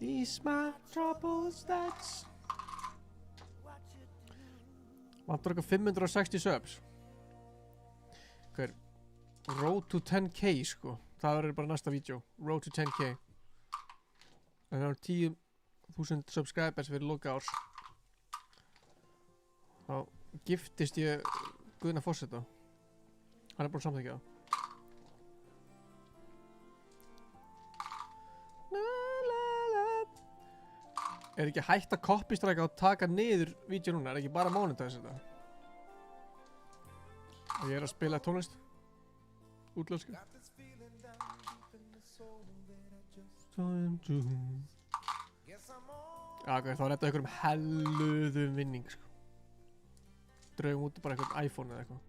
Ease my troubles, that's Vantar eitthvað 560 subs. Hver? Road to 10k sko. Það verður bara næsta vídeo. Road to 10k. Það er 10.000 subscribers fyrir loka árs. Þá giftist ég Guðna Fosseta. Hann er búinn að samþykkja það. Er ekki hægt að copystræka og taka niður vídeo núna? Er ekki bara monetize þetta? Og ég er að spila tónlist. Útlösku. Já, ok, þá redda ykkur helluðum vinning, sko. Draugum út bara eitthvað iPhone eða eitthvað.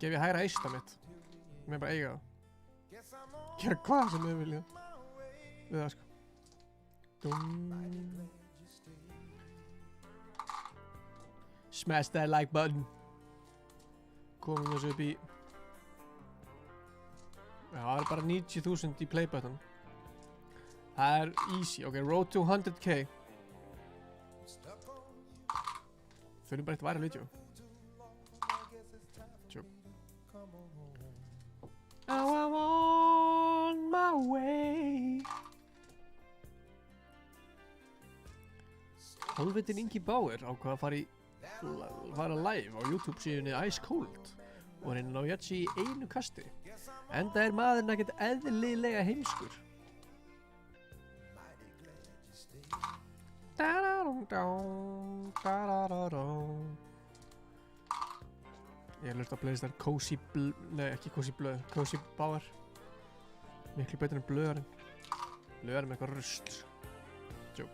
Gef ég hægra eista mitt. Mér bara eiga það. Gera hvað sem þið vilja við það, sko. Smash that like button. Komum þessu upp í. Já, það er bara 90.000 í play button. Það er easy. Ok, road to 100k. Þurfum bara eitt væri vídeo. Now I'm on my way. Hálfveitin Ingi Bauer ákvað að fara live á YouTube síðunni Ice Cold og reyna að ná Yachi í einu kasti. Enda er maðurinn ekkert eðlilega heimskur. Ég hlusta að playlist þar Cozy Blöð, nei ekki Cozy Blöð, Cozy Bauer. Miklu betur en Blöðarinn. Blöðarinn með eitthvað rusl. Tjó.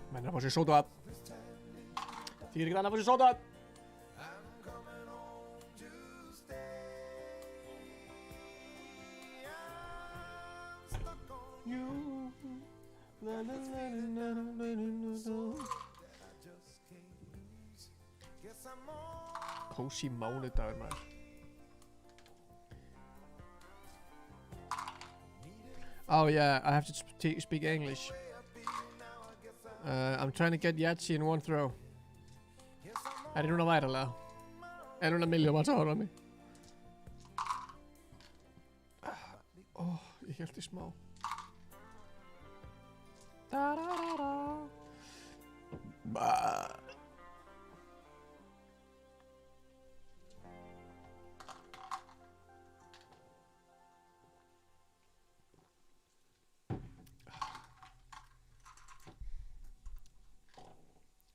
Menn að fá sér sóda. Þýr ekki annað að fá sér sóda. Cozy mánudagur maður. Oh yeah, I have to speak English. I'm trying to get Yachi in one throw. Er ég núna væralega? Er núna milljón manns að horfa á mig? Ég held í smá.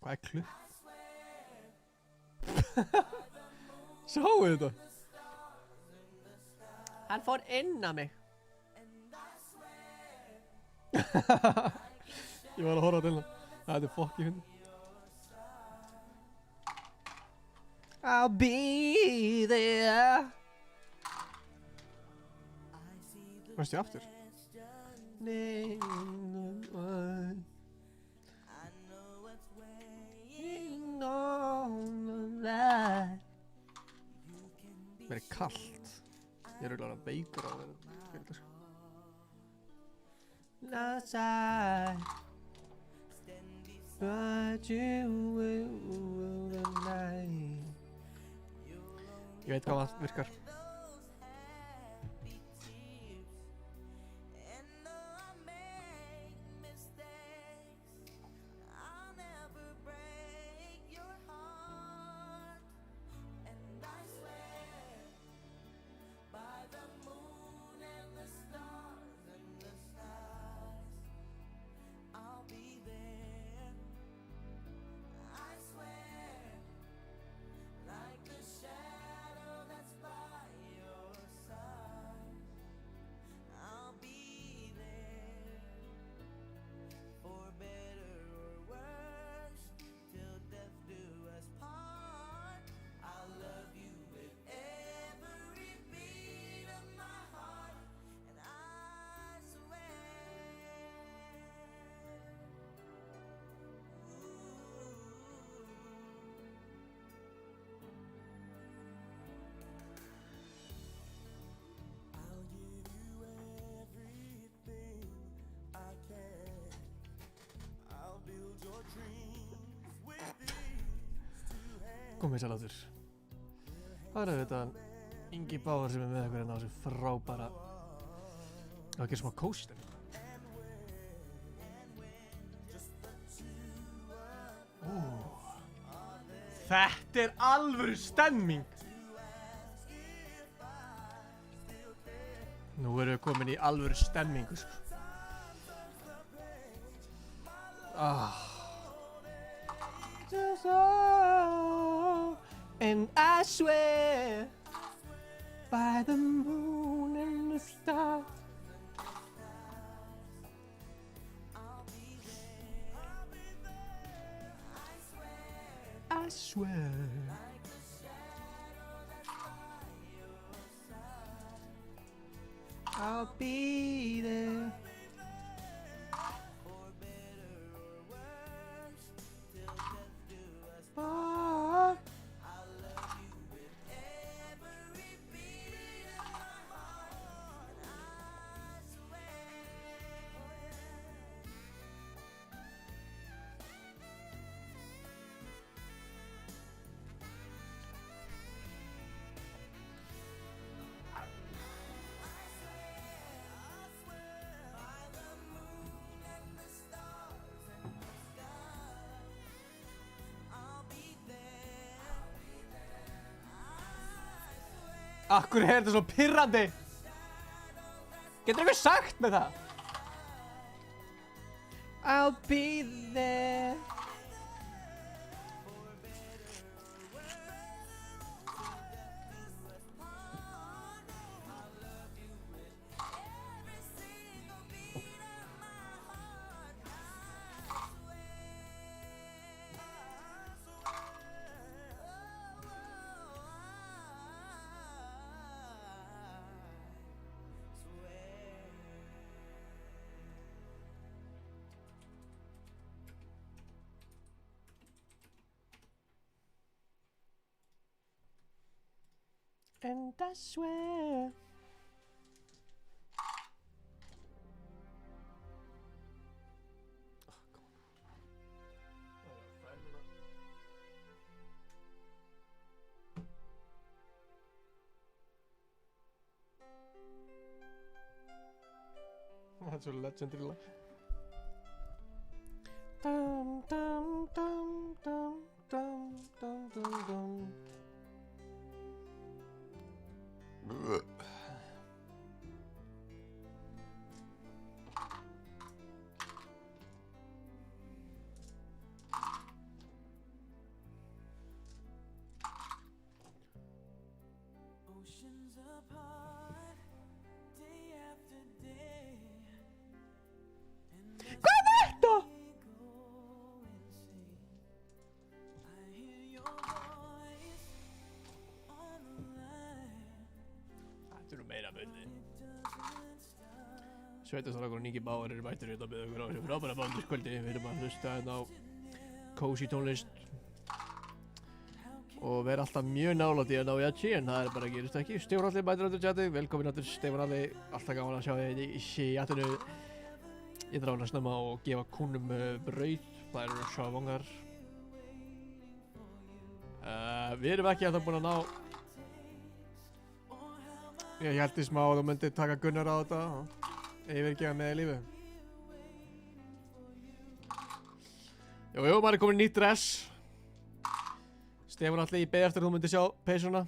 Hvað er klukk? Sáu þetta? Hann fór inn á mig. Ég var að horfa til hann. Þetta er fokkið hundi. I'll be there. Varstu ég aftur? Nei. Mér er kallt. Ég er auðvitað veikur á þetta. Outside, but you will tonight. Ég veit hvað það virkar. Like the shadow that's by Komið sér áttur. Það er þetta Ingi Báður sem er með okkur hérna á þessu frábæra. Það gerir smá kóstur. Þetta er alvöru stemming. Nú erum við komin í alvöru stemmingu, sko. And I swear by the moon and the stars. I swear. I'll be there. Oh. Akkur er þetta svo pirrandi? Getur eitthvað sagt með það? I'll be there. And I swear. That's a legendary line. Dum dum dum dum dum dum dum dum. Oceans apart, day after day. Hvað er þetta? I hear your voice on the line. Þetta eru meira bulli. Sveitastrákur og Ingi Báður eru mættir hérna með okkur á þessu frábæra bándiskvöldi. Við erum að hlusta hérna á cozy tónlist og vera alltaf mjög nálægt í að ná jætsi, en það er bara að gerist ekki. Stefán Alli mætir áttur tjatið, velkomin áttur Stefán Alli, alltaf gaman að sjá þig í tjatinu. Ég þarf að snemma og gefa kúnum brauð, það eru sjávangar. Við erum ekki alltaf búin að ná. Ég held í smá að þú myndir taka Gunnar á þetta og yfirgefa með í lífi. Jú, maður er komin í nýtt dress. Stefán Alli, ég beði eftir að þú myndir sjá peysuna.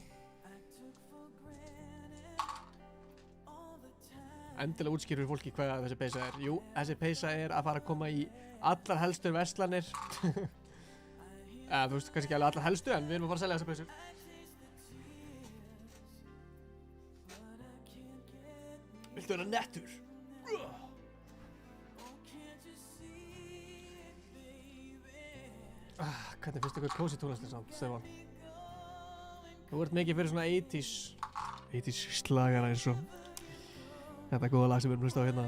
Endilega útskýr fyrir fólki hvað þessi peysa er. Jú, þessi peysa er að fara að koma í allar helstu verslanir. Þú veist, kannski ekki alveg allar helstu, en við erum að fara að selja þessa peysur. Viltu vera nettur? Hvernig finnst ykkur cozy tónlistin samt, Stefán? Þú ert mikið fyrir svona 80s slagara eins og þetta góða lag sem við erum að hlusta á hérna.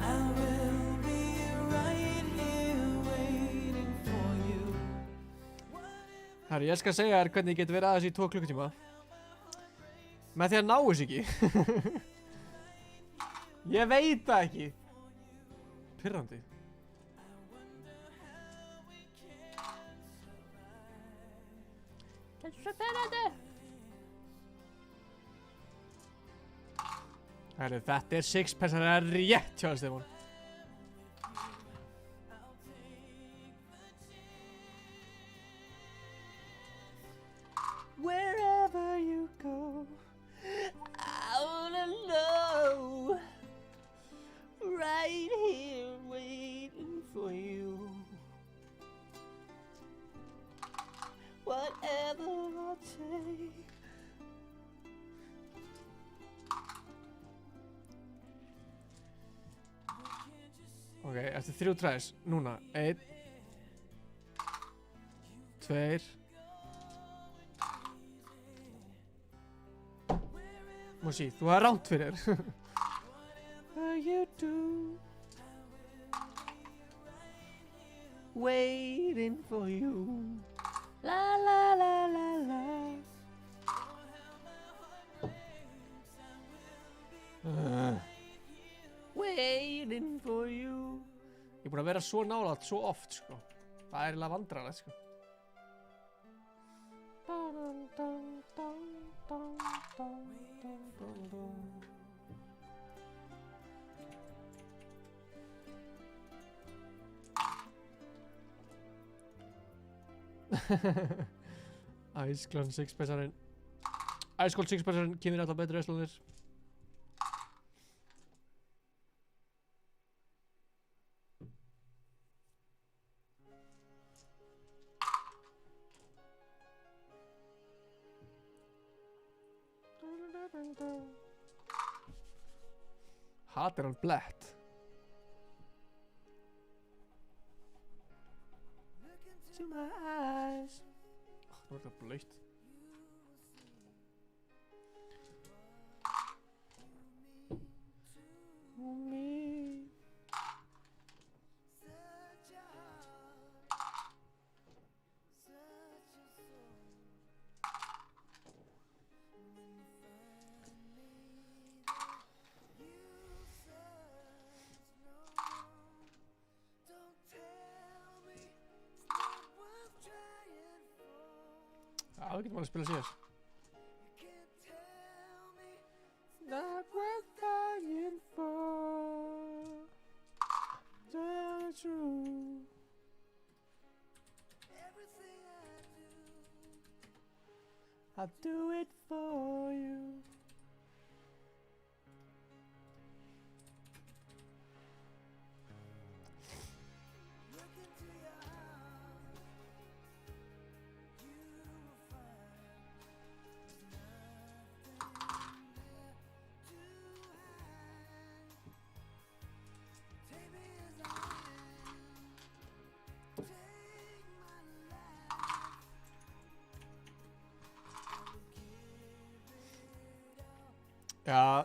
I will be right here waiting for you. Herri, ég skal segja þér hvernig ég get verið aðeins í 2 klukkutíma. Með því að ná þessu ekki. Ég veit það ekki. Pirrandi. Þetta er svo spennandi. Herru, þetta er sixpence, það er rétt hjá þér, Stefán. Wherever you go, I wanna know. Right here waiting for you. Whatever I take. Ok, eftir 3 tries, núna, 1 2 Moshi, þú har ránt fyrir þér. You do waiting for you. La la la la la. Waiting for you. Ég er búinn að vera svo nálægt svo oft, sko. Það er eiginlega vandræðalegt, sko. Ice Clan Sixpencearinn. Ice Cold Sixpencearinn kynir alltaf betri veslunir. Hatar hann blett. To my eyes. Nú er þetta blöytt. Me. Já, við getum alveg að spila síðan. Not worth dying for. Tell the truth. I do it for you. Já,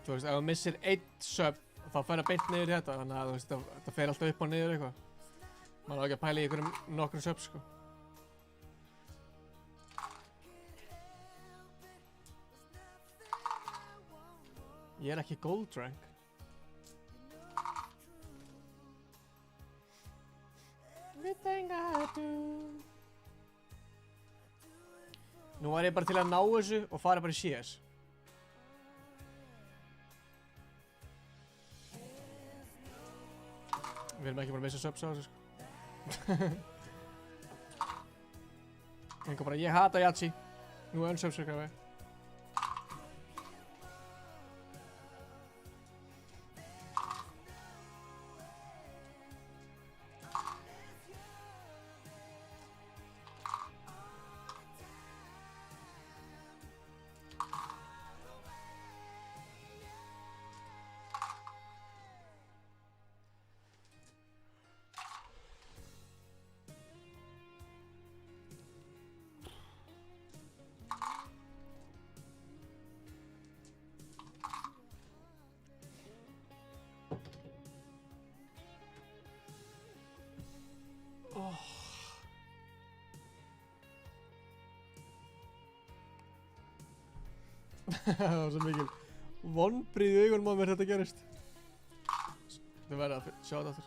þú veist, ef þú missir 1 sub þá fer það beint niður í þetta, þannig að þú veist, það fer alltaf upp og niður eitthvað. Maður á ekki að pæla í einhverjum nokkrum subs, sko. Ég er ekki gold rank. Everything I do. Nú var ég bara til að ná þessu og fara bara í CS. Við erum ekki bara að missa subs á þessu, sko. Enga bara, ég hata Yahtzee. Nú unsubscribe við. Það var svo mikil vonbrigði í augunum á mér þetta gerist. Þetta verður að sjá þetta aftur.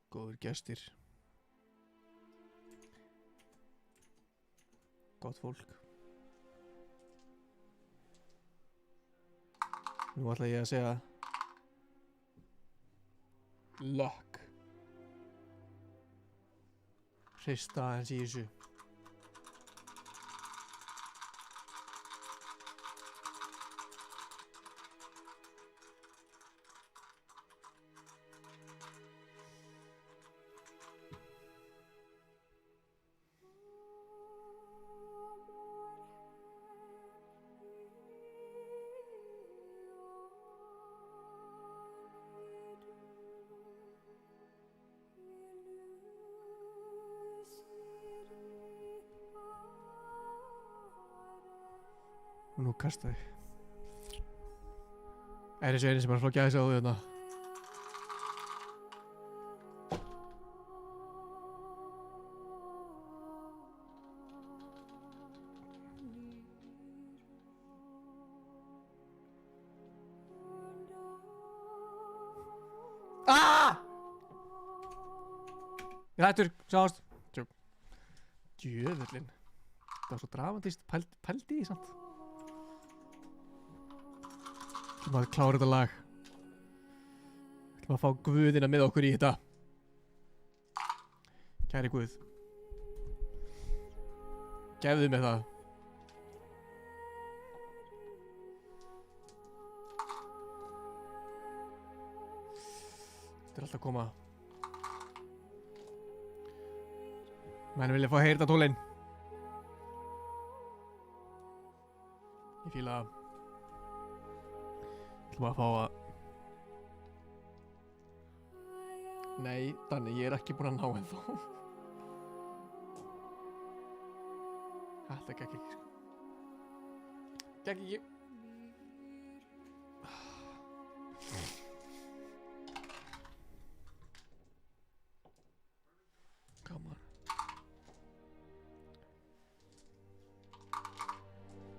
Góður gestir. Gott fólk. Nú ætla ég að segja luck. Hrista aðeins í þessu. Og nú kasta ég. Er þessu eini sem er að slá gæðis á því þarna. Ég hættur, sjáast. Djöfullinn. Það var svo dramatískt, pældi í samt. Þú maður klára þetta lag. Þú maður fá Guðina með okkur í þetta. Kæri Guð. Gefðu mig það. Þetta er alltaf að koma. Menn vilja fá heyrta tólinn. Ég fíla það. Þú maður að fá að... Nei, Danni, ég er ekki búinn að ná ennþá. Þetta gekk ekki, sko. Gekk ekki. Come on.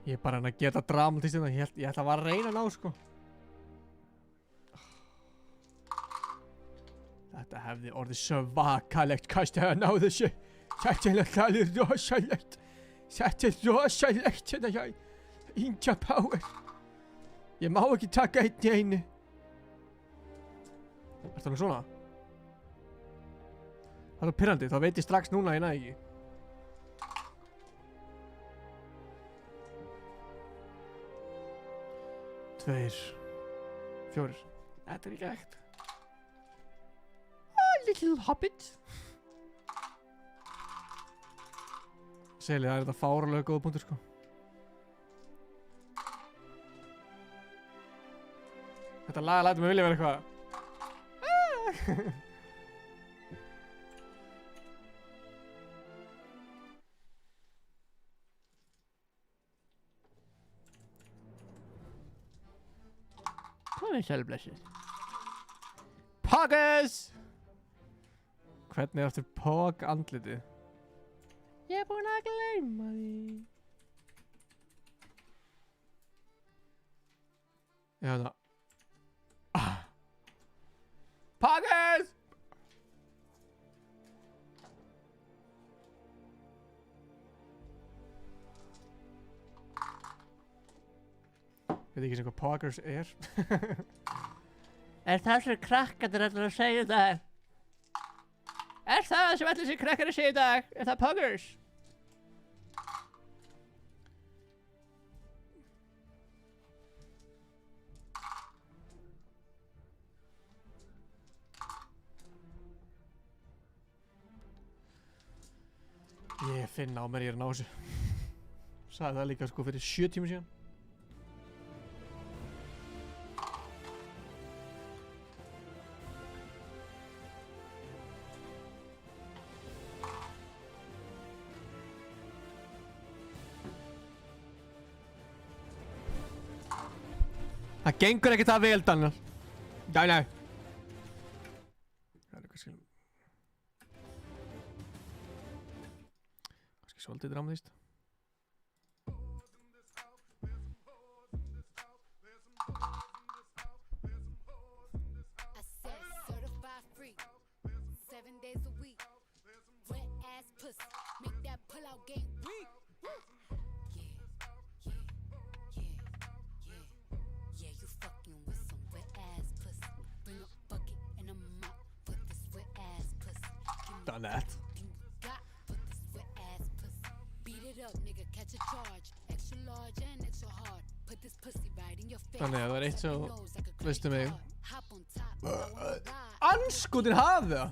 Ég er bara að geta dramatist hérna. Ég ætla að reyna að ná, sko. Þetta hefði orðið svakalegt kast að ná þessu. Þetta er alveg rosalegt. Þetta er rosalegt hérna hjá Ninja Power. Ég má ekki taka einn í einu. Er það nú svona? Það er svo pirrandi, þá veit ég strax núna ég næði ekki. Tveir. Fjórir. Þetta er ekki hægt. Little Hobbit. Seli, það er þetta fáralega góða punktur, sko. Þetta lag lætur mig vilja vera eitthvað. Hvað er sjálfblessið? Poggers! Hvernig er aftur Pog andlitið? Ég er búinn að gleyma því. Já, það. Poggers! Veit ekki sem hvað Poggers er. Er það sem krakkarnir ætlar að segja það? Er það sem allir sem krakkar að segja í dag? Er það Poggers? Ég finn á mér ég er að ná þessu. Sagði það líka sko fyrir 7 tíma síðan. Það gengur ekki það vel, Daniel. Já, nei. Það er eitthvað skilum. Kannski svolítið dramatist. out game weak. Yeah, you fucking with some wet ass pussy. Bring a bucket and a mop for this wet ass pussy. Done that. Everything you got for this wet ass pussy. Beat it up, nigga, catch a charge. Extra large and extra hard. Put this pussy right in your face. Þannig að það er eitt svo, veistu mig, Hop on top, I wanna ride. anskotin hafið það.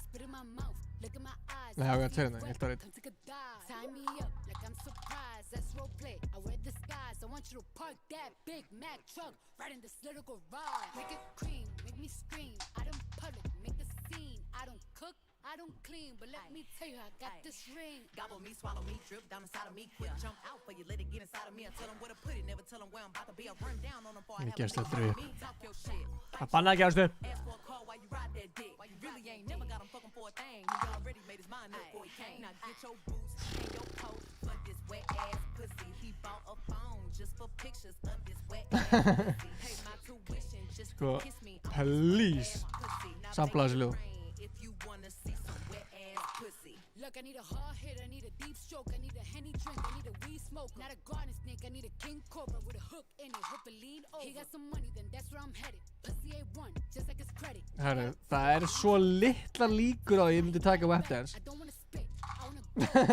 Spit in my mouth, look in my eyes. Nei, það var tveirinn, ég held að Come take a dive. Tie me up like I'm surprised. That's role play. I wear disguise. I want you to park that Big Mac truck right in this little garage. Make it cream, make me scream. I don't public, make the scene. I don't cook, I don't clean, but let me tell you, I got this ring. Gobble me, swallow me, drip down inside of me. Quick jump out for you, let it get inside of me. I tell them where to put it, never tell them where I'm about to be. I run down on them before I Ég have gefst a þetta upp. me. Talk your shit. Það bannaði að gefast upp. Ask for a call while you ride that dick. Why you really ain't never got him fucking for a thing. He already made his mind up before he came. Now get your boots and your coat for this wet ass pussy. He bought a phone just for pictures of this wet ass pussy. Pay my tuition just Sko, to kiss me. please, samplaðu þessu lög. If you wanna see some wet ass pussy. Look, I need a hard hit, I need a deep stroke, I need a Henny drink, I need a weed smoke. Not a garden snake, I need a king cobra with a hook in it, hope it lean over. He got some money, then that's where I'm headed. Pussy A1, just like his credit. Herru, það svo litla líkur á að ég myndi taka web dance. I don't wanna spit, I wanna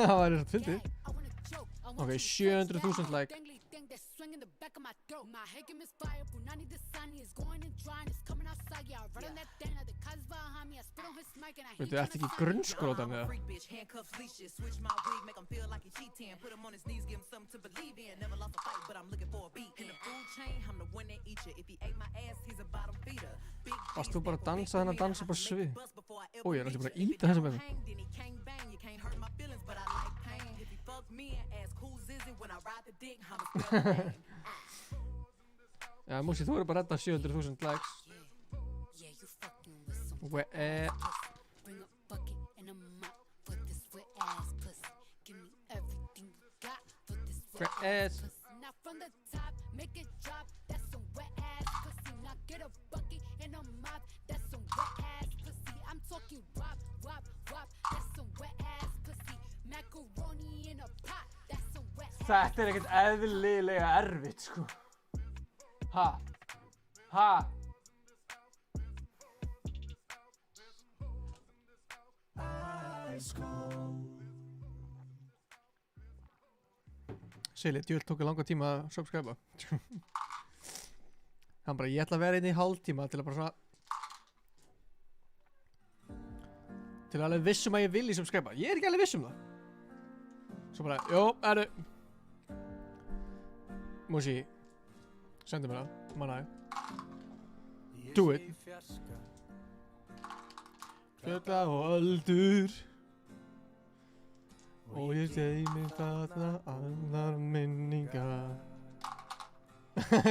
Það væri svo fyndið. I wanna choke, I want Ok, you to 700.000 like. dangly thing that's swinging the back of my throat. My head can misfire, Punani the sunny is going and drying, it's coming outside, yeah, I run on that thing, the cuz behind me, I spit on his mic and I Veitu, ertu ekki í grunnskóla þannig að? Freak bitch, handcuffs, leashes, switch my wig, make him feel like he cheating. Put him on his knees, give him something to believe in. Never lost a fight, but I'm looking for a beat. In the food chain, I'm the one that eat you. If he ate my ass, he's a bottom feeder. Big Varst þú bara að dansa þennan dans upp á svið? Ó, ég er næstu bara að íta þessum með það. Then he can't bang, you can't hurt my feelings, but I like pain. If he fuck me and ask who's is it when I ride the dick, I'ma spell the name. Já, Músi, þú eru bara að redda 700.000 likes. Yeah, you fucking with some Bring Bring a bucket and a mop for this wet ass pussy. Give me everything you got for this wet ass ass. pussy. Now from the top, make it drop. That's some wet ass pussy. Now get a bucket and a mop. That's some wet ass pussy. I'm talking wop, wop, wop. That's some wet ass pussy. Macaroni in a pot. That's some wet ass. Þetta er ekkert eðlilega erfitt, sko. Ha? Ha? Silja, djöld tók langa tíma að subscribe. Hann bara, ég ætla að vera inn í hálftíma til að bara svona til að alveg vissum að ég vilji subscribe. Ég er ekki alveg vissum það. Svo bara, jó, Músi, sendu mér það, mannaði. Do it. Fjölla og öldur og ég geymi þarna allar minningar.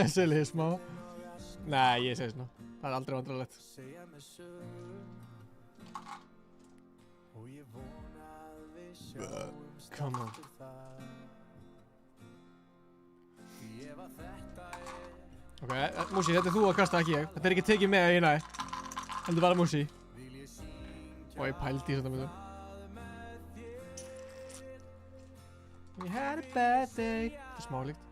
Silja smá. Nei, ég segi svona. Það er aldrei vandrarlegt. Come on. Ok, Músi, þetta er þú að kasta, ekki ég. Þetta er ekki tekið með að ég næ. Heldur bara Músi. Og ég pældi í þetta með þú. We had a bad day. Þetta er smá líkt.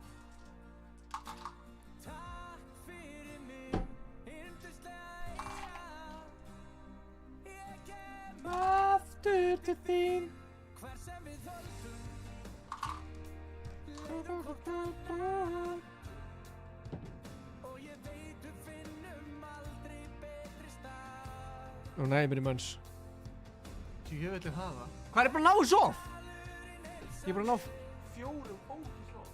Aftur til þín. Ó nei, mér er mönns. Ég vil hafa. Hvað er bara að ná þessu off? Ég er bara að ná 4 ógeðslega off.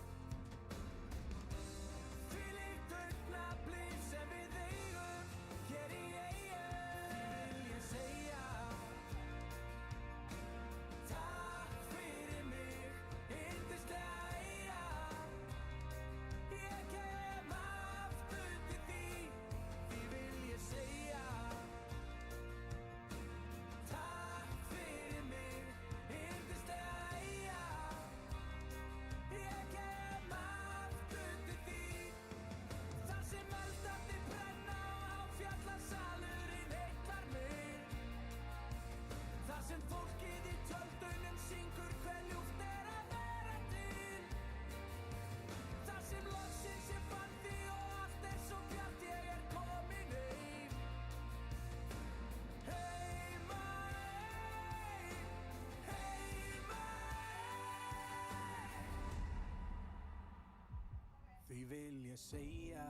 ég segja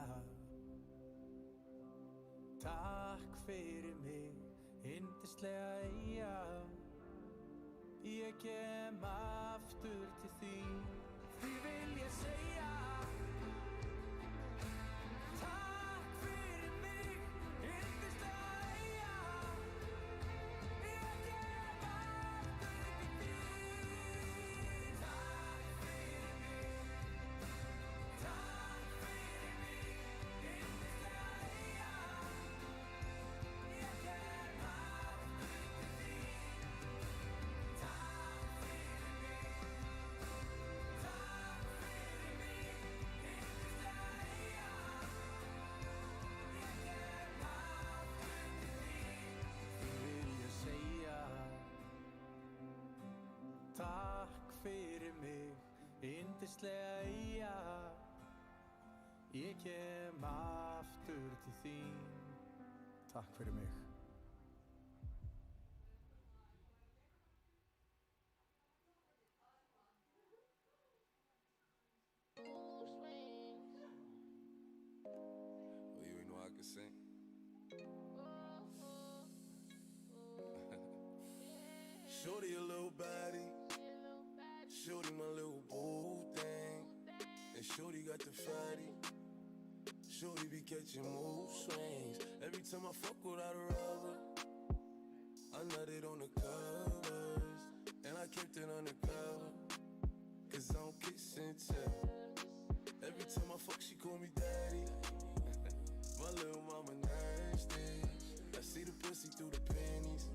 takk fyrir mig, yndislega eyja. Ég kem aftur til þín, því vil ég segja takk fyrir mig, yndislega eyja. Ég kem aftur til þín, takk fyrir mig, yndislega eyja. Ég kem aftur til þín, takk fyrir mig, yndislega eyja. Ég kem aftur til þín, takk fyrir mig. Well, you ain't know I could sing. Shorty a little baddie, shorty my little boo thing, and shorty got the fatty. Shorty be catching mood swings. Every time I fuck without a rubber, I nutted on the covers, and I kept it undercover, 'cause I don't kiss and tell. Every time I fuck, she call me daddy. My little mama nasty. I see the pussy through the panties.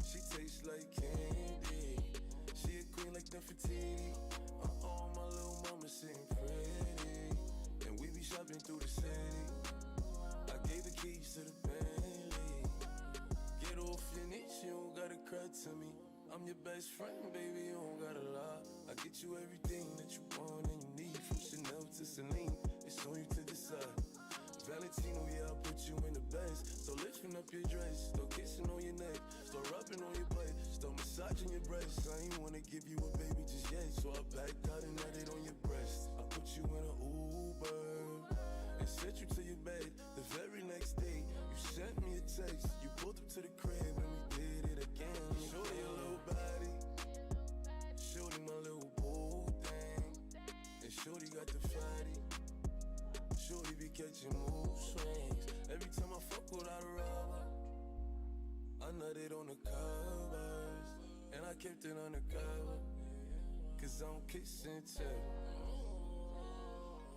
She tastes like candy. She a queen like Nefertiti. My little mama sitting pretty, and we be shopping through the city. I gave the keys to the Bentley. Get off your knees, you don't gotta cry to me. I'm your best friend, baby, you don't gotta lie. I get you everything that you want and you need, from Chanel to Celine. It's on you to decide. Valentino, yeah, I'll put you in the best. So lifting up your dress, start kissing on your neck, start rubbing on your butt, start massaging your breasts. I ain't wanna give you a baby just yet, so I backed out and nutted on your breast. I put you in an Uber and sent you to your bed. The very next day, you sent me a text. You pulled up to the crib and we did it again. Shorty a little body, shorty my little boo thing, and shorty got the fatty. Shorty be catching mood swings. Every time I fuck without a rubber, I nutted on the covers, and I kept it undercover, 'cause I don't kiss and tell.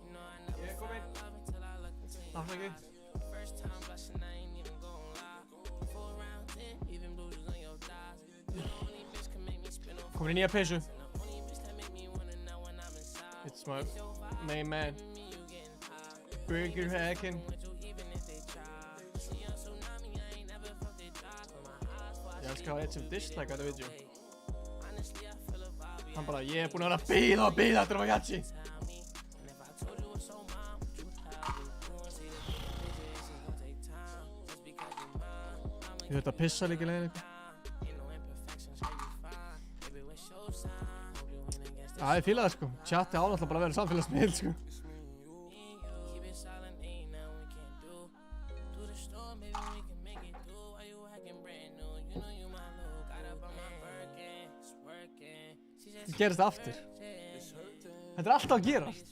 You know I never fall in love until I look into your eyes. First time blushing, I ain't even gon' lie. 4 rounds in, even bruises on your thighs. You the only bitch can make me spin on. Komin í nýja peysu. And the only bitch that make me wanna know when I'm inside. It's my main man. Burger hacking. Ég elskar að eitt sem dislike þetta vídeo. Hann bara, ég er búinn að vera að bíða eftir að fá Yachi. Ég þurfti að pissa líka í leiðinni. Já, ég fíla það sko. Chatti ánáttúrulega bara að vera samfélagsmiðl sko. Það gerist aftur. Þetta er alltaf að gerast.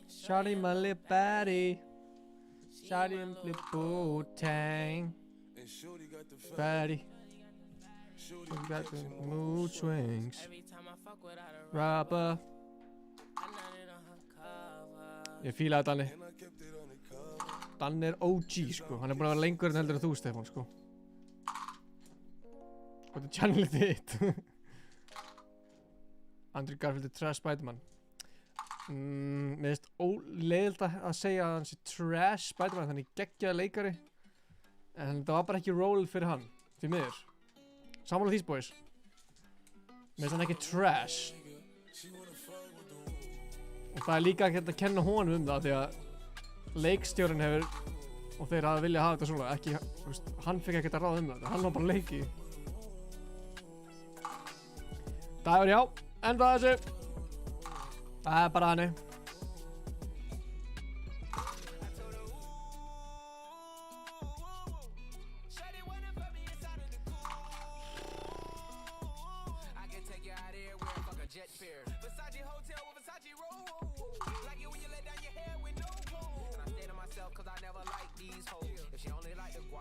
Shawty my little baddie. Shawty my little boo-tang. Baddie. She got the mood swings. Rapper. Ég fílaði Danni. Danni er OG sko. Hann er búinn að vera lengur en heldur en þú, Stefán sko. Og þetta er channelið þitt. Andrew Garfield er trash Spiderman. Mér finnst óleiðilegt að segja að hann sé trash Spiderman, þannig geggjaði leikari. En þetta var bara ekki role fyrir hann, því miður. Sammála þís boys. Mér finnst hann ekki trash. Og það er líka ekki að kenna honum það, því að leikstjórinn hefur og þeir hafa viljað hafa þetta svona, ekki, þú veist, hann fekk ekkert að ráða þetta, hann var bara leiki. Dagur, já, enda þessu. Það bara hannig.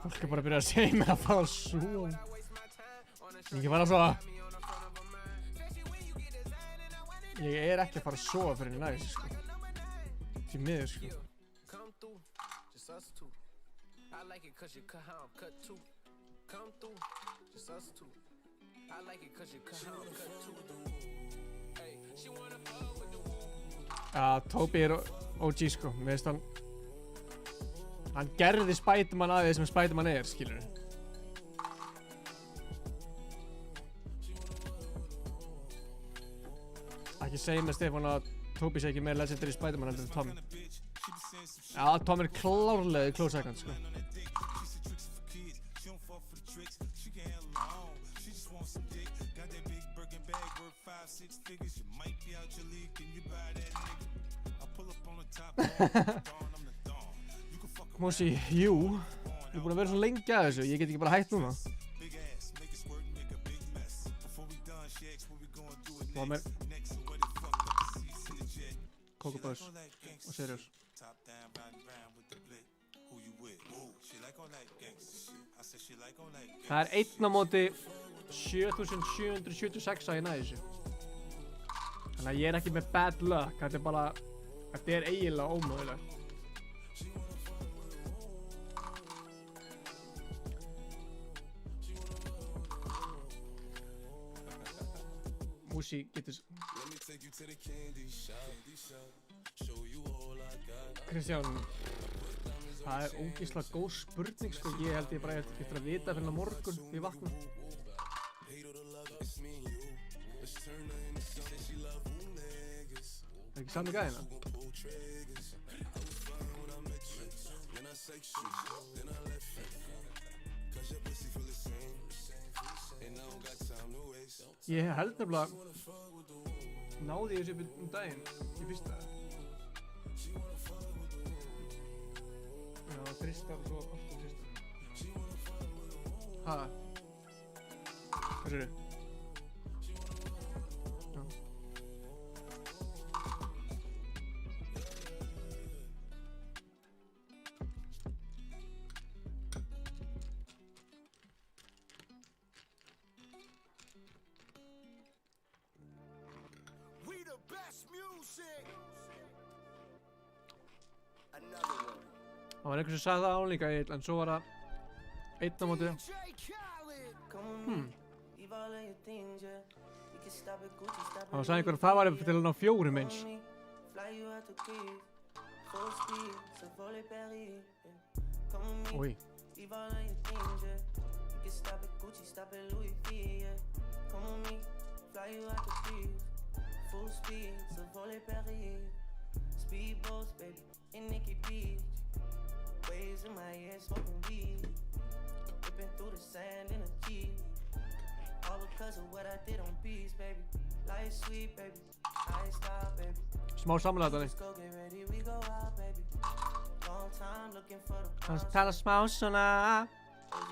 Fólk bara að byrja að segja mér að fara að sofa. Ekki fara að sofa. Ég ekki að fara að sofa fyrir henni næst, sko. Því miður, sko. Ja, Toby OG, sko. Mér finnst hann gerði Spiderman að því sem Spiderman skilur. Ekki segja með Stefán að Toby sé ekki meir legendary Spiderman heldur en Tom. Já, Tom klárlega í close second, sko. Mosi, jú, ég er búinn að vera svo lengi að þessu, ég get ekki bara hætt núna. Og mér Kókuböðs og Serious. Það er 1 á móti 7776 að ég næði þessu. Þannig að ég er ekki með bad luck, þetta er bara, þetta er eiginlega ómögulegt. Musi getur... Kristján, það er ógeðslega góð spurning, sko. Ég held ég bara eftir að vita fyrir morgun því ég vakna. Það er ekki sami gæðina? Ég held nefnilega náði ég þessu upp daginn í fyrsta. Já, þrista og svo aftur þrista. Ha? Hvað sér þið? Já. Það var einhvers sem sagði það álíka en svo var það 1 á móti. Það sagði einhver að það var til að ná 4 eins. Új. Waves in my head, smoking weed, ripping through the sand in a Jeep. All because of what I did on beats, baby. Life sweet, baby. I ain't stop, baby. Smá samlega þannig. Let's go get ready, we go out, baby. Long time looking for the Það tala smá svona.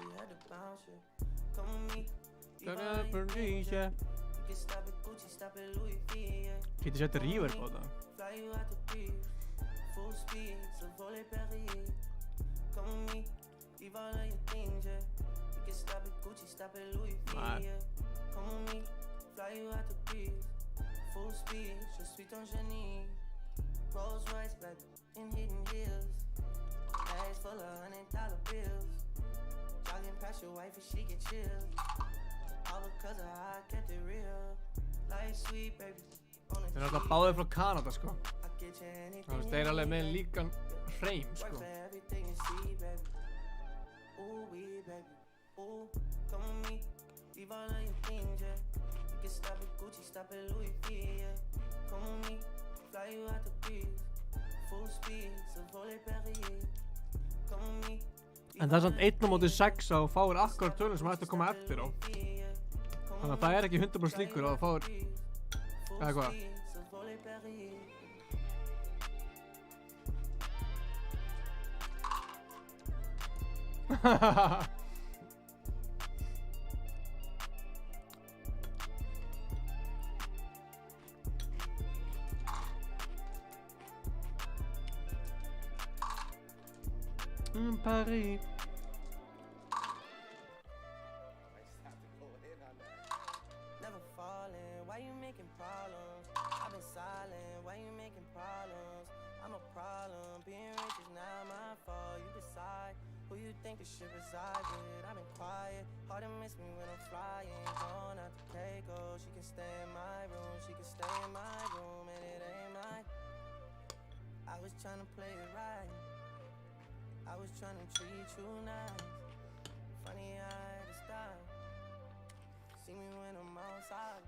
you had to bounce, yeah. Come with me. Yeah. You can stop at Gucci, stop at Louis V, yeah. Getur sett reverb á það. Fly you out the beach, full speed, so volley Paris. Come with me, leave all of your things, yeah. You can stop at Gucci, stop at Louis V, yeah. Come with me, fly you out the beach, full speed, je suis ton génie. Rolls Royce, baby, in hidden hills, bags full of $100 bills. Jogging past your wife and she get chills, all because of how I kept it real. Life sweet, baby. Þeir alltaf báðir frá Kanada, sko. Það veist, þeir alveg með líkan hreim, sko. Full speed, so volley Perrier. Come with me. En það er samt 1/6 og fáir akkurat tölum sem hægt að koma eftir á. Þannig að það er ekki 100% líkur og það fáir... eða hvað? So volley Perrier. Paris. Never falling, why you making problems? I've been silent, why you making problems? I'm a problem, being rich is not my fault. You decide who you think the shit reside with. I've been quiet, hard to miss me when I'm flying. Going out to Keiko, she can stay in my room, she can stay in my room, and it ain't mine. I was trying to play it right, I was trying to treat you nice. Funny I had to stop. See me when I'm outside.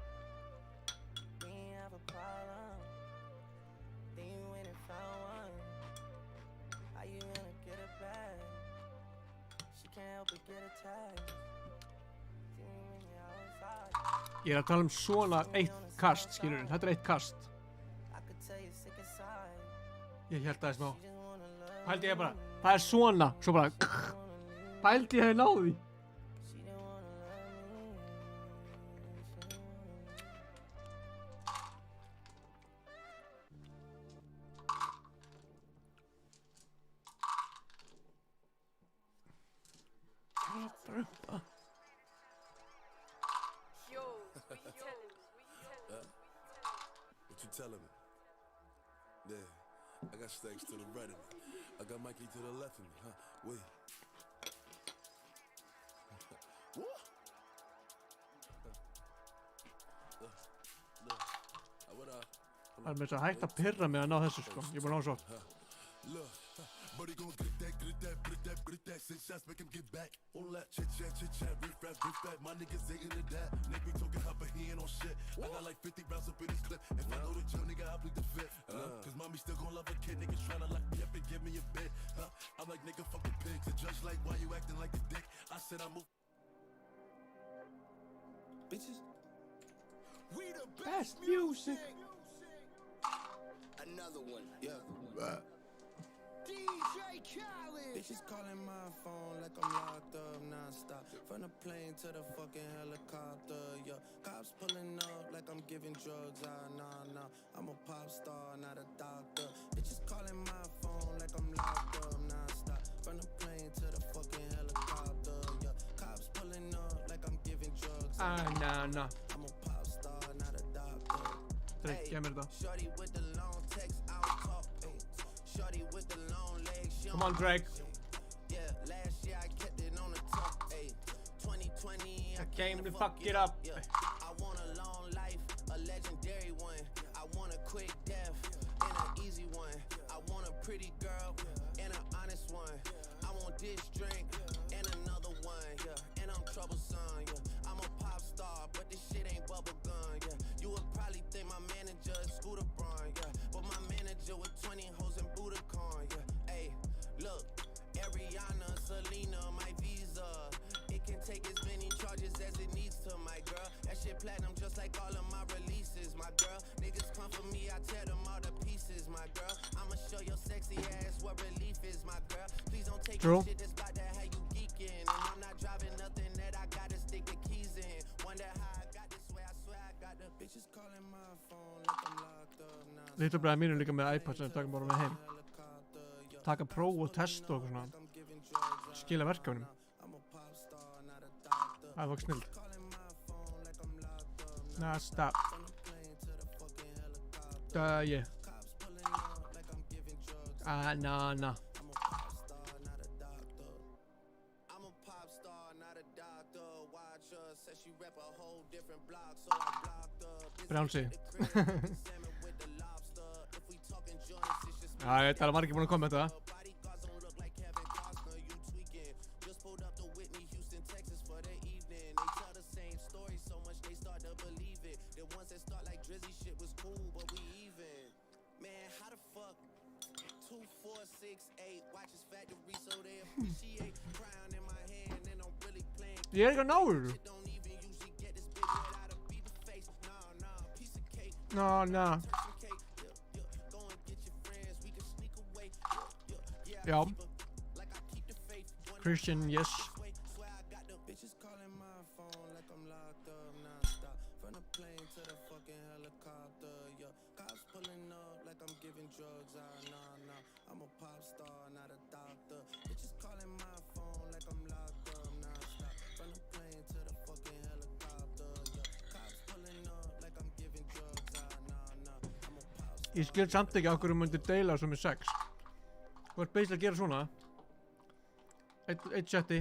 We ain't have a problem. Then you went and found one. How you gonna get it back? She can't help but get attached. See me when you're outside. Ég er að tala svona eitt kast, skilur. Þetta er eitt kast. I could tell you're sick inside. Ég held það smá. She just wanna love Pældi ég bara, það er svona, svo bara... Pældi ég að náði því. She don't wanna love me. She don't wanna... Yo, what you telling me? What you telling me? Yeah, I got stacks to the right of me. I got Mikey to the left of me, huh? Wait. What? Look. What up? Það er með þess að hægt að pirra mig að ná þessu, sko. Ég er búinn að ná svo. Look, buddy gon' get that, 6 shots, make him get back. All that chit chat, riff rap, my niggas ain't into that. Nigga be talking hot, but he ain't on shit. I got like 50 rounds up in this clip. If I know the jump, nigga, I'll plead the fifth. Cause mommy still gon' love a kid, niggas tryna lock me up and give me a bit. I'm like, nigga, fuck the pigs. The judge like, why you acting like a dick? I said I move. Bitches. We the best music. Another one. Yeah. Right. DJ Khaled. Bitches calling my phone like I'm locked up non-stop. From the plane to the fucking helicopter, yeah. Cops pulling up like I'm giving drugs, nah. I'm a pop star, not a doctor. Bitches calling my phone like I'm locked up non-stop. From the plane to the fucking helicopter, yeah. Cops pulling up like I'm giving drugs, nah. I'm a pop star, not a doctor. Drake, gef mér þetta. Shorty with the long text, I don't talk. Shorty with the long legs, she Come on, Drake. Yeah, last year I kept it on the top. 2020, I came to fuck it up. Yeah, I want a long life, a legendary one. I want a quick death and an easy one. I want a pretty girl and an honest one. I want this drink and another one. Yeah, and I'm troublesome. Yeah, I'm a pop star, but this shit ain't bubble gum. Yeah, you would probably think my manager is Scooter Braun. Yeah, but my manager with 20 hoes and Budokan. Yeah, hey, look, Ariana, Selena, my visa. It can take as many charges as it needs to, my girl. That shit platinum just like all of my releases, my girl. Niggas come for me, I tear them all to pieces, my girl. I'ma show your sexy ass what relief is, my girl. Please don't take True. shit that's about to have you geeking. And I'm not driving nothing that I gotta stick the keys in. Wonder how I got this way, I swear I got the bitches calling my phone like I'm locked up now. Litlu bræði mínu líka með iPad sem við takum bara með heim. Taka próf og test og eitthvað svona. Skila verkefnum. Það var snill. Nah, stop. Yeah. Nah. I'm a pop star, not a doctor. Watch her, said she rep a whole different block, so I blocked her. Brjálsi. Já, ég tala margir búin að koma með þetta. Bodyguards don't look like Kevin Costner, you tweaking. Just pulled up to Whitney, Houston, Texas for the evening. They tell the same story so much they start to believe it. The ones that start like Drizzy shit was cool, but we even. Man, how the fuck Ég er ekki að ná þessu. Ná. Já. Christian, yes. Bitches calling my phone like I'm locked up non-stop. From the plane to the fucking helicopter, yeah. Cops pulling up like I'm giving drugs, nah. I'm a pop star, not a doctor. Bitches calling my phone like I'm locked up non-stop. From the plane to the fucking helicopter, yeah. Cops pulling up like I'm giving drugs, nah. I'm a pop star. Ég skil samt ekki okkur myndir deila svo með sex. Þú ert basically að gera svona. Eitt setti.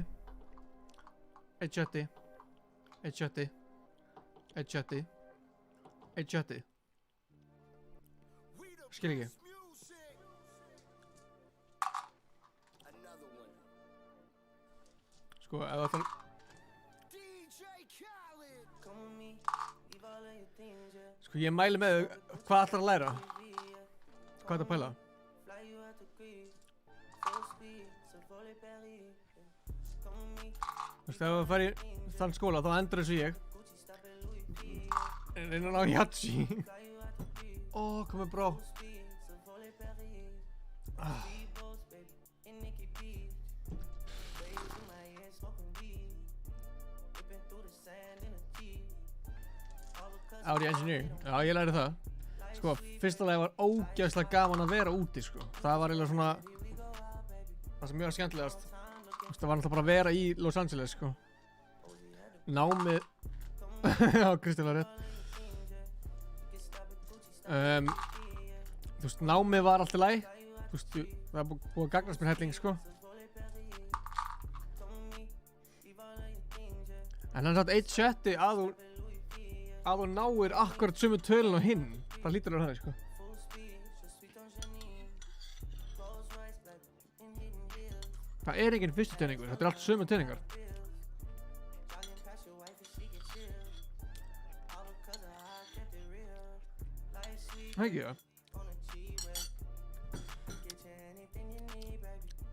Skil ekki. Sko, ef það Sko, ég mæli með hvað ætlar að læra. Hvað er það að pæla? Þú veist, ef þú fær í þann skóla þá endur eins og ég. Reyna að ná Yatsi. Ó, komið brá. Árið engineering. Já, ég læri það. Sko, fyrsta lagi var ógeðslega gaman að vera úti, sko. Það var eiginlega svona það sem mjög skemmtilegast. Það var náttúrulega bara að vera í Los Angeles, sko. Námið já, Kristján var rétt. Þú veist, námið var allt í lagi. Þú veist, það var búið að gagnast mér helling, sko. En hann satt eitt setti að þú náir akkurat sömu tölun á hinn. Það hlýtur að vera það, sko. Það er enginn fyrstu teiningur, þetta er allt sömu teiningar. Það ekki það.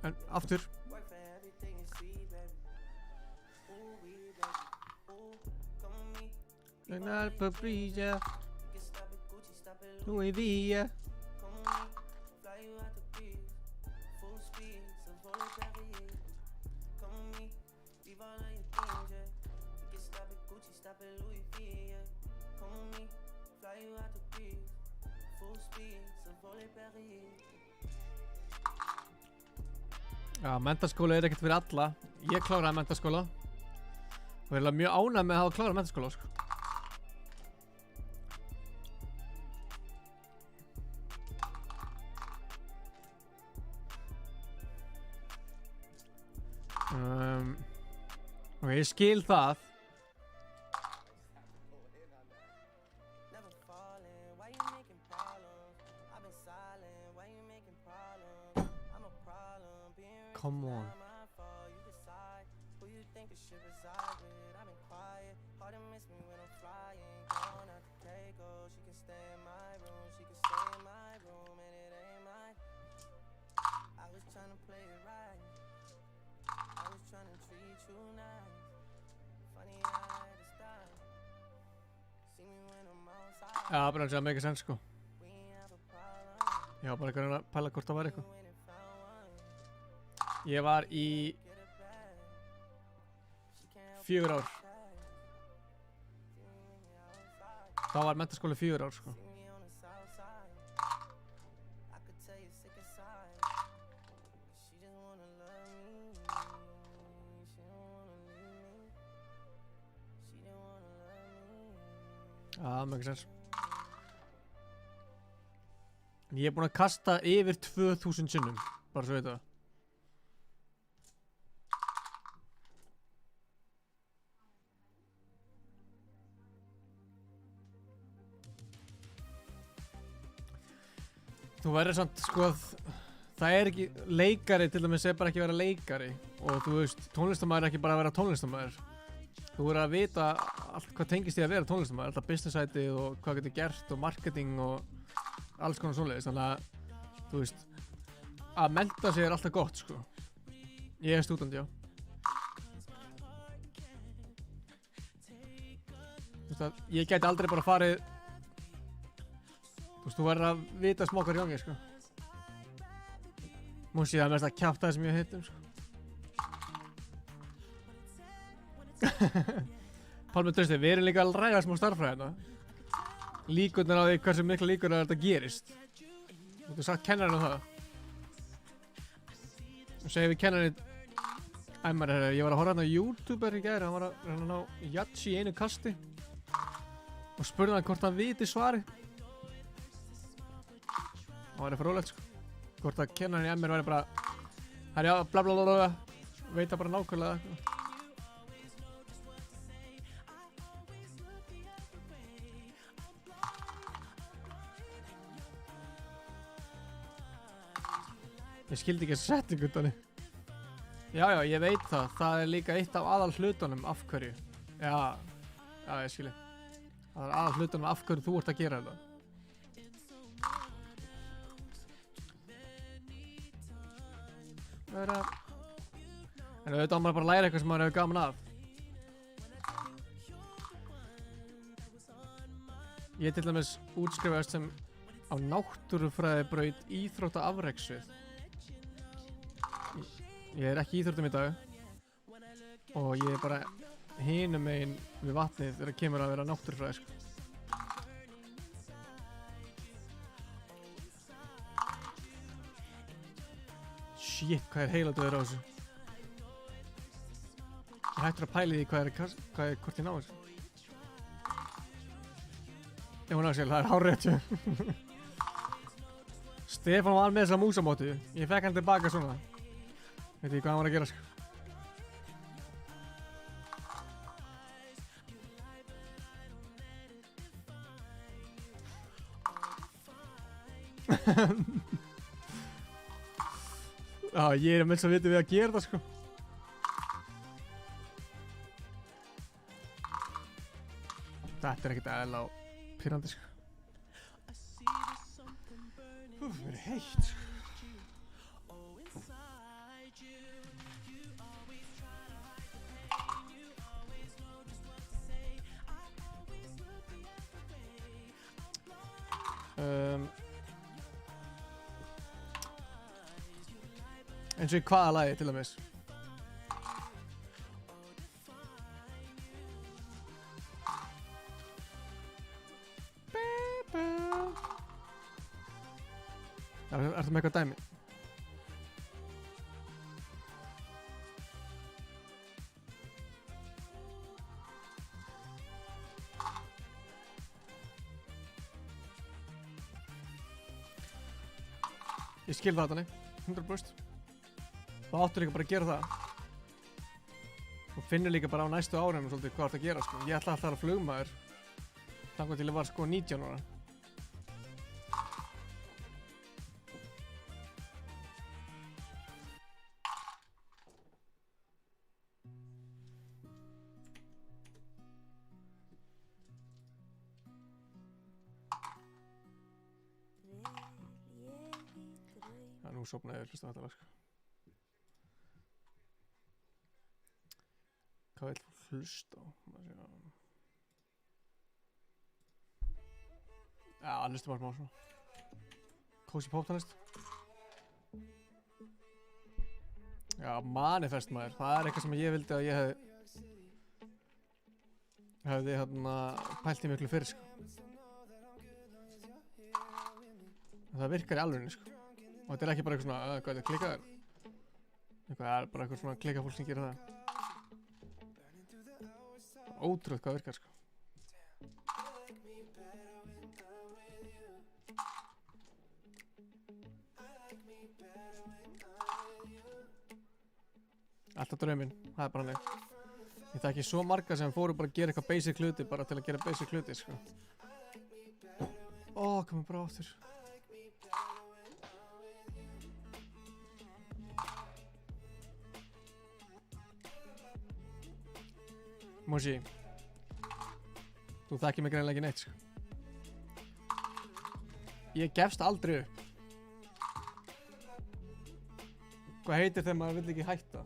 En aftur. Paprika Louis V Já, menntaskóla er ekkert fyrir alla. Ég kláraði menntaskóla og er mjög ánægð með að hafa klárað menntaskóla, sko. Ok, ég skil það. Come on. Já, bara eins og það make sense, sko. Ég var bara eitthvað að pæla hvort það var eitthvað. Ég var í 4 ár. Þá var menntaskóli 4 ár, sko. Já, make sense. En ég er búinn að kasta yfir 2000 sinnum, bara svo veit það. Þú verður samt, sko, það er ekki, leikari til dæmis er bara ekki að vera leikari. Og þú veist, tónlistarmaður er ekki bara að vera tónlistarmaður. Þú verður að vita allt hvað tengist því að vera tónlistarmaður, alltaf business-sætið og hvað getur gert og marketing og alls konar svoleiðis. Þannig að, þú veist, að mennta sig alltaf gott, sko. Ég stúdent, já. Þú veist að ég gæti aldrei bara farið. Þú veist, þú verður að vita smá hvað gangi, sko. Músi það mest að kjafta það sem ég heitum, sko. Pálmi Trausti, við erum líka að ræða smá starffræðina. Líkurnar á því hversu mikla líkurnar þetta gerist. Þú getur sagt kennarinn á það. Og segir við kennarinn ég var að horfa á YouTuber í gær, hann var að ná Yachi í einu kasti og spurði hann hvort hann viti svari. Það var fróðlegt, sko. Hvort að kennarinn í MR væri bara herja, bla bla bla bla, veit það bara nákvæmlega. Ég skildi ekki að setja þannig. Já, ég veit það. Það er líka eitt af aðal hlutunum af hverju. Já, ég skilji. Það er aðal hlutunum af hverju þú ert að gera þetta. En auðvitað á maður bara að læra eitthvað sem maður hefur gaman af. Ég til dæmis útskrifaðist sem á náttúrufræðibraut íþróttaafrekssvið. Ég er ekki í íþróttum í dag og ég er bara hinum megin við vatnið þegar það kemur að vera náttúrufræði, sko. Shit, hvað er heiladauður á þessu. Ég hættur að pæla í því hvort ég ná þessu. Ég hún á sér, það er hárrétt, já. Stefán var með þessa músamótu. Ég fekk hann tilbaka svona. Veit ekki hvað hann var að gera, sko. Já, ég er með þess að vita við að gera það, sko. Þetta er ekkert eðla á pirrandi, sko. Það er heitt, sko. Eins og í hvaða lagi til dæmis? Ertu með eitthvað dæmi? Ég skil það þannig, 100%. Þú áttur líka bara að gera það. Þú finnur líka bara á næstu árunum svolítið hvað þú ert að gera, sko. Ég ætla alltaf að vera flugmaður þangað til ég var, sko, 19 ára. Já, nú sofnaði ég að hlusta á þetta lag, sko. Hvað vil fólk hlusta á? Já, hlustum bara smá svona. Cozy poptónlist. Já, Manifest, maður. Það er eitthvað sem ég vildi að ég hefði pælt í miklu fyrir, sko. En það virkar í alvörunni, sko. Og þetta er ekki bara eitthvað svona, hvað er þetta, klikkaður? Eitthvað er bara eitthvað svona klikkafólk sem gerir það. Ótrúið hvað virkar, sko. Alltaf drauminn, það er bara neitt. Ég þekki svo marga sem fóru bara að gera eitthvað basic hluti bara til að gera basic hluti, sko. Ó, komum bara áttur. Moshi, þú þekkir mig greinlega ekki neitt, sko. Ég gefst aldrei upp. Hvað heitir þegar maður vill ekki hætta?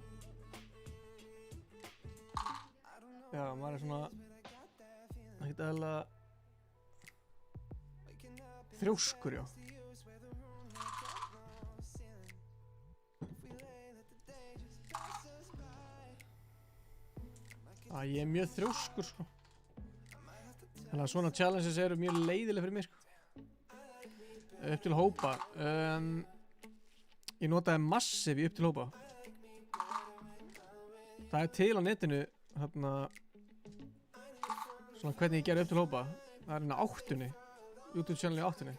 Já, maður er svona ekkert eðlilega þrjóskur, já. Ég er mjög þrjóskur, sko. Þannig að svona challenges eru mjög leiðileg fyrir mig, sko. Upp til hópa. Ég notaði Massive í upp til hópa. Það er til á netinu, þarna, svona hvernig ég gerði upp til hópa. Það er hérna áttunni. YouTube channel í áttunni.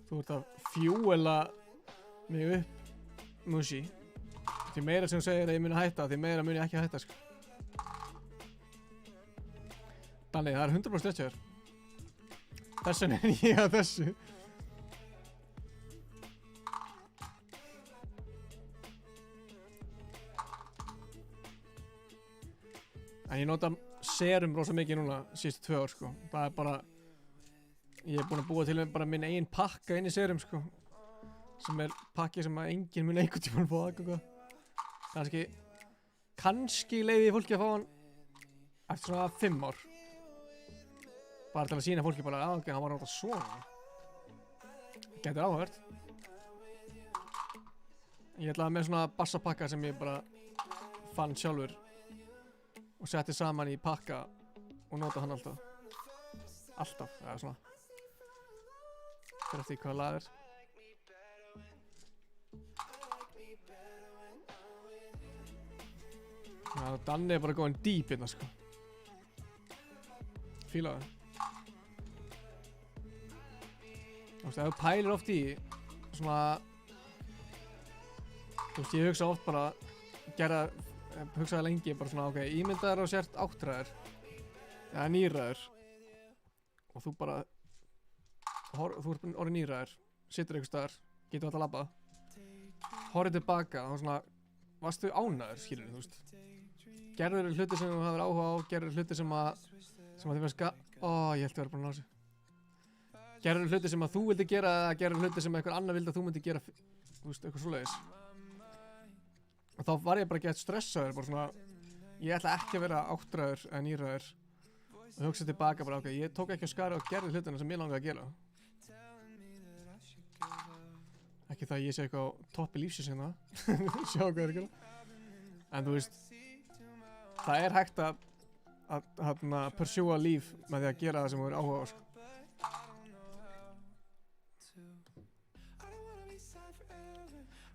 Þú ert að fjúela mig upp, Mushi. Því meira sem þú segir að ég muni hætta, því meira muni ég ekki hætta, sko. Þannig, það er 100% stretchaður. Þess vegna er ég að þessu. En ég nota serum rosa mikið núna, síðustu 2 ár, sko. Það er bara, ég er búinn að búa til bara minn eigin pakka inn í serum, sko. Sem er pakki sem að enginn mun einhvern tímann fá aðganga. Kannski leyfi ég fólki að fá hann eftir svona 5 ár. Bara til að sína fólki bara að hann var náttúrulega svona. Gæti áhugavert. Ég ætlaði með svona bassapakka sem ég bara fann sjálfur og setti saman í pakka og nota hann alltaf. Alltaf, eða svona. Fyrir eftir hvað lag er. Já, Danni er bara going deep hérna, sko. Fíla það. Þú veist, ef þú pælir oft í svona, þú veist, ég hugsa oft bara, hugsaði lengi bara svona, ok, ímyndaður og sért áttræður, eða nýræður, og þú bara, þú ert orðið nýræður, situr einhvers staðar, getur alltaf labbað, horfið tilbaka, þá svona, varstu ánæður, skilur, þú veist. Gerður hluti sem þú hafðir áhuga á, gerður hluti sem að þið finnst ég held að vera búin að ná þessu. Gerður hluti sem að þú vildi gera eða gerður hluti sem einhver annar vildi að þú myndi gera, þú veist, eitthvað svoleiðis. Og þá var ég bara gett stressaður, bara svona, ég ætla ekki að vera áttræður eða nýræður. Og hugsa tilbaka bara, ok, ég tók ekki á skari og gerði hlutina sem ég langaði að gera. Ekki það að ég sé eitthvað á toppi lífsins hérna, sjá hvað er að gera. En þú veist, það er hægt að pursúa líf með því að gera það sem þú er áhuga á, sko.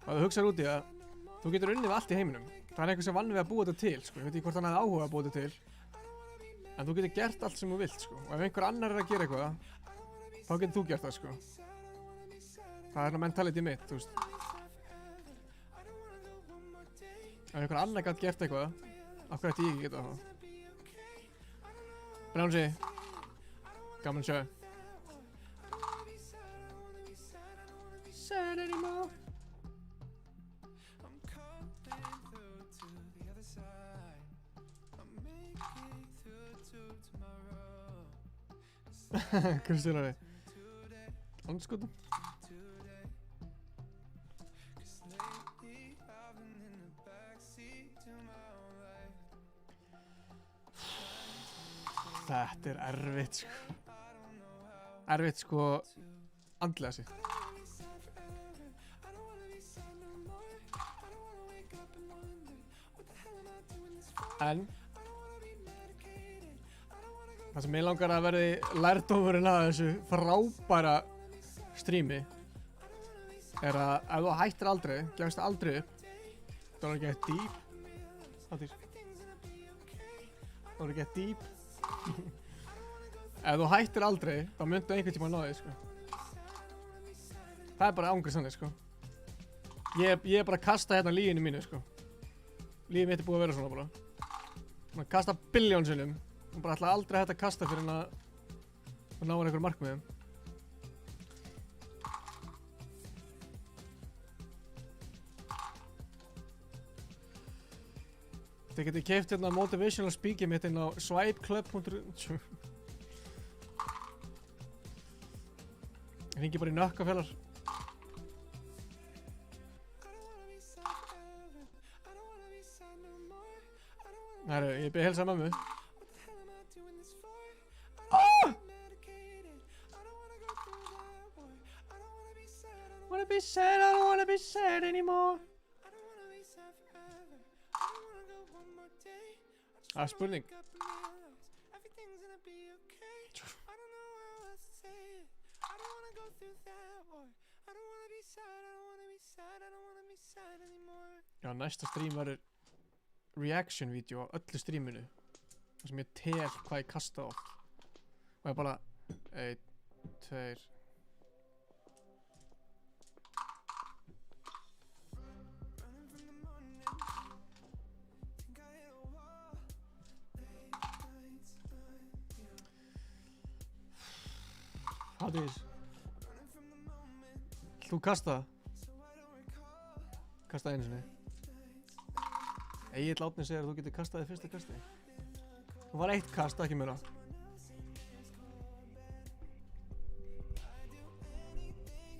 Og þú hugsaður út í að þú getur unnið við allt í heiminum. Það er einhver sem vann við að búa þetta til, sko. Ég veit ekki hvort hann hefði áhuga að búa þetta til. En þú getur gert allt sem þú vilt, sko. Og ef einhver annar er að gera eitthvað, þá getur þú gert það, sko. Það er mentality mitt, þú veist. Ef einhver annar gæti gert eitthvað, af hverju ætti ég ekki geta það? Brownsy, gaman að sjá. Saturday morning. Kristjánari. Anskotum. Þetta er erfitt, sko. Erfitt, sko, andlega sig. En það sem ég langar að verði lærdómurinn að þessu frábæra strími er að ef þú hættir aldrei, gefst aldrei upp, þá er það gett deep. Þá er það gett deep. Ef þú hættir aldrei, þá myndu einhvern tíma að ná þig, sko. Það er bara ángriðs þannig, sko. Ég er bara að kasta hérna lífinu mínu, sko. Lífið mitt er búið að vera svona bara. Svona kasta billjónsinnum og bara ætla aldrei að hætta að kasta fyrir að ná einhver markmiðum. Þið getið keypt hérna motivational speaking mitt inn á swipeclub.ru. Hringi bara í Nökkafjallar. Herru, ég byrja að helsa mömmu. Wanna be sad, I don't wanna be sad anymore. Það er spurning. Já, næsta stream verður reaction video á öllu streaminu þar sem ég tel hvað ég kasta oft og ég bara 1, 2 Haldís Þú kasta Kasta einu sinni Egill Árni segir að þú getur kastað í fyrsta kasti Það var 1 kast, ekki meira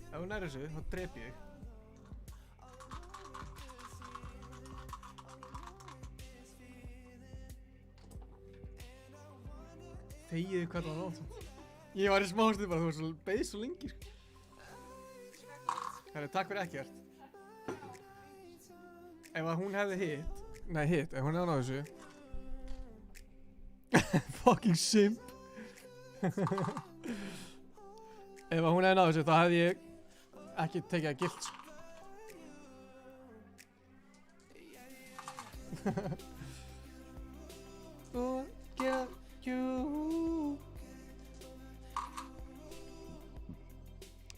Ef þú nærið þessu, þá drep ég Þegiðu hvað það var nátt Ég var í smástuð bara, þú var svo beðið svo lengi sko. Herri, takk fyrir ekkert Ef að hún hefði hitt Nei, hitt, ef hún hefði náð þessu Fucking simp Ef að hún hefði náð þessu, þá hefði ég ekki tekið það gilt sko. Get you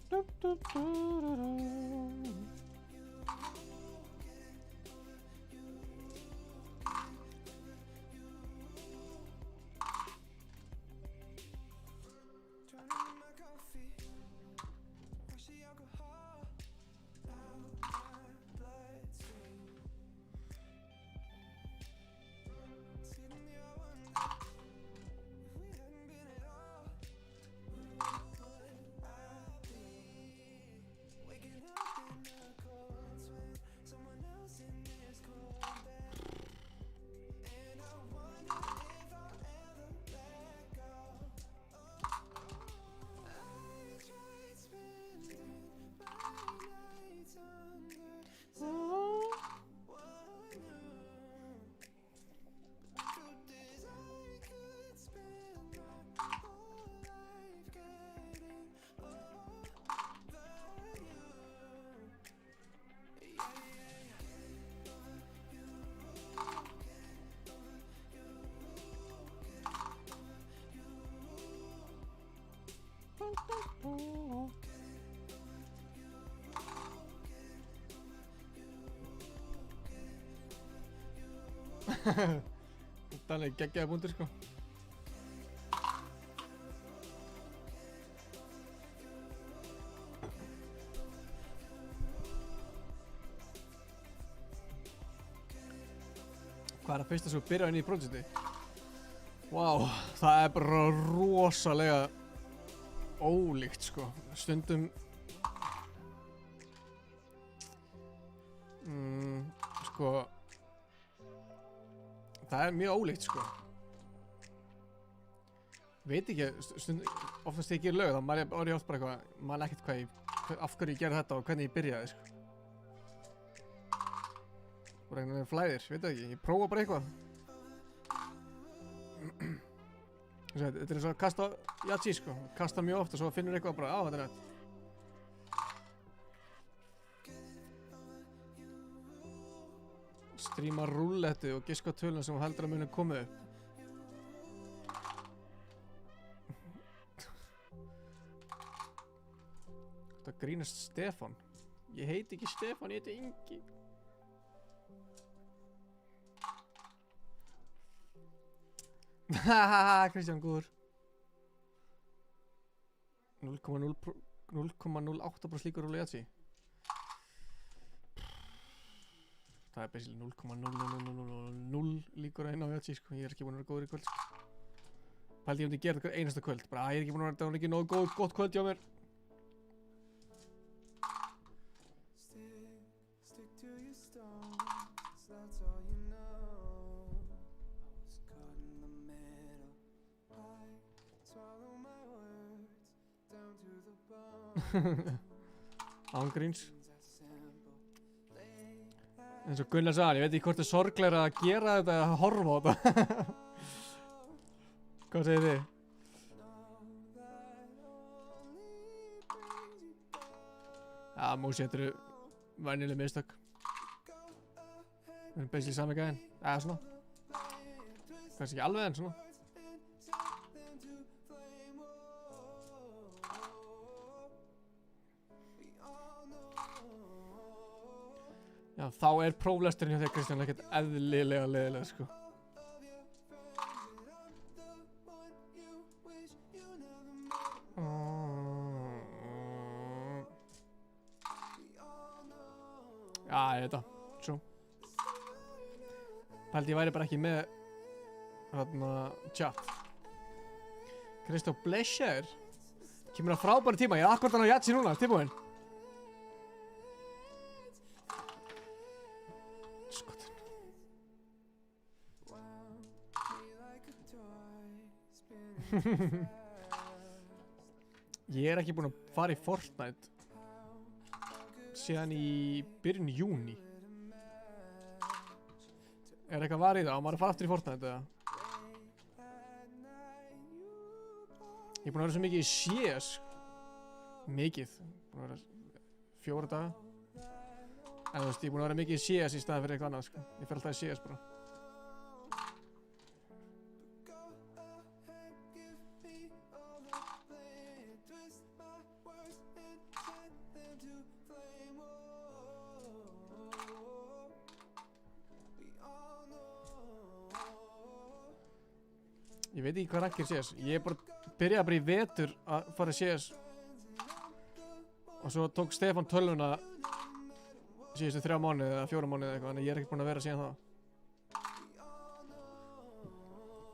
do, do, do, do, do. Þannig geggjaði búndur sko Hvað er að fyrsta svo byrja inn í projekti? Wow, það er bara rosalega ólíkt sko Stundum sko það er mjög ólíkt sko veit ekki oftast þegar ég ger lög þá er ég oft bara eitthvað man ekkert hvað ég af hverju ég gerði þetta og hvernig ég byrjaði sko bara einhvern veginn flæðir, veit það ekki ég prófa bara eitthvað þetta er eins og að kasta Yahtzee sko kasta mjög oft og svo finnur eitthvað bara á þetta er nætt Stríma rúlletti og giska tölun sem hún heldur að muni komið upp. Þetta grínast Stefán. Ég heiti ekki Stefán, ég heiti Ingi. Hahaha, Kristján góður. 0,08% líkur rúli Yahtzee. Það er basically 0,0000 líkur að inn á Yahtzee sko, ég er ekki búinn að vera góður í kvöld sko. Pældi ég myndi gera þetta einasta kvöld, bara ég er ekki búinn að vera, það var ekki nógu gott kvöld hjá mér. Ángríns. Eins og Gunnar sagði, ég veit ekki hvort er sorglegra að gera þetta eða að horfa á þetta. Hvað segir þið? Já, Músi, þetta eru venjuleg mistök. Það er basically sami gæðin. Eða svona. Kannski ekki alveg en svona. Já, þá er próflesturinn hjá þér, Kristján, ekkert eðlilega leiðilega, sko. Já, ég veit það. True. Pældi ég væri bara ekki með þarna chat. Kristján Blescher kemur á frábæri tíma. Ég er akkurat hann á Jatsi núna, tilbúinn. Ég er ekki búinn að fara í Fortnite síðan í byrjun júní. Er eitthvað var í það? Á maður að fara aftur í Fortnite eða? Ég er búinn að vera svo mikið í CS. Mikið. Búinn að vera 4 daga. En þú veist, ég er búinn að vera mikið í CS í staðan fyrir eitthvað annað, sko. Ég fer alltaf í CS bara. Ég veit ekki hvað rankir CS. Ég er byrjaði bara í vetur að fara í CS. Og svo tók Stefán tölvuna síðustu 3 mánuði eða 4 mánuði eða eitthvað. Þannig ég er ekki búinn að vera síðan það.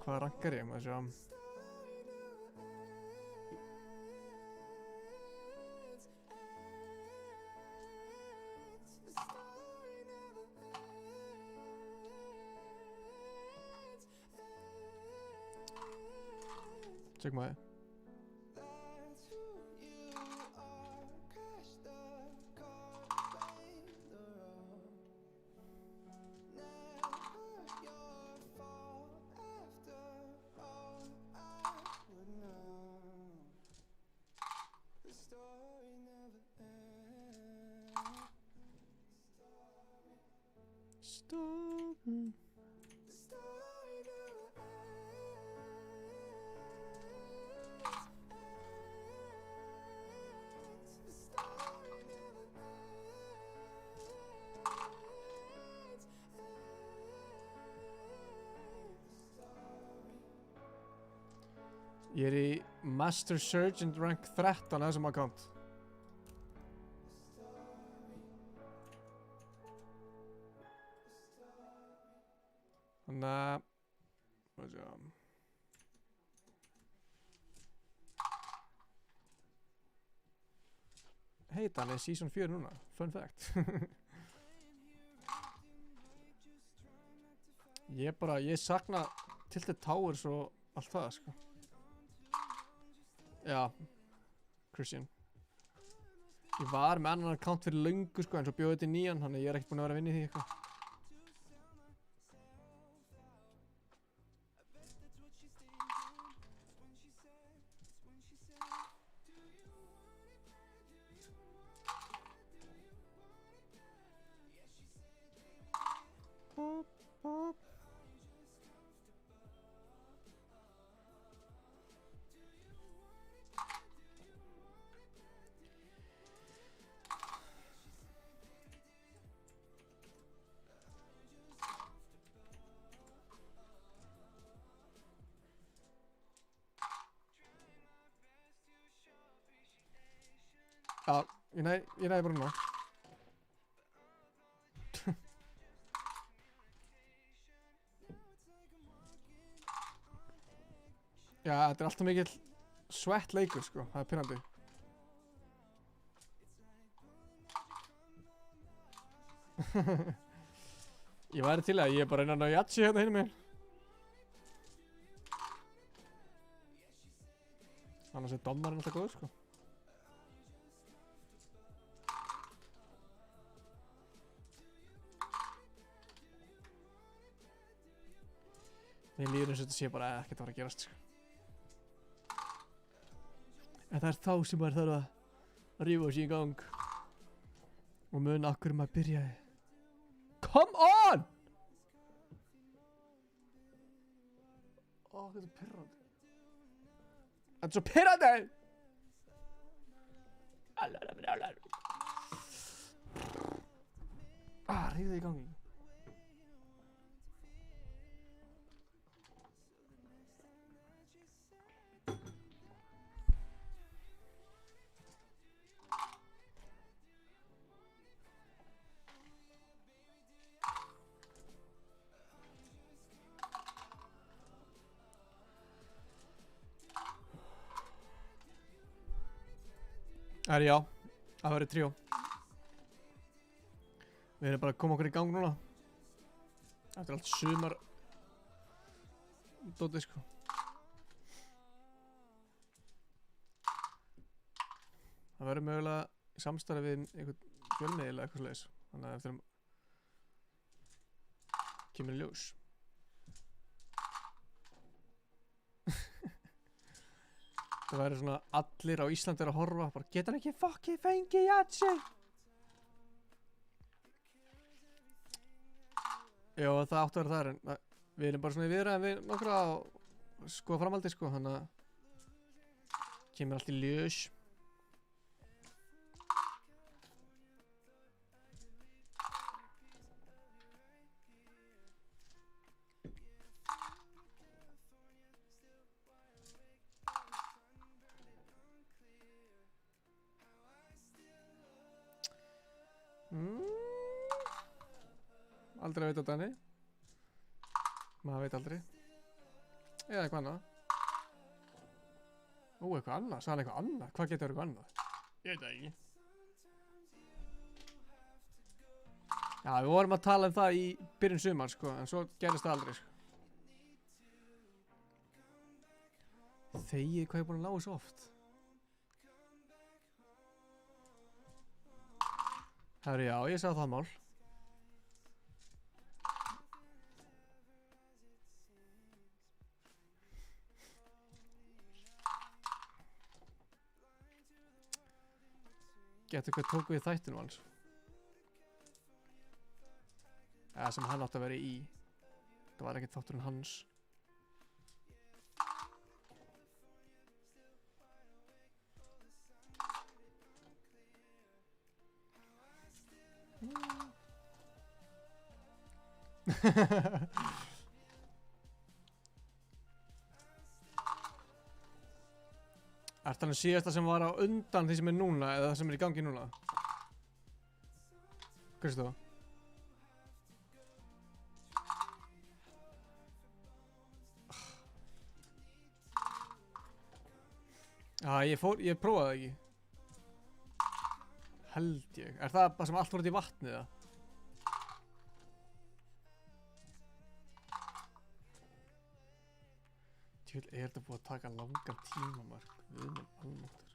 Hvað rankar ég? Maður sjá. Tjekk maður. Ég er í Master Sergeant rank 13 á þessum account. Þannig að... Hey, það er season 4 núna. Fun fact. Ég sakna Tilted Towers og allt það, sko. Já, Christian. Ég var með annan account fyrir löngu, sko, en svo bjóði þetta í nýjan, þannig ég er ekkert búinn að vera að vinna í því eitthvað. Já, ég næði bara núna. Já, þetta er alltaf mikill svett leikur, sko. Það er pirrandi. Ég væri til að ég er bara innan á Jatsi hérna hinum mér. Annars er dommarinn alltaf góður, sko. eins og þetta sé bara ekkert að fara að gerast sko. En það er þá sem maður þarf að rífa sig í gang og muna okkur maður byrjaði. Come on! Ó, þetta er pirrandi. Þetta er svo pirrandi! Rífðu í gangi. Já, það verður tríó. Við erum bara að koma okkur í gang núna. Eftir allt sumar dótið sko. Það verður mögulega í samstarfi við einhvern fjölmiðil eða eitthvað svoleiðis. Þannig að eftir kemur í ljós. Það væri svona allir á Íslandi að horfa bara geta hann ekki fucking fengið jatsi. Já, það áttu að vera þar en við erum bara svona í viðræðum við nokkra og skoða framhaldið sko, þannig að kemur allt í ljós. Aldrei að veit á Dani. Maður veit aldrei. Eða eitthvað annað. Eitthvað annað. Sagði hann eitthvað annað? Hvað getur eitthvað annað? Ég veit það ekki. Já, við vorum að tala um það í byrjun sumar sko, en svo gerist það aldrei sko. Þegið hvað ég er búin að ná þessu oft. Herri, já, ég sagði það mál. Getur hvað tók við þættinu hans. Eða sem hann átti að vera í. Það var ekkert þátturinn hans. Er það síðasta sem var á undan því sem er núna eða það sem er í gangi núna? Kristó? Já, ég prófaði það ekki. Held ég. Er það bara sem allt voru út í vatnið það? Tjóðl, er þetta búið að taka langan tíma, Mark? Við minn almáttur.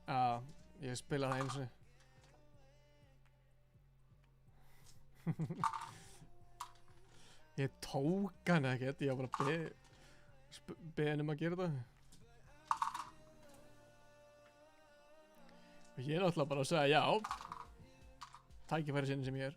Já, ég spilaði það einu sinni. Ég tók hann ekkert, ég var bara beðin um að gera það. Og ég er náttúrulega bara að segja já. Tækifæri sinni sem ég er.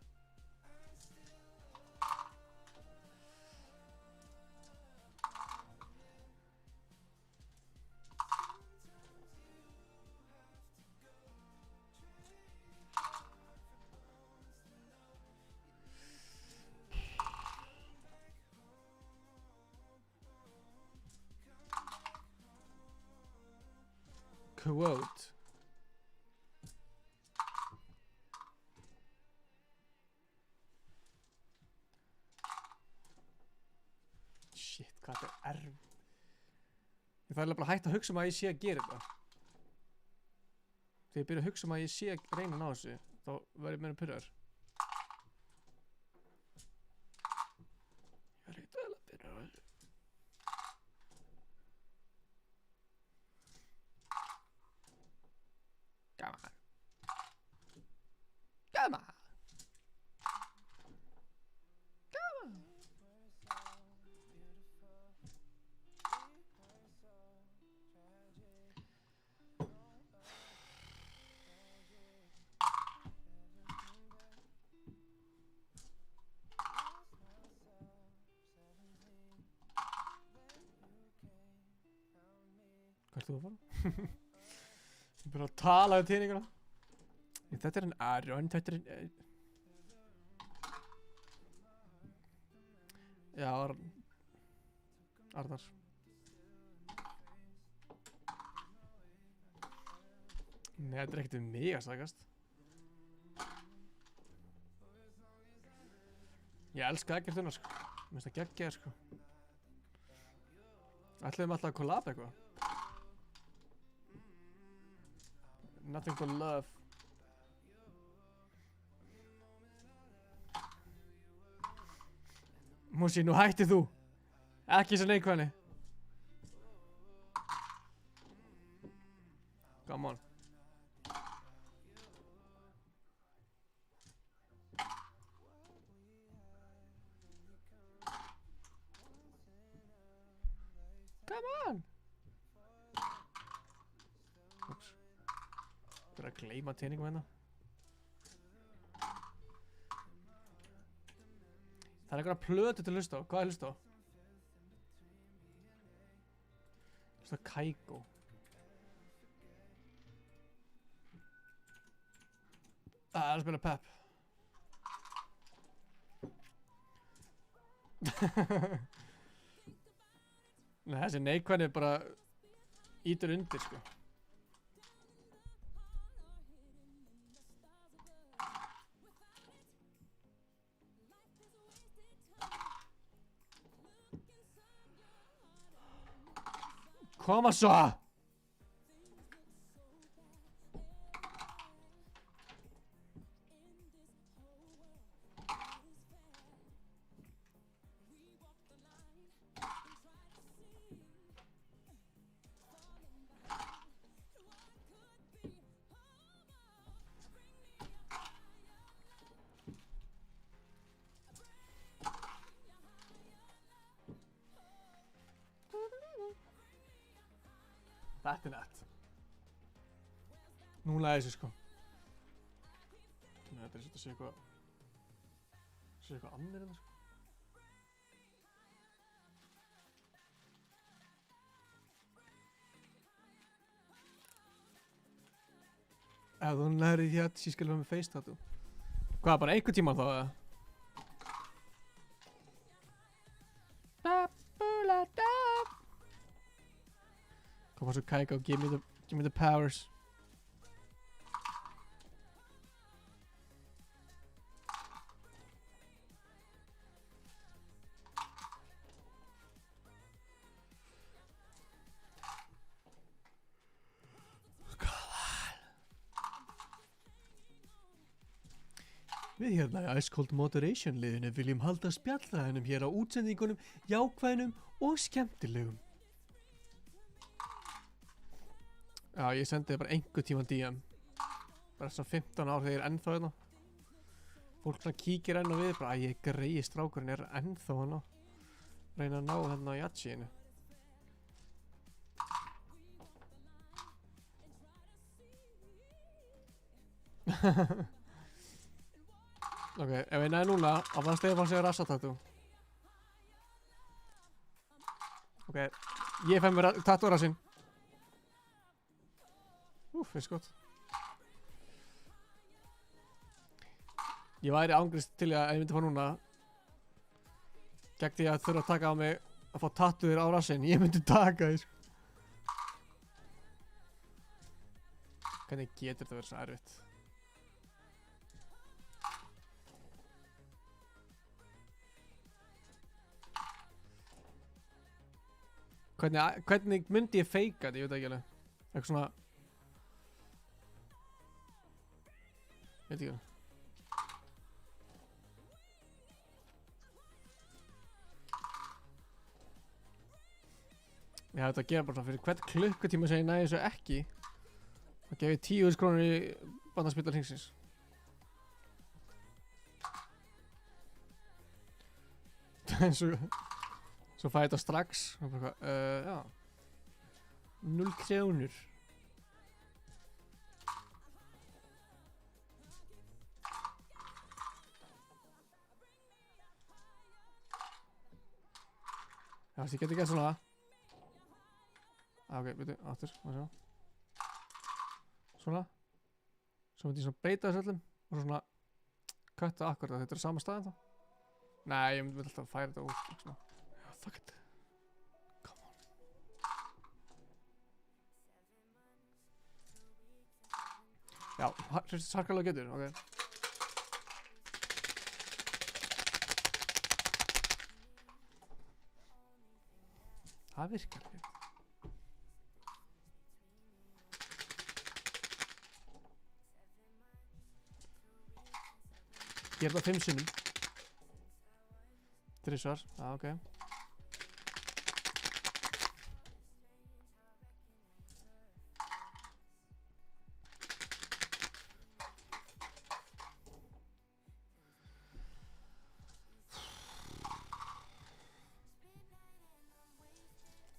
Quote. Shit, hvað þetta er erfitt. Ég þarf bara að hætta að hugsa um að ég sé að gera þetta. Þegar ég byrja að hugsa um að ég sé að reyna að ná þessu, þá verður ég meira pirraður. Ég er ekkert eðla pirraður á þessu. Come on. Hvert þú að fara? Ég er bara að tala um teininguna. Þetta er en Aron, þetta er en... Já, Arnar. Nei, þetta er ekkert um mig að sagast. Ég elska ekkert unna, sko. Mér finnst það geggjað, sko. Ætluðum alltaf að collab eitthvað. Nothing but love. Músi, nú hættið þú. Ekki svo neikvæðni. Come on. Come on. Úps. Það er að gleyma teiningum hérna. Það er einhverja plötu til að hlusta á. Hvað er að hlusta á? Hlusta á Kygo. Það er að spila Pep. Nei, þessi neikvæðni bara ítur undir, sko. Koma svo! Þetta er nett. Núna er þessi, sko. Nei, þetta er að sé eitthvað... sé eitthvað annir en það, sko. Ef þú nærið hér, ég skal vera með face tattoo. Hvað, bara einhver tíma þá, eða? Come on, so Kygo, give me the powers. Við hérna í Ice Cold Moderation liðinu viljum halda spjallræðinum hér á útsendingunum jákvæðinum og skemmtilegum. Já, ég sendi þið bara einhver tíma DM. Bara þess að 15 ár þegar ég er ennþá hérna. Fólk svona kíkir enn og við bara að ég greiði strákurinn er ennþá hérna. Reyna að ná hérna á Yachiinu. Ok, ef ég næði núna, á þann Stefán sig rassatattoo. Ok, ég fæ mér tattoo rassinn. Úf, finnst gott. Ég væri ángrist til að ég myndi fá núna gegn því að þurfa að taka á mig að fá tattooðir á rassinn. Ég myndi taka því, sko. Hvernig getur þetta verið svo erfitt? Hvernig myndi ég feika þetta? Ég veit ekki alveg. Eitthvað svona... Ég veit ekki alveg. Ég hef þetta að gera bara fyrir hvern klukkutíma sem ég næði þessu ekki. Það gef ég 10.000 krónur í bandaspillar hringsins. En svo fæ ég þetta strax. Já. 0 krónur. Já, þess ég geti gert svona. Ok, veitu, aftur, má sjá. Svona. Svo myndi ég svona breyta þessu öllum og svona kötta akkurat þetta sama staðin þá. Nei, ég myndi alltaf færa þetta út, svona. Já, fuck it. Come on. Já, hristist harkalega getur, ok. Það virkar ekki. Ég það 5 sinnum. 3 svar, ok.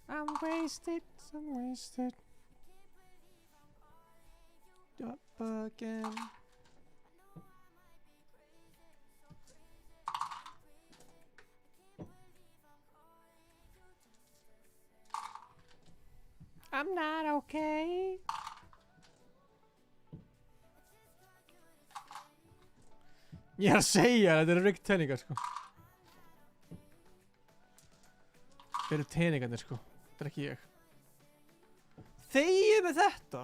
I'm wasted. Up again. I'm not okay. Ég að segja, þetta eru ryggt teningar, sko. Þetta eru teningarnir, sko. Þetta er ekki ég. Þegið með þetta.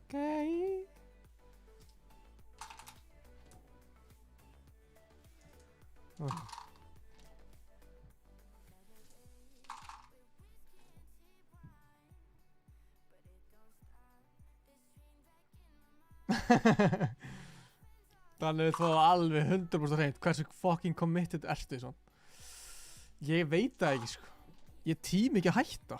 Okay. Oh. Þannig þá alveg 100% hreint hversu fucking committed ertu svona. Ég veit það ekki, sko. Ég tími ekki að hætta.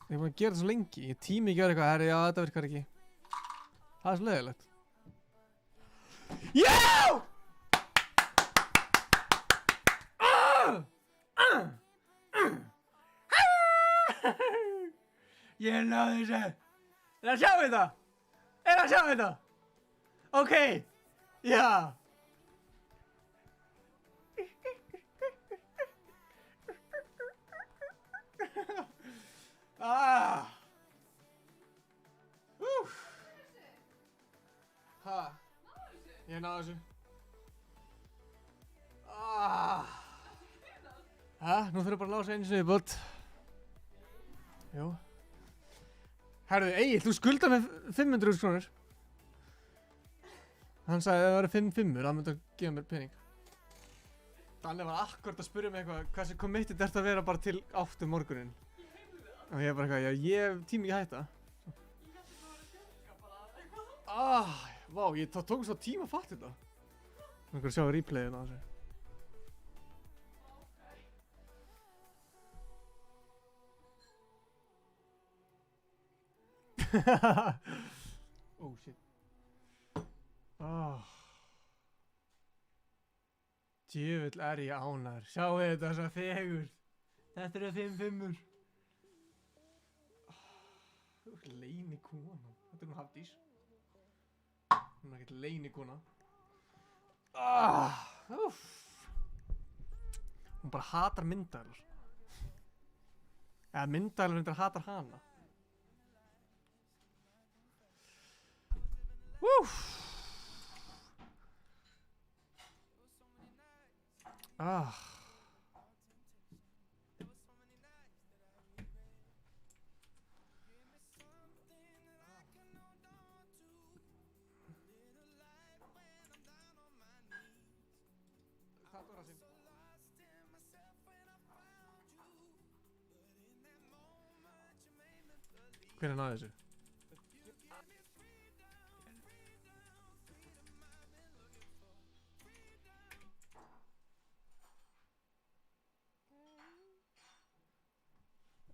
Ég er búin að gera það svo lengi. Ég tími ekki að vera eitthvað, herri, já, þetta virkar ekki. Það er svo leiðilegt. Já! Ég náði þessu. Er að sjá þetta? Er að sjá þetta? Ok. Já. Ha. Ég náði þessu. Nú þurfum bara að lása einu sinni í bótt. Jú. Herðu, Egill, þú skuldar með 500.000 krónur. Hann sagði að það væri 5-5, hann myndi að gefa mér pening. Danni var akkurat að spyrja mig eitthvað, hversu committed ert að vera bara til 8 morguninn. Og ég bara eitthvað, já, ég tími ekki að hætta. Vá, það tók svo tíma að fatta þetta. Nú erum við að sjá replayinu á þessu. Oh shit. Djöfull er ég ánægður. Sjáu þetta svo fegur. Þetta eru 5-5-ur. Leynikona. Þetta er nú Hafdís. Hún er ekkert leynikona. Hún bara hatar myndaðlar. Eða myndaðlar reyndar hatar hana. Hver náði þessu?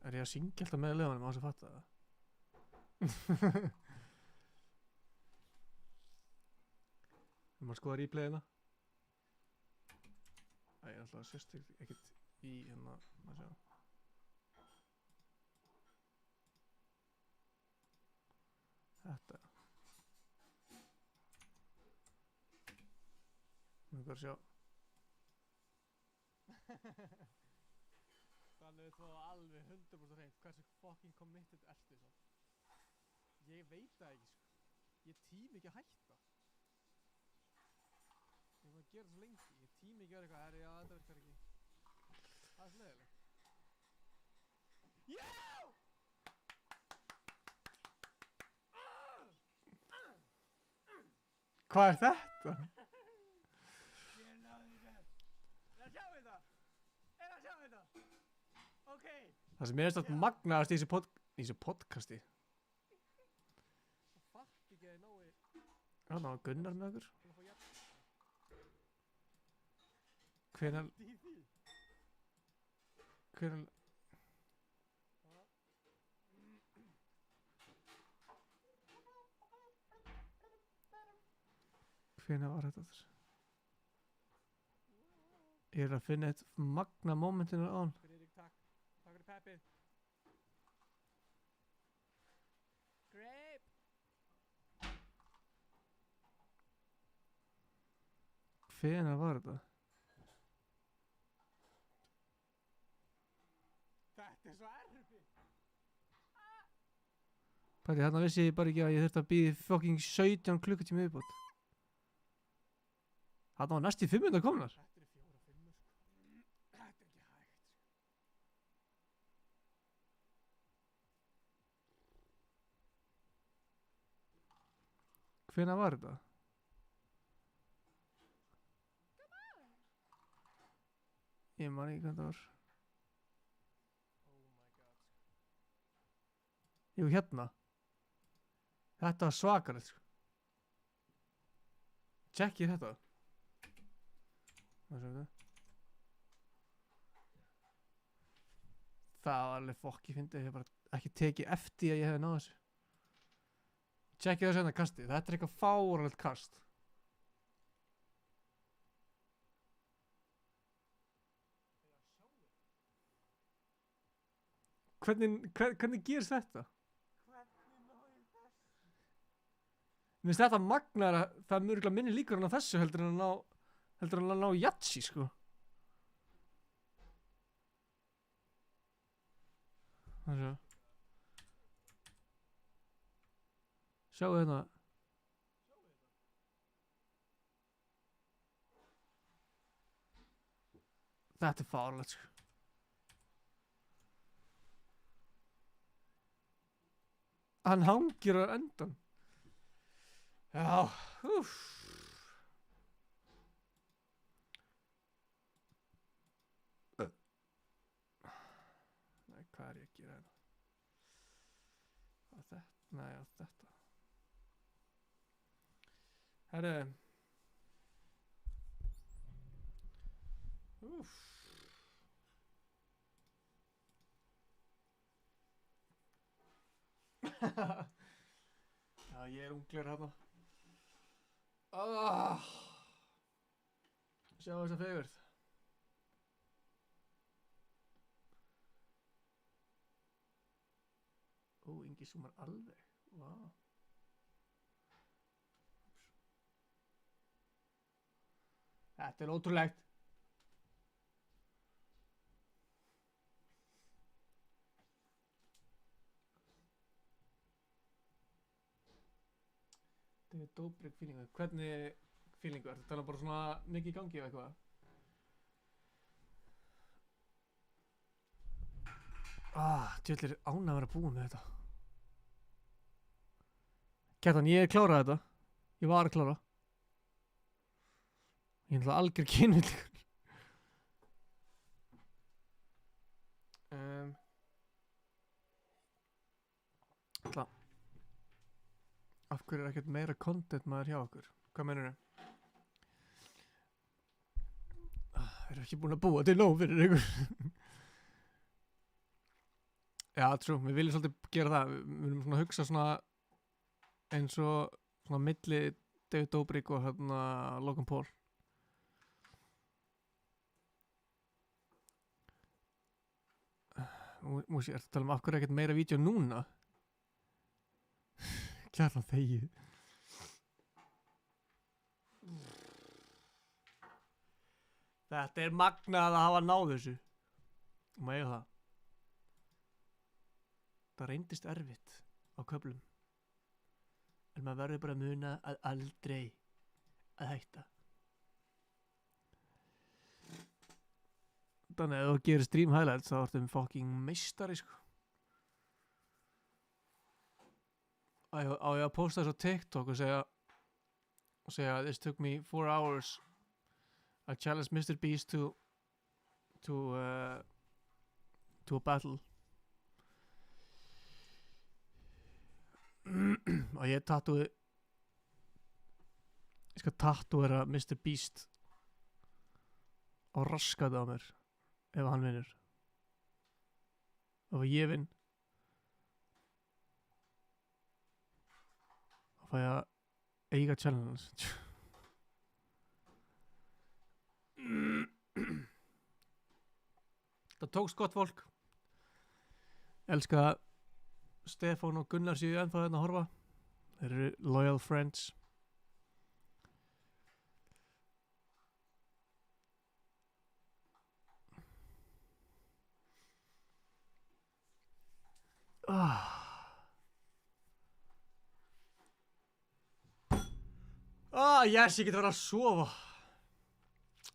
Er ég að syngja alltaf með lögunum á þess að fatta það? Við máum skoða replayina. Það er alltaf sérst ekkert í hérna, maður sjá. Þetta. okkur sjá. Þannig við þú alveg 100% hreint hversu fucking committed ertu svo. Ég veit það ekki sko. Ég tími ekki að hætta. Ég var að gera svo lengi. Ég tími ekki að gera eitthvað. Herri, já, þetta virkar ekki. Það er sniðileg. Já! Hvað er þetta? Ég náði þetta. Er að sjá þetta? Er að sjá þetta? Ok. Það sem er eftir magnaðast í þessu podcasti. Það fatt ekki að ég nái. Það var Gunnar með okkur. Hvenær? Hvenær? Hvenær var þetta þess? Ég er að finna eitt magna momentinu á hann. Friðrik, takk. Takk fyrir peppið. Grape! Hvenær var þetta? Þetta er svo erfitt. Pæti, þarna vissi ég bara ekki að ég þurfti að bíða fucking 17 klukkutíma viðbót. Þarna var næst í 500 komnar. Þetta er 4-5 sko. Þetta er ekki hægt. Hvenær var þetta? Ég man ekki hvað það var. Jú, hérna. Þetta var svakalegt sko. Tjekkið þetta. Það var alveg fokki fyndið. Ég hef bara ekki tekið eftir að ég hef náð þessu. Tjekkið þessu hérna kastið. Þetta er eitthvað fáralegt kast. Hvernig gerst þetta? Mér finnst þetta magnar að það er mjög minni líkur hann á þessu heldur en að ná Yatsi sko. Þannig að sjáu hérna. Þetta er fáralegt sko. Hann hangir á endan. Já, úff. Nei, hvað er ég að gera hérna? Þetta, nei, þetta. Herru. Úff. Já, ég er unglegur hérna. Sjá þessa fegurð. Ingi zoomar alveg. Wow. Þetta er ótrúlegt. Þetta er Dobrik feelingu. Hvernig feelingu? Ertu að tala bara svona mikið í gangi eða eitthvað? Djöðlir ánægður að vera búið með þetta. Kjartan, ég kláraði þetta. Ég var að klára. Ég er náttúrulega algjör kynvilligur. Af hverju er ekkert meira content maður hjá okkur? Hvað meinarðu? Við erum ekki búin að búa til nóg fyrir ykkur. Já, trú, við viljum svolítið gera það. Við viljum svona hugsa svona eins og svona milli David Dobrik og hérna Logan Paul. Músi, ertu að tala af hverju er ekkert meira vídeo núna? Kjartan þegið. Þetta er magnað að hafa náð þessu. Má eiga það. Það reyndist erfitt á köflum. En maður verður bara að muna að aldrei að hætta. Þannig að ef þú gerir stream highlights þá ertu fucking meistari sko. Á ég að posta þessu á TikTok og segja this took me 4 hours. I challenged Mr. Beast to a battle. Og ég skal tattúera Mr. Beast og raskaði á mér ef hann vinnur. Og ef ég vinn þá fæ ég að eiga challenge. Það tókst gott fólk. Elska Stefán og Gunnar séu ennþá hérna að horfa. Þeir eru loyal friends. Yes, ég get verið að sofa.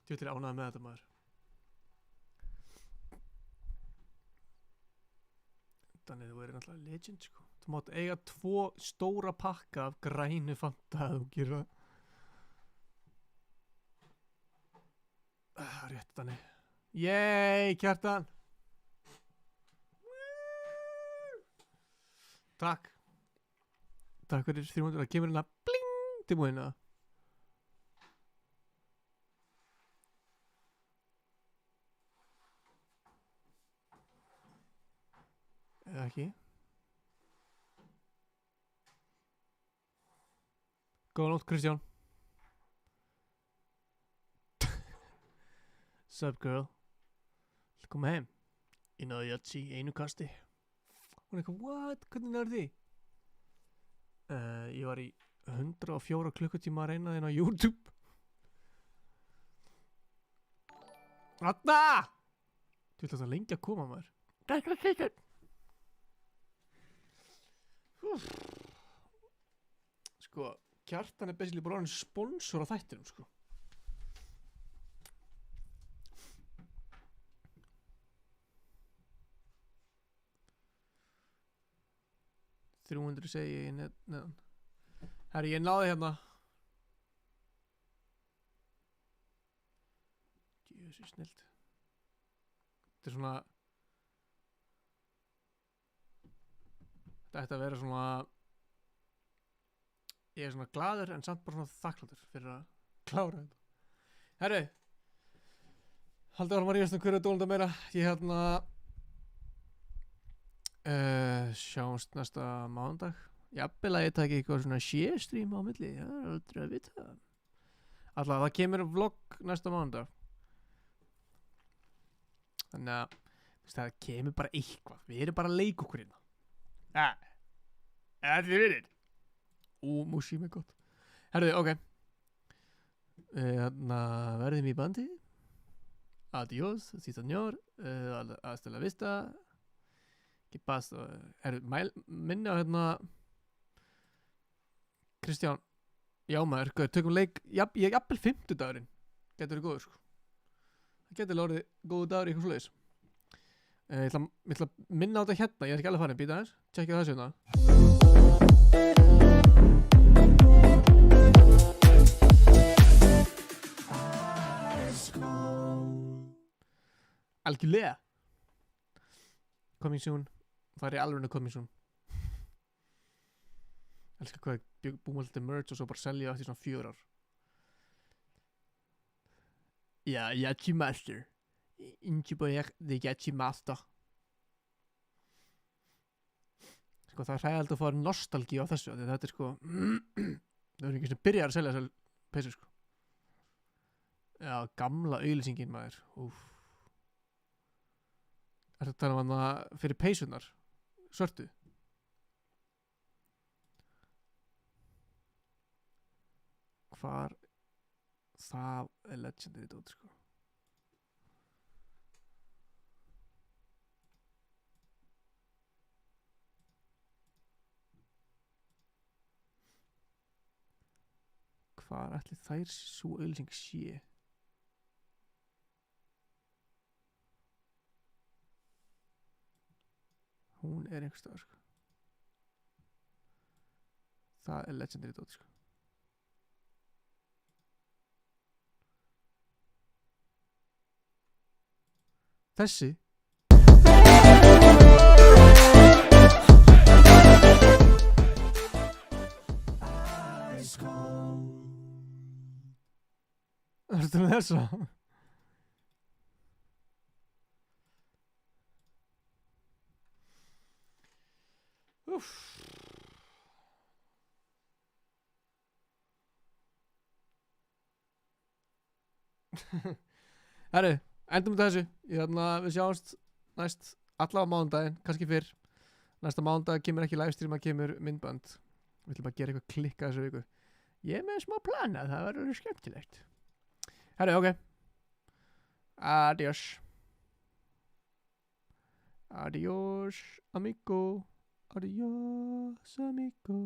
Þú til ánægði með þetta maður. Þannig þú verið náttúrulega legend sko. Þú mátt eiga 2 stóra pakka af grænu Fanta að þú gera. Rétt þannig. Yey, Kjartan. Takk. Takk fyrir 300. Það kemur hérna bling til múina. Eða ekki. Góða nótt, Kristján. Sup, girl. Koma heim. Ég náði Yatzy í einu kasti. Hún eitthvað, what? Hvernig náður því? Ég var í 104 klukkutíma að reyna þinn á YouTube. Þarna! Þú ætla það lengi að koma maður. Sko, Kjartan er basically bara orðinn sponsor á þættinum sko. $300 segi ég neðan. Herri, ég náði hérna. Jössi, snilt. Þetta er svona. Þetta ætti að vera svona. Ég er svona glaður en samt bara svona þakkláttur fyrir að klára þetta. Herri. Haldið áfram að rífast hverju dólunda meira. Ég hérna. Sjáumst næsta mánudag. Jafnvel að ég taki eitthvað svona share-stream á milli. Það er aldrei að vita. Alltaf, það kemur vlogg næsta mánudag. Þannig að það kemur bara eitthvað. Við erum bara að leika okkur hérna. Allir vinir. Músi mig gott. Herðu, ok. Verðum í bandi. Adiós, sí señor. Hasta la vista. Ekki basta. Minni á hérna Kristján. Já maður, tökum leik. Ég er jafnvel 50 dagurinn. Getur verið góður sko. Það getur orðið góðu dagur í eitthvað svoleiðis. Ég ætla að minna á þetta hérna. Ég er ekki alveg farin, býta aðeins. Tjekkja þessu hérna. Algjörlega. Coming soon. Það er í alveg coming soon. Elskar hvað ég búum alltaf merch og svo bara selja eftir svona 4 ár. Já, Yatzy Master. Inte bara the Yatzy Master. Sko það er hræðilegt að fá nostalgíu á þessu. Þetta er sko það er ekki sem byrjar að selja þessar peysur sko. Já, gamla auglýsingin maður. Er þetta að manna fyrir peysunar? Svörtu? Hvar? Það er legendary dót sko. Hvar ætli þær svo auðlýsing sé? Hún er einhvers staðar, sko. Það er legendary dót, sko. Þessi. Ertu með þessa? Úff. Herri, endum með þessu. Við sjáumst næst allavega mánudaginn, kannski fyrr. Næsta mánudag kemur ekki livestream, að kemur myndband. Við ætlum að gera eitthvað klikka þessu viku. Ég er með smá plana, það verður skemmtilegt. Herri, ok. Adiós. Adiós, amigo. Adiós, amigo.